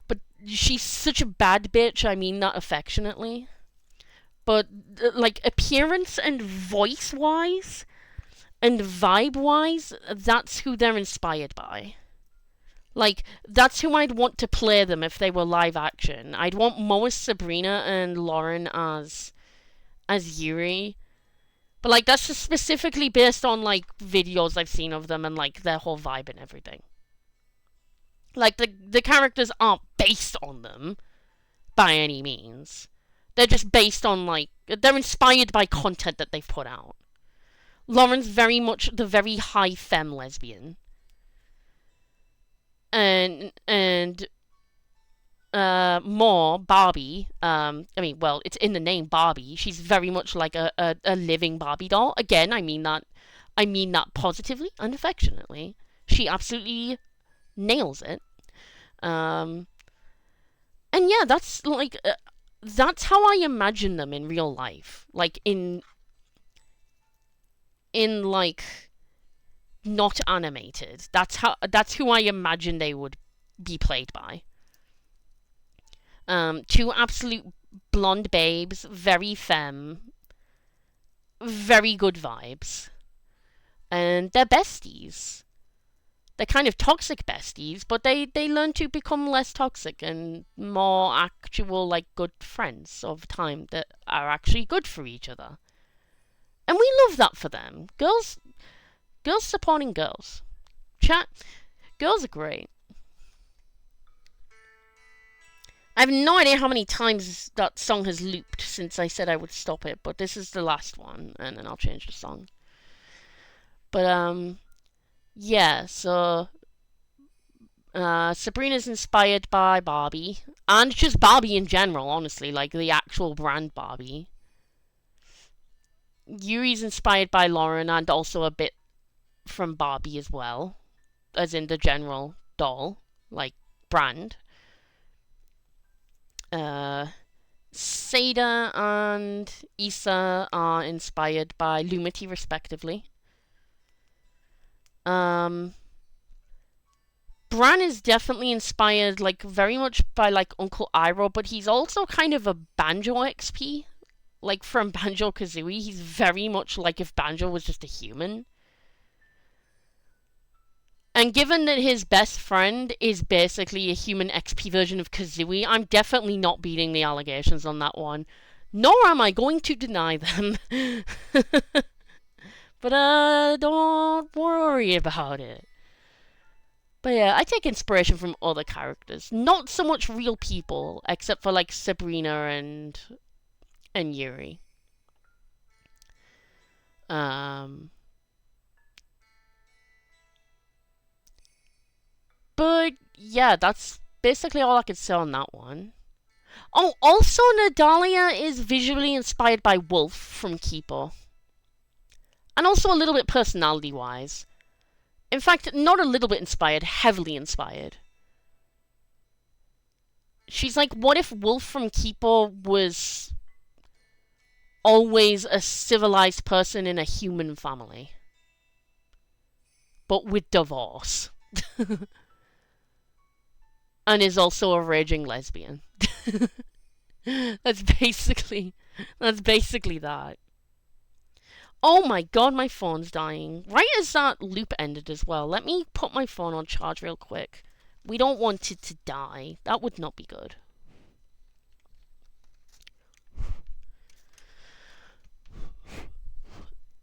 But she's such a bad bitch, I mean that affectionately. But, like, appearance and voice-wise, and vibe-wise, that's who they're inspired by. Like, that's who I'd want to play them if they were live action. I'd want Mo as Sabrina and Lauren as Yuri. But, like, that's just specifically based on, like, videos I've seen of them and, like, their whole vibe and everything. Like, the characters aren't based on them by any means. They're just based on, like, they're inspired by content that they've put out. Lauren's very much the very high femme lesbian. And Mo, Barbie, I mean, well, it's in the name Barbie. She's very much like a living Barbie doll. Again, I mean that positively and affectionately. She absolutely nails it. And yeah, that's like, that's how I imagine them in real life. Like, in like, not animated. That's who I imagine they would be played by. Two absolute blonde babes, very femme, very good vibes. And they're besties. They're kind of toxic besties, but they learn to become less toxic and more actual, like, good friends over time that are actually good for each other. And we love that for them. Girls supporting girls. Chat, girls are great. I have no idea how many times that song has looped since I said I would stop it, but this is the last one, and then I'll change the song. But yeah, so Sabrina's inspired by Barbie, and just Barbie in general, honestly, like the actual brand Barbie. Yuri's inspired by Lauren and also a bit from Barbie as well, as in the general doll, like brand. Uh, Seda and Issa are inspired by Lumity, respectively. Um, Bran is definitely inspired, like, very much by, like, Uncle Iroh, but he's also kind of a Banjo XP. Like, from Banjo Kazooie, he's very much like if Banjo was just a human. And given that his best friend is basically a human XP version of Kazooie, I'm definitely not beating the allegations on that one. Nor am I going to deny them. But don't worry about it. But yeah, I take inspiration from other characters. Not so much real people, except for like Sabrina and Yuri. But yeah, that's basically all I could say on that one. Oh, also Nadalia is visually inspired by Wolf from Kipo. And also a little bit personality-wise. In fact, not a little bit inspired, heavily inspired. She's like, what if Wolf from Kipo was always a civilized person in a human family? But with divorce. And is also a raging lesbian. That's basically that. Oh my god, my phone's dying. Right as that loop ended as well. Let me put my phone on charge real quick. We don't want it to die. That would not be good.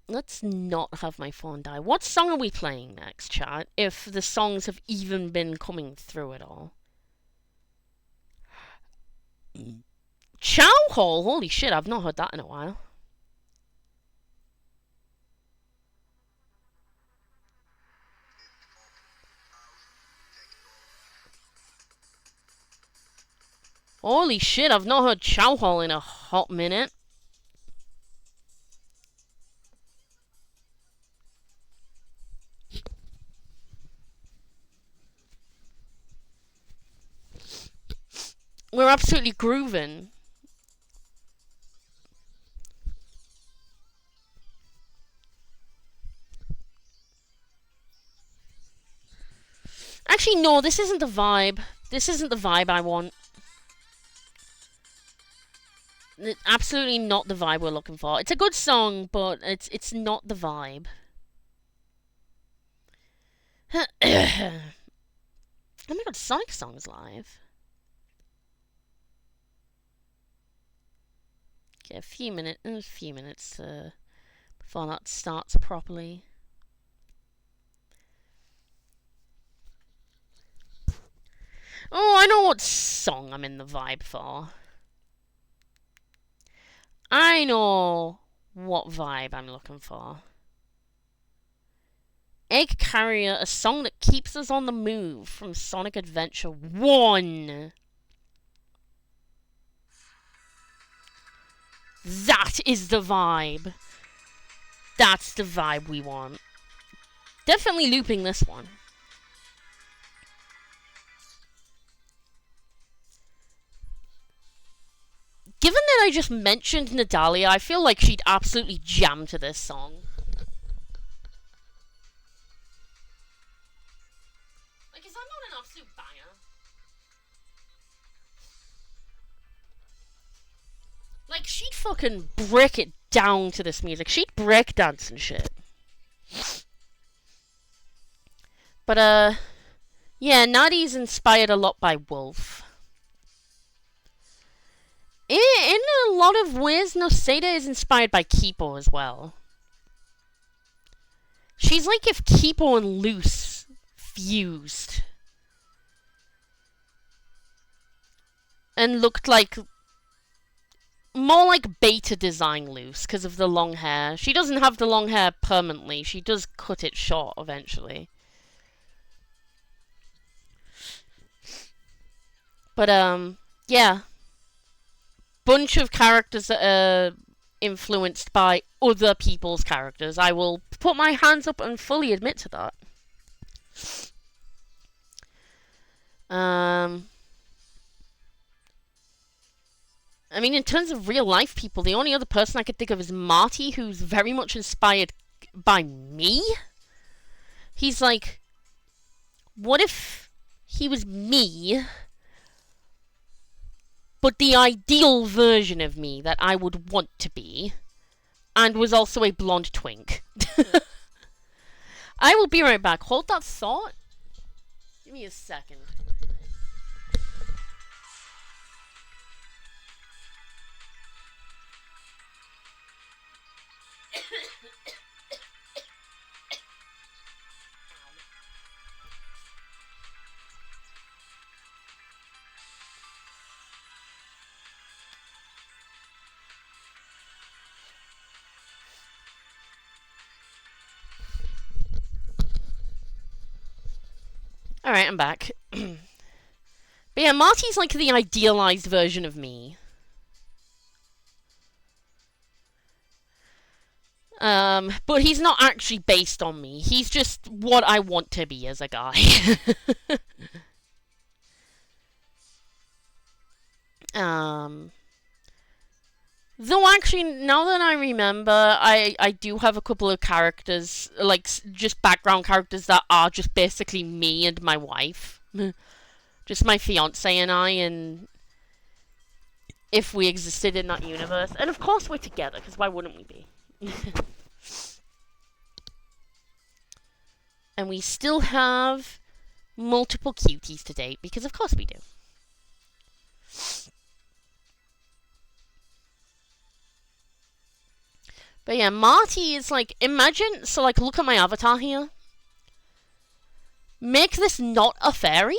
Let's not have my phone die. What song are we playing next, chat? If the songs have even been coming through at all. Chow Hall? Holy shit, I've not heard that in a while. Holy shit, I've not heard Chow Hall in a hot minute. We're absolutely grooving. Actually, no, this isn't the vibe. This isn't the vibe I want. Absolutely not the vibe we're looking for. It's a good song, but it's not the vibe. Oh my god, Sonic Song's live. Okay, a few minutes before that starts properly. Oh, I know what song I'm in the vibe for. I know what vibe I'm looking for. Egg Carrier, a song that keeps us on the move from Sonic Adventure 1. That is the vibe. That's the vibe we want. Definitely looping this one. Given that I just mentioned Nadalia, I feel like she'd absolutely jam to this song. Like, is that not an absolute banger? Like, she'd fucking break it down to this music. She'd break dance and shit. But, yeah, Nadi's inspired a lot by Wolf. In a lot of ways, Noseda is inspired by Kipo as well. She's like if Kipo and Luce fused. And looked like more like beta design loose because of the long hair. She doesn't have the long hair permanently. She does cut it short eventually. But yeah, bunch of characters that are influenced by other people's characters. I will put my hands up and fully admit to that. I mean, in terms of real life people, the only other person I could think of is Marty, who's very much inspired by me. He's like, what if he was me, but the ideal version of me that I would want to be, and was also a blonde twink? I will be right back. Hold that thought. Give me a second. Alright, I'm back. But yeah, Marty's like the idealized version of me. But he's not actually based on me. He's just what I want to be as a guy. Though actually, now that I remember, I do have a couple of characters, like, just background characters that are just basically me and my wife. Just my fiancé and I, and if we existed in that universe. And of course we're together, because why wouldn't we be? And we still have multiple cuties to date, because of course we do. But yeah, Marty is like, imagine, so like, look at my avatar here. Make this not a fairy.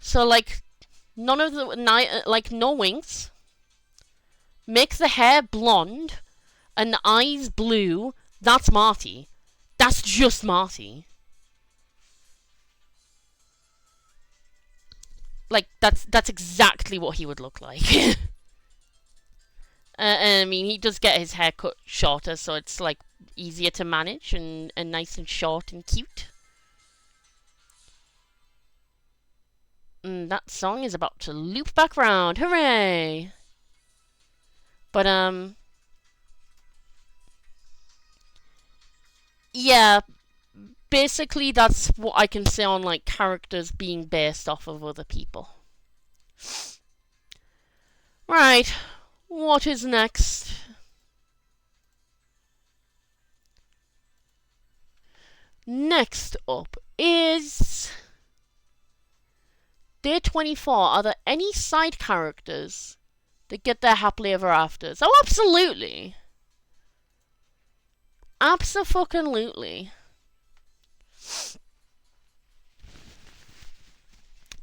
So like, none of the, like, no wings. Make the hair blonde, and the eyes blue. That's Marty. That's just Marty. Like, that's exactly what he would look like. And I mean, he does get his hair cut shorter, so it's like easier to manage and nice and short and cute. And that song is about to loop back round. Hooray! But yeah, basically that's what I can say on like characters being based off of other people. Right. What is next? Next up is Day 24. Are there any side characters that get their happily ever afters? Oh, absolutely. Abso-fucking-lutely.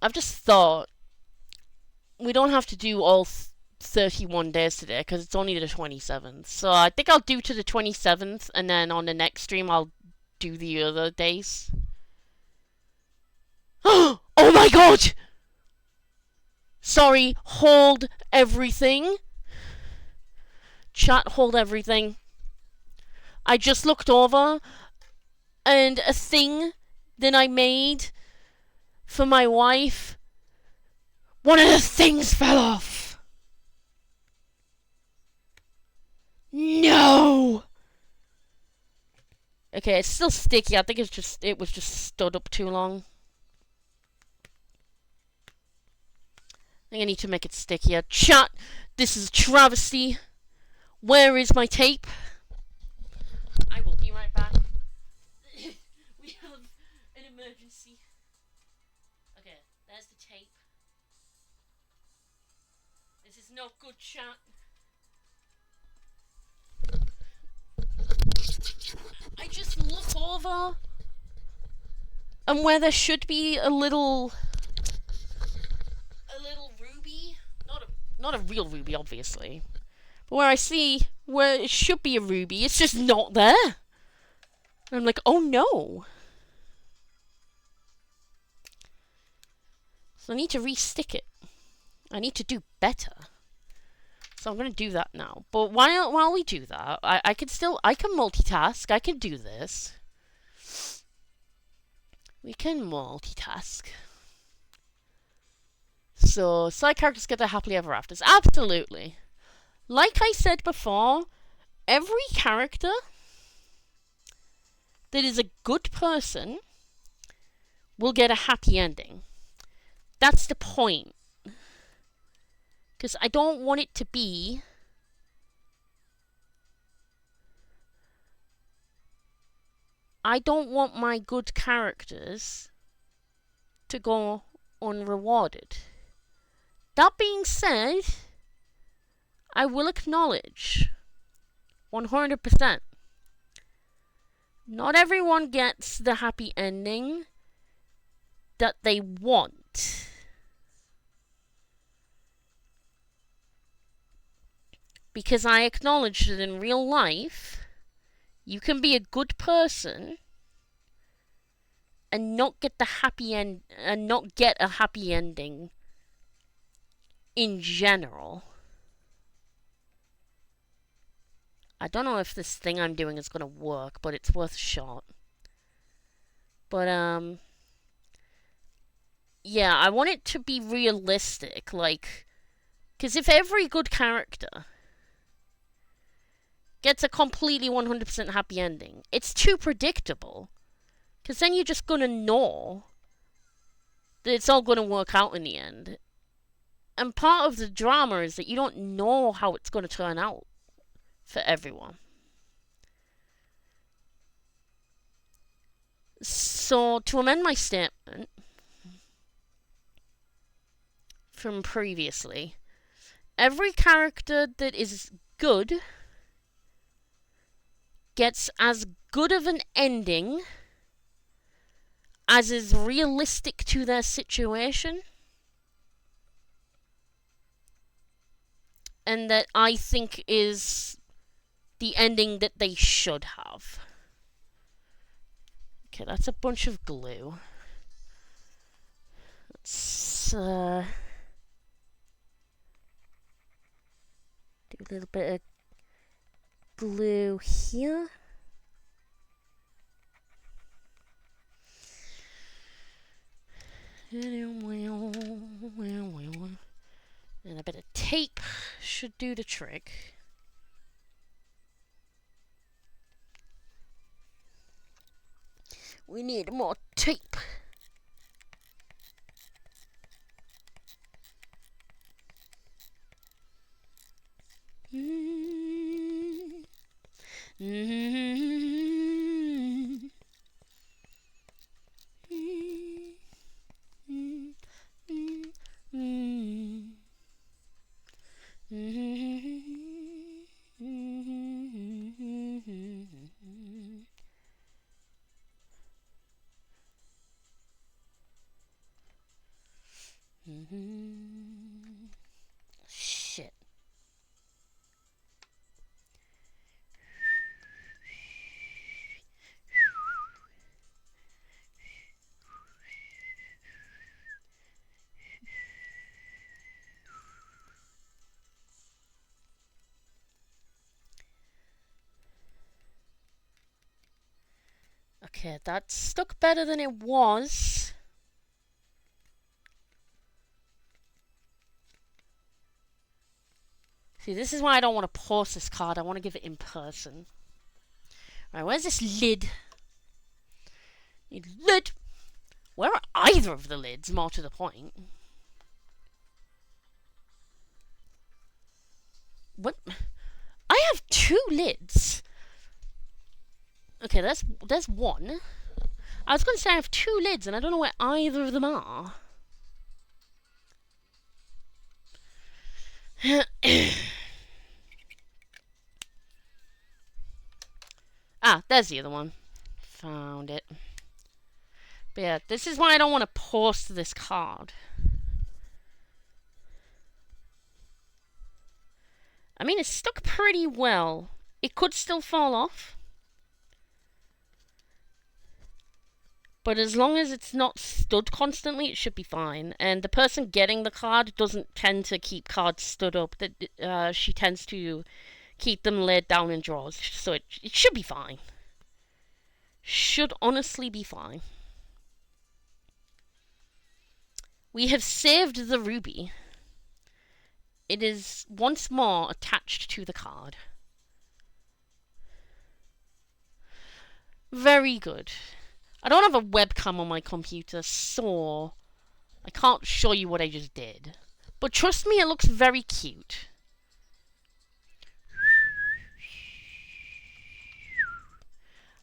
I've just thought we don't have to do all 31 days today because it's only the 27th. So I think I'll do to the 27th, and then on the next stream I'll do the other days. Oh my god! Sorry, hold everything. Chat, hold everything. I just looked over, and a thing that I made for my wife, one of the things fell off. No! Okay, it's still sticky. I think it was just stood up too long. I think I need to make it stickier. Chat, this is a travesty. Where is my tape? I will be right back. We have an emergency. Okay, there's the tape. This is not good, chat. I just look over, and where there should be a little ruby, not a Not a real ruby, obviously. But where I see where it should be a ruby, it's just not there. And I'm like, oh no. So I need to re-stick it. I need to do better. So I'm going to do that now. But while we do that, I can multitask. I can do this. We can multitask. So, side characters get their happily ever afters. Absolutely. Like I said before, every character that is a good person will get a happy ending. That's the point. Because I don't want it to be... I don't want my good characters to go unrewarded. That being said, I will acknowledge 100%. Not everyone gets the happy ending that they want. Because I acknowledge that in real life, you can be a good person and not get the happy end and not get a happy ending in general. I don't know if this thing I'm doing is gonna work, but it's worth a shot. But yeah, I want it to be realistic, like, because if every good character gets a completely 100% happy ending, it's too predictable. Because then you're just gonna know that it's all gonna work out in the end. And part of the drama is that you don't know how it's gonna turn out for everyone. So, to amend my statement from previously, every character that is good gets as good of an ending as is realistic to their situation, and that I think is the ending that they should have. Okay, that's a bunch of glue. Let's do a little bit of glue here. And a bit of tape should do the trick. We need more tape. Shit. Okay, that stuck better than it was. See, this is why I don't want to post this card. I want to give it in person. Alright, where's this lid? Lid! Where are either of the lids, more to the point? What? I have 2 lids. Okay, there's one. I was going to say I have 2 lids, and I don't know where either of them are. Ah, there's the other one. Found it. But yeah, this is why I don't want to post this card. I mean, it's stuck pretty well. It could still fall off. But as long as it's not stood constantly, it should be fine. And the person getting the card doesn't tend to keep cards stood up. She tends to keep them laid down in drawers. So it should be fine. Should honestly be fine. We have saved the ruby. It is once more attached to the card. Very good. I don't have a webcam on my computer, so I can't show you what I just did. But trust me, it looks very cute.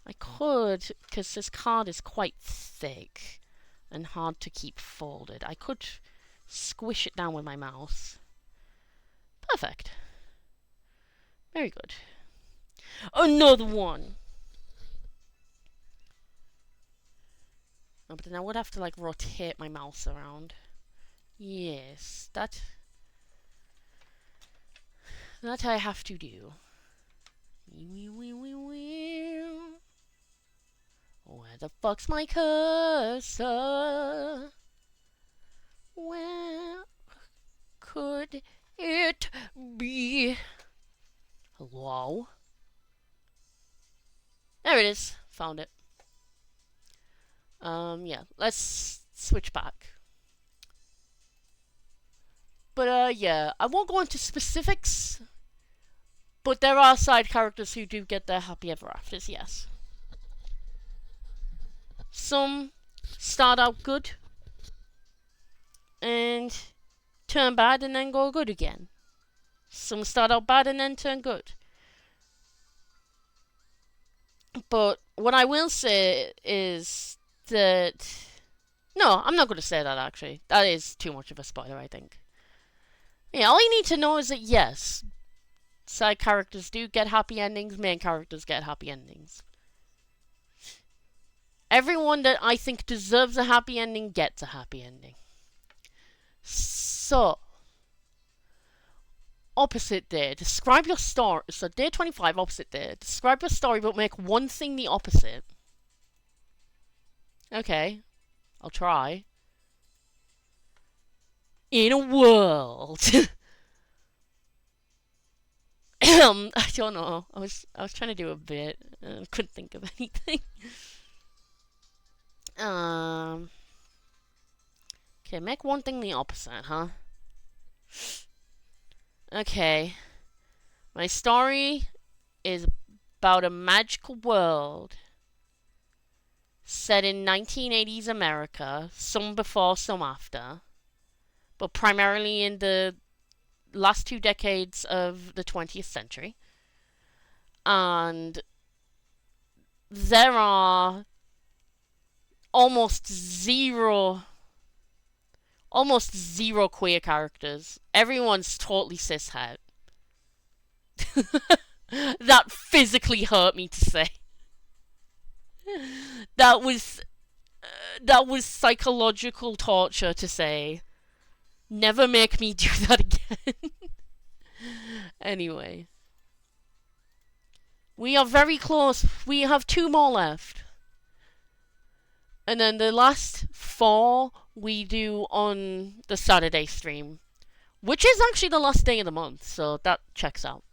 I could, because this card is quite thick and hard to keep folded, I could squish it down with my mouse. Perfect. Very good. Another one. Oh, but then I would have to like rotate my mouse around. Yes, that I have to do. Where the fuck's my cursor? Where could it be? Hello? There it is. Found it. Yeah, let's switch back. But, yeah, I won't go into specifics, but there are side characters who do get their happy ever afters, yes. Some start out good and turn bad and then go good again. Some start out bad and then turn good. But what I will say is that... No, I'm not going to say that, actually. That is too much of a spoiler, I think. Yeah, all you need to know is that, yes, side characters do get happy endings, main characters get happy endings. Everyone that I think deserves a happy ending gets a happy ending. So, opposite day. Describe your story. So, day 25, opposite day. Describe your story, but make one thing the opposite. Okay, I'll try. In a world. I don't know. I was trying to do a bit. I couldn't think of anything. Okay, make one thing the opposite, huh? Okay. My story is about a magical world set in 1980s America, some before, some after, but primarily in the last 2 decades of the 20th century. And there are almost zero queer characters. Everyone's totally cishet. That physically hurt me to say. That was psychological torture to say. Never make me do that again. Anyway. We are very close. We have 2 more left. And then the last 4 we do on the Saturday stream. Which is actually the last day of the month, so that checks out.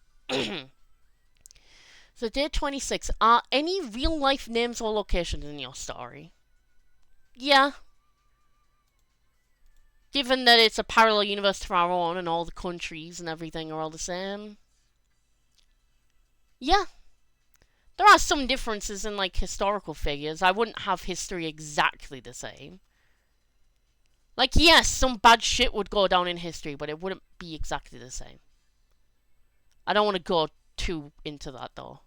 So day 26. Are any real life names or locations in your story? Yeah. Given that it's a parallel universe to our own and all the countries and everything are all the same. Yeah. There are some differences in, like, historical figures. I wouldn't have history exactly the same. Like, yes, some bad shit would go down in history, but it wouldn't be exactly the same. I don't want to go too into that, though.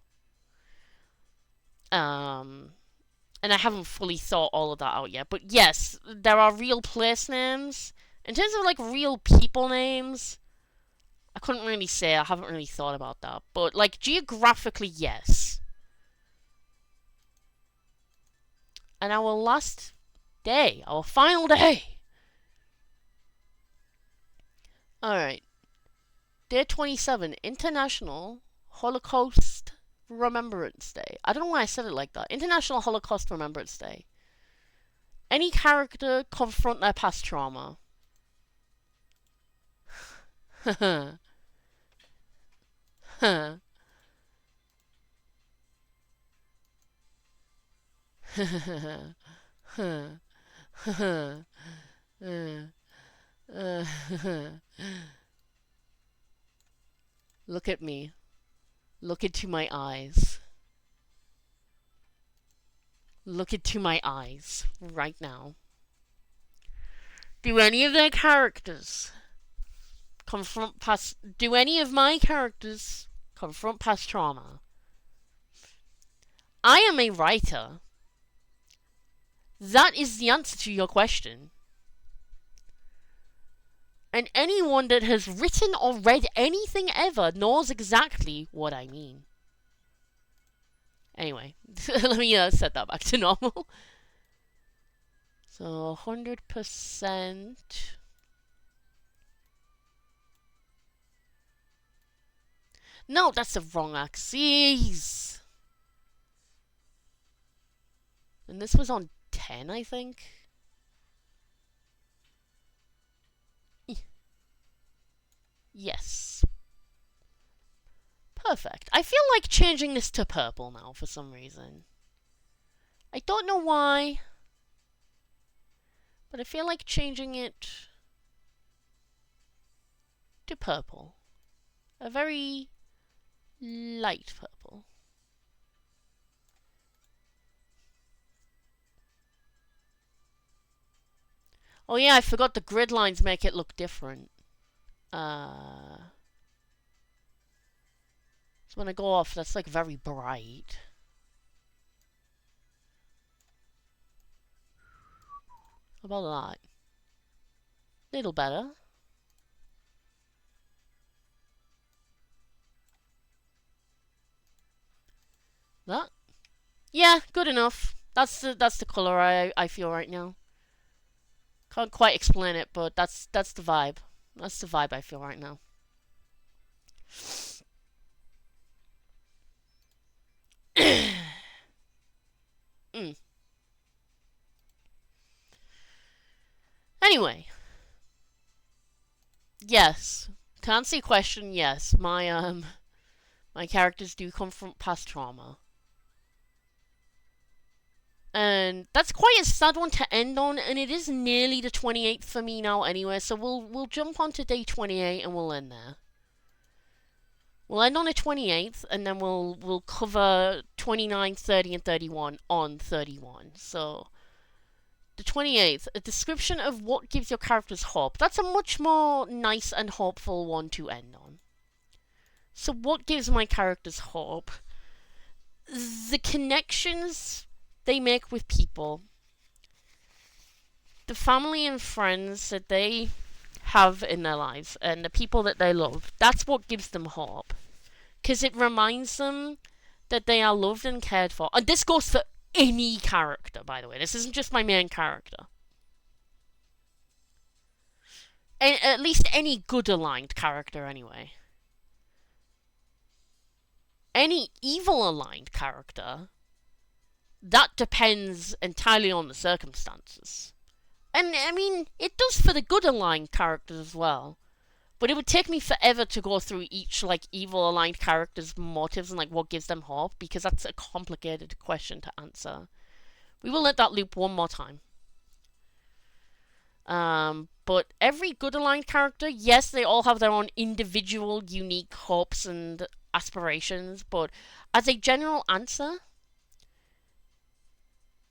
And I haven't fully thought all of that out yet. But yes, there are real place names. In terms of, like, real people names, I couldn't really say. I haven't really thought about that. But, like, geographically, yes. And our last day, our final day. Alright. Day 27, International Holocaust Remembrance Day. I don't know why I said it like that. International Holocaust Remembrance Day. Any character confront their past trauma. Look at me. Look into my eyes. Look into my eyes right now. Do any of their characters confront past... Do any of my characters confront past trauma? I am a writer. That is the answer to your question. And anyone that has written or read anything ever knows exactly what I mean. Anyway, let me set that back to normal. So, 100%. No, that's the wrong axis. And this was on 10, I think. Yes. Perfect. I feel like changing this to purple now for some reason. I don't know why. But I feel like changing it to purple. A very light purple. Oh yeah, I forgot the grid lines make it look different. So when I go off, that's like very bright. How about that? Little better. That? Yeah, good enough. That's the color I feel right now. Can't quite explain it, but that's the vibe. That's the vibe I feel right now. Anyway. Yes. To answer your question, yes. My characters do come from past trauma. And that's quite a sad one to end on, and it is nearly the 28th for me now anyway, so we'll jump on to day 28 and we'll end there. We'll end on the 28th, and then we'll cover 29, 30, and 31 on 31. So, the 28th, a description of what gives your characters hope. That's a much more nice and hopeful one to end on. So what gives my characters hope? The connections they make with people. The family and friends that they have in their lives and the people that they love. That's what gives them hope. Because it reminds them that they are loved and cared for. And this goes for any character, by the way. This isn't just my main character. At least any good aligned character, anyway. Any evil aligned character, that depends entirely on the circumstances. And, I mean, it does for the good aligned characters as well. But it would take me forever to go through each, like, evil aligned character's motives and, like, what gives them hope, because that's a complicated question to answer. We will let that loop one more time. But every good aligned character, yes, they all have their own individual, unique hopes and aspirations, but as a general answer,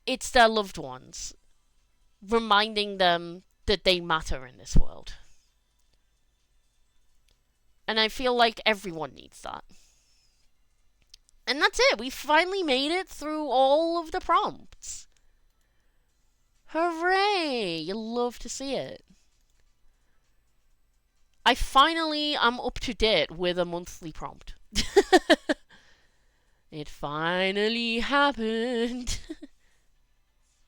it's their loved ones, reminding them that they matter in this world. And I feel like everyone needs that. And that's it. We finally made it through all of the prompts. Hooray! You love to see it. I finally am up to date with a monthly prompt. It finally happened.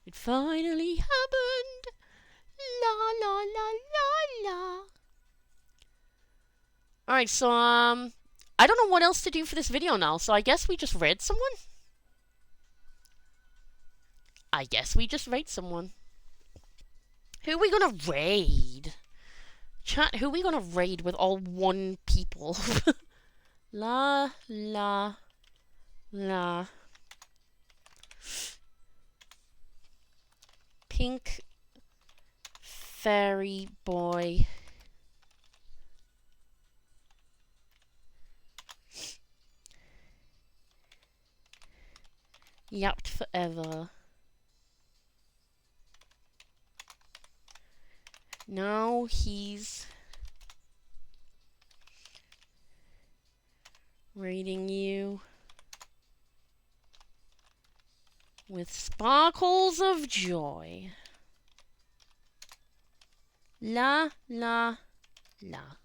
It finally happened. La la la la la. Alright, so, I don't know what else to do for this video now, so I guess we just raid someone? Who are we gonna raid? Chat, who are we gonna raid with all one people? La, la, la. Pink Fairy Boy. Yapped forever. Now he's raiding you with sparkles of joy. La, la, la.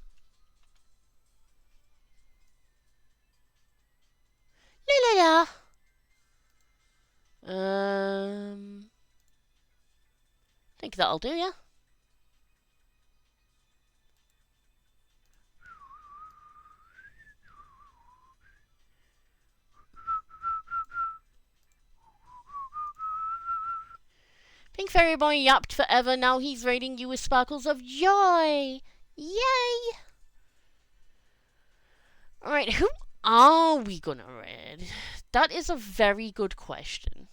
La, la, la. Think that'll do, yeah? Pink Fairy Boy yapped forever, now he's raiding you with sparkles of joy! Yay! Alright, who are we gonna raid? That is a very good question.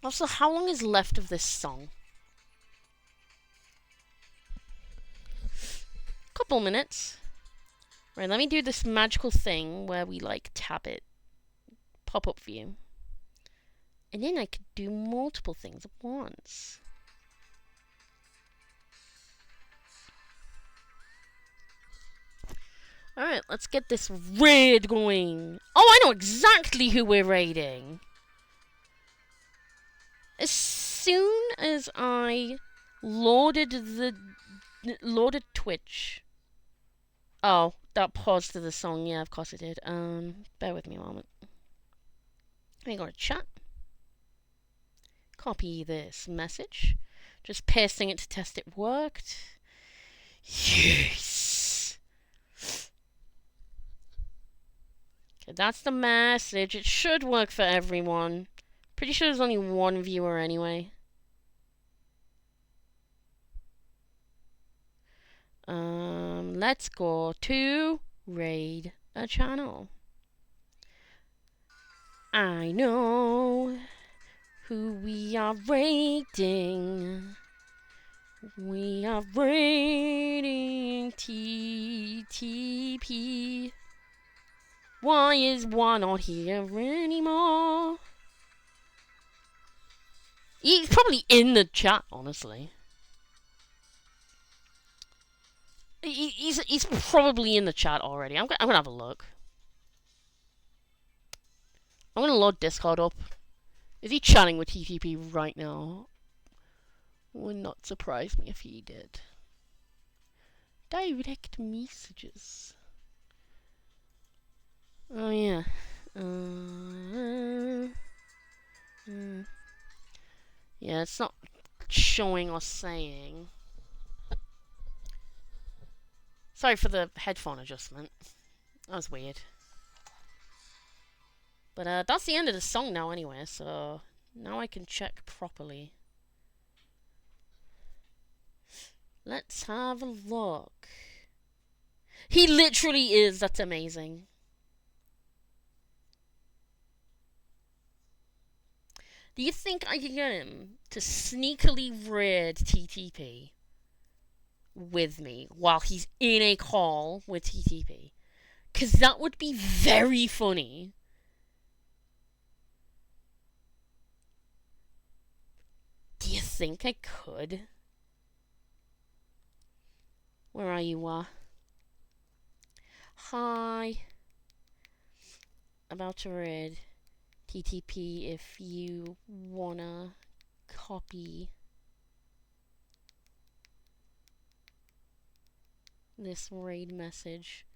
Also, how long is left of this song? Couple minutes. Right, let me do this magical thing where we, like, tap it. Pop-up view. And then I could do multiple things at once. Alright, let's get this raid going. Oh, I know exactly who we're raiding. As soon as I loaded Twitch. Oh, that paused to the song. Yeah, of course it did. Bear with me a moment. Let me go to chat. Copy this message. Just pasting it to test it worked. Yes! Okay, that's the message. It should work for everyone. Pretty sure there's only one viewer anyway. Let's go to raid a channel. I know who we are raiding. We are raiding TTP. Why is one not here anymore? He's probably in the chat, honestly. He's probably in the chat already. I'm gonna have a look. I'm gonna load Discord up. Is he chatting with TTP right now? Would not surprise me if he did. Direct messages. Oh yeah. Yeah, it's not showing or saying. Sorry for the headphone adjustment. That was weird. But that's the end of the song now anyway, so now I can check properly. Let's have a look. He literally is. That's amazing. Do you think I can get him to sneakily raid TTP with me while he's in a call with TTP? Because that would be very funny. Do you think I could? Where are you, Hi. About to raid TTP if you wanna copy this raid message.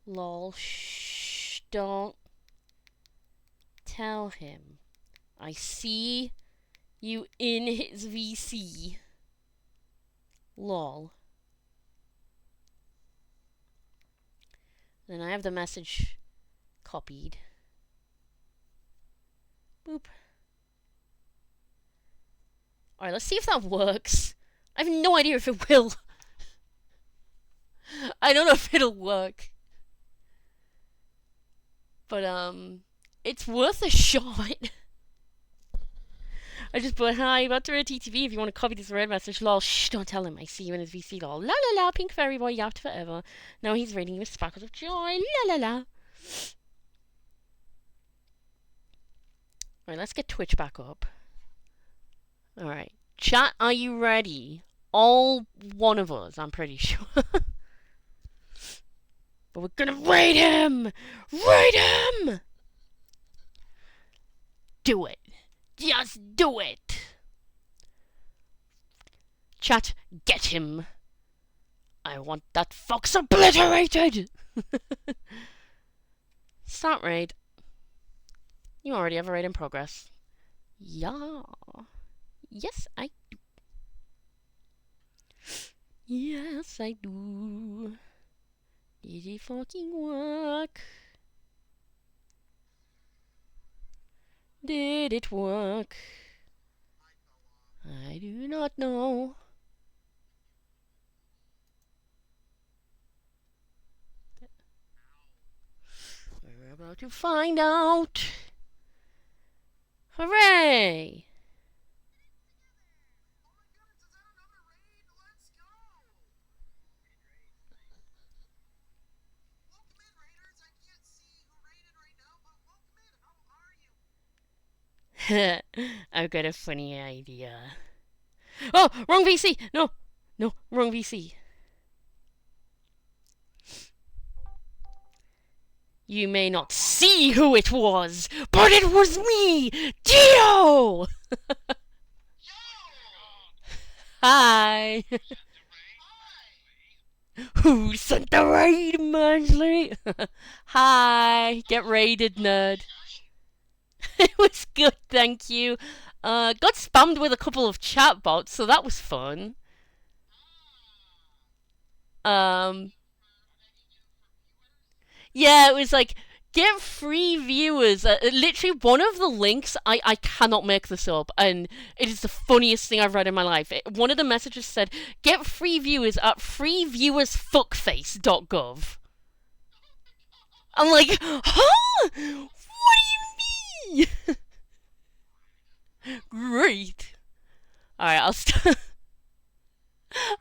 Lol. Shh. Don't tell him. I see you in his VC. Lol. Then I have the message copied. Boop. Alright, let's see if that works. I have no idea if it will. I don't know if it'll work. But, it's worth a shot. I just put, hi, about to read TTV if you want to copy this red message. Lol, shh, don't tell him. I see you in his VC, lol. La la la, pink fairy boy, yapped forever. Now he's reading with sparkles of joy. La la la. Alright, let's get Twitch back up. Alright. Chat, are you ready? All one of us, I'm pretty sure. But we're gonna raid him! Raid him! Do it. Just do it! Chat, get him. I want that fox obliterated! Start raid. You already have a raid in progress. Yeah. Yes, I do. Yes, I do. Did it fucking work? Did it work? I do not know. We're about to find out. Hooray! I've got a funny idea. Oh, wrong VC! No, no, wrong VC. You may not see who it was, but it was me, Dio! Hi! Who sent the raid, Mansley? Hi! Get raided, nerd. It was good, thank you. Got spammed with a couple of chatbots, so that was fun. Yeah, it was like, get free viewers. Literally, one of the links, I cannot make this up, and it is the funniest thing I've read in my life. One of the messages said, get free viewers at freeviewersfuckface.gov. I'm like, huh? What do you mean? Great. Alright,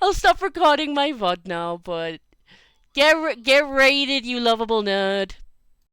I'll stop recording my VOD now, but get raided, you lovable nerd.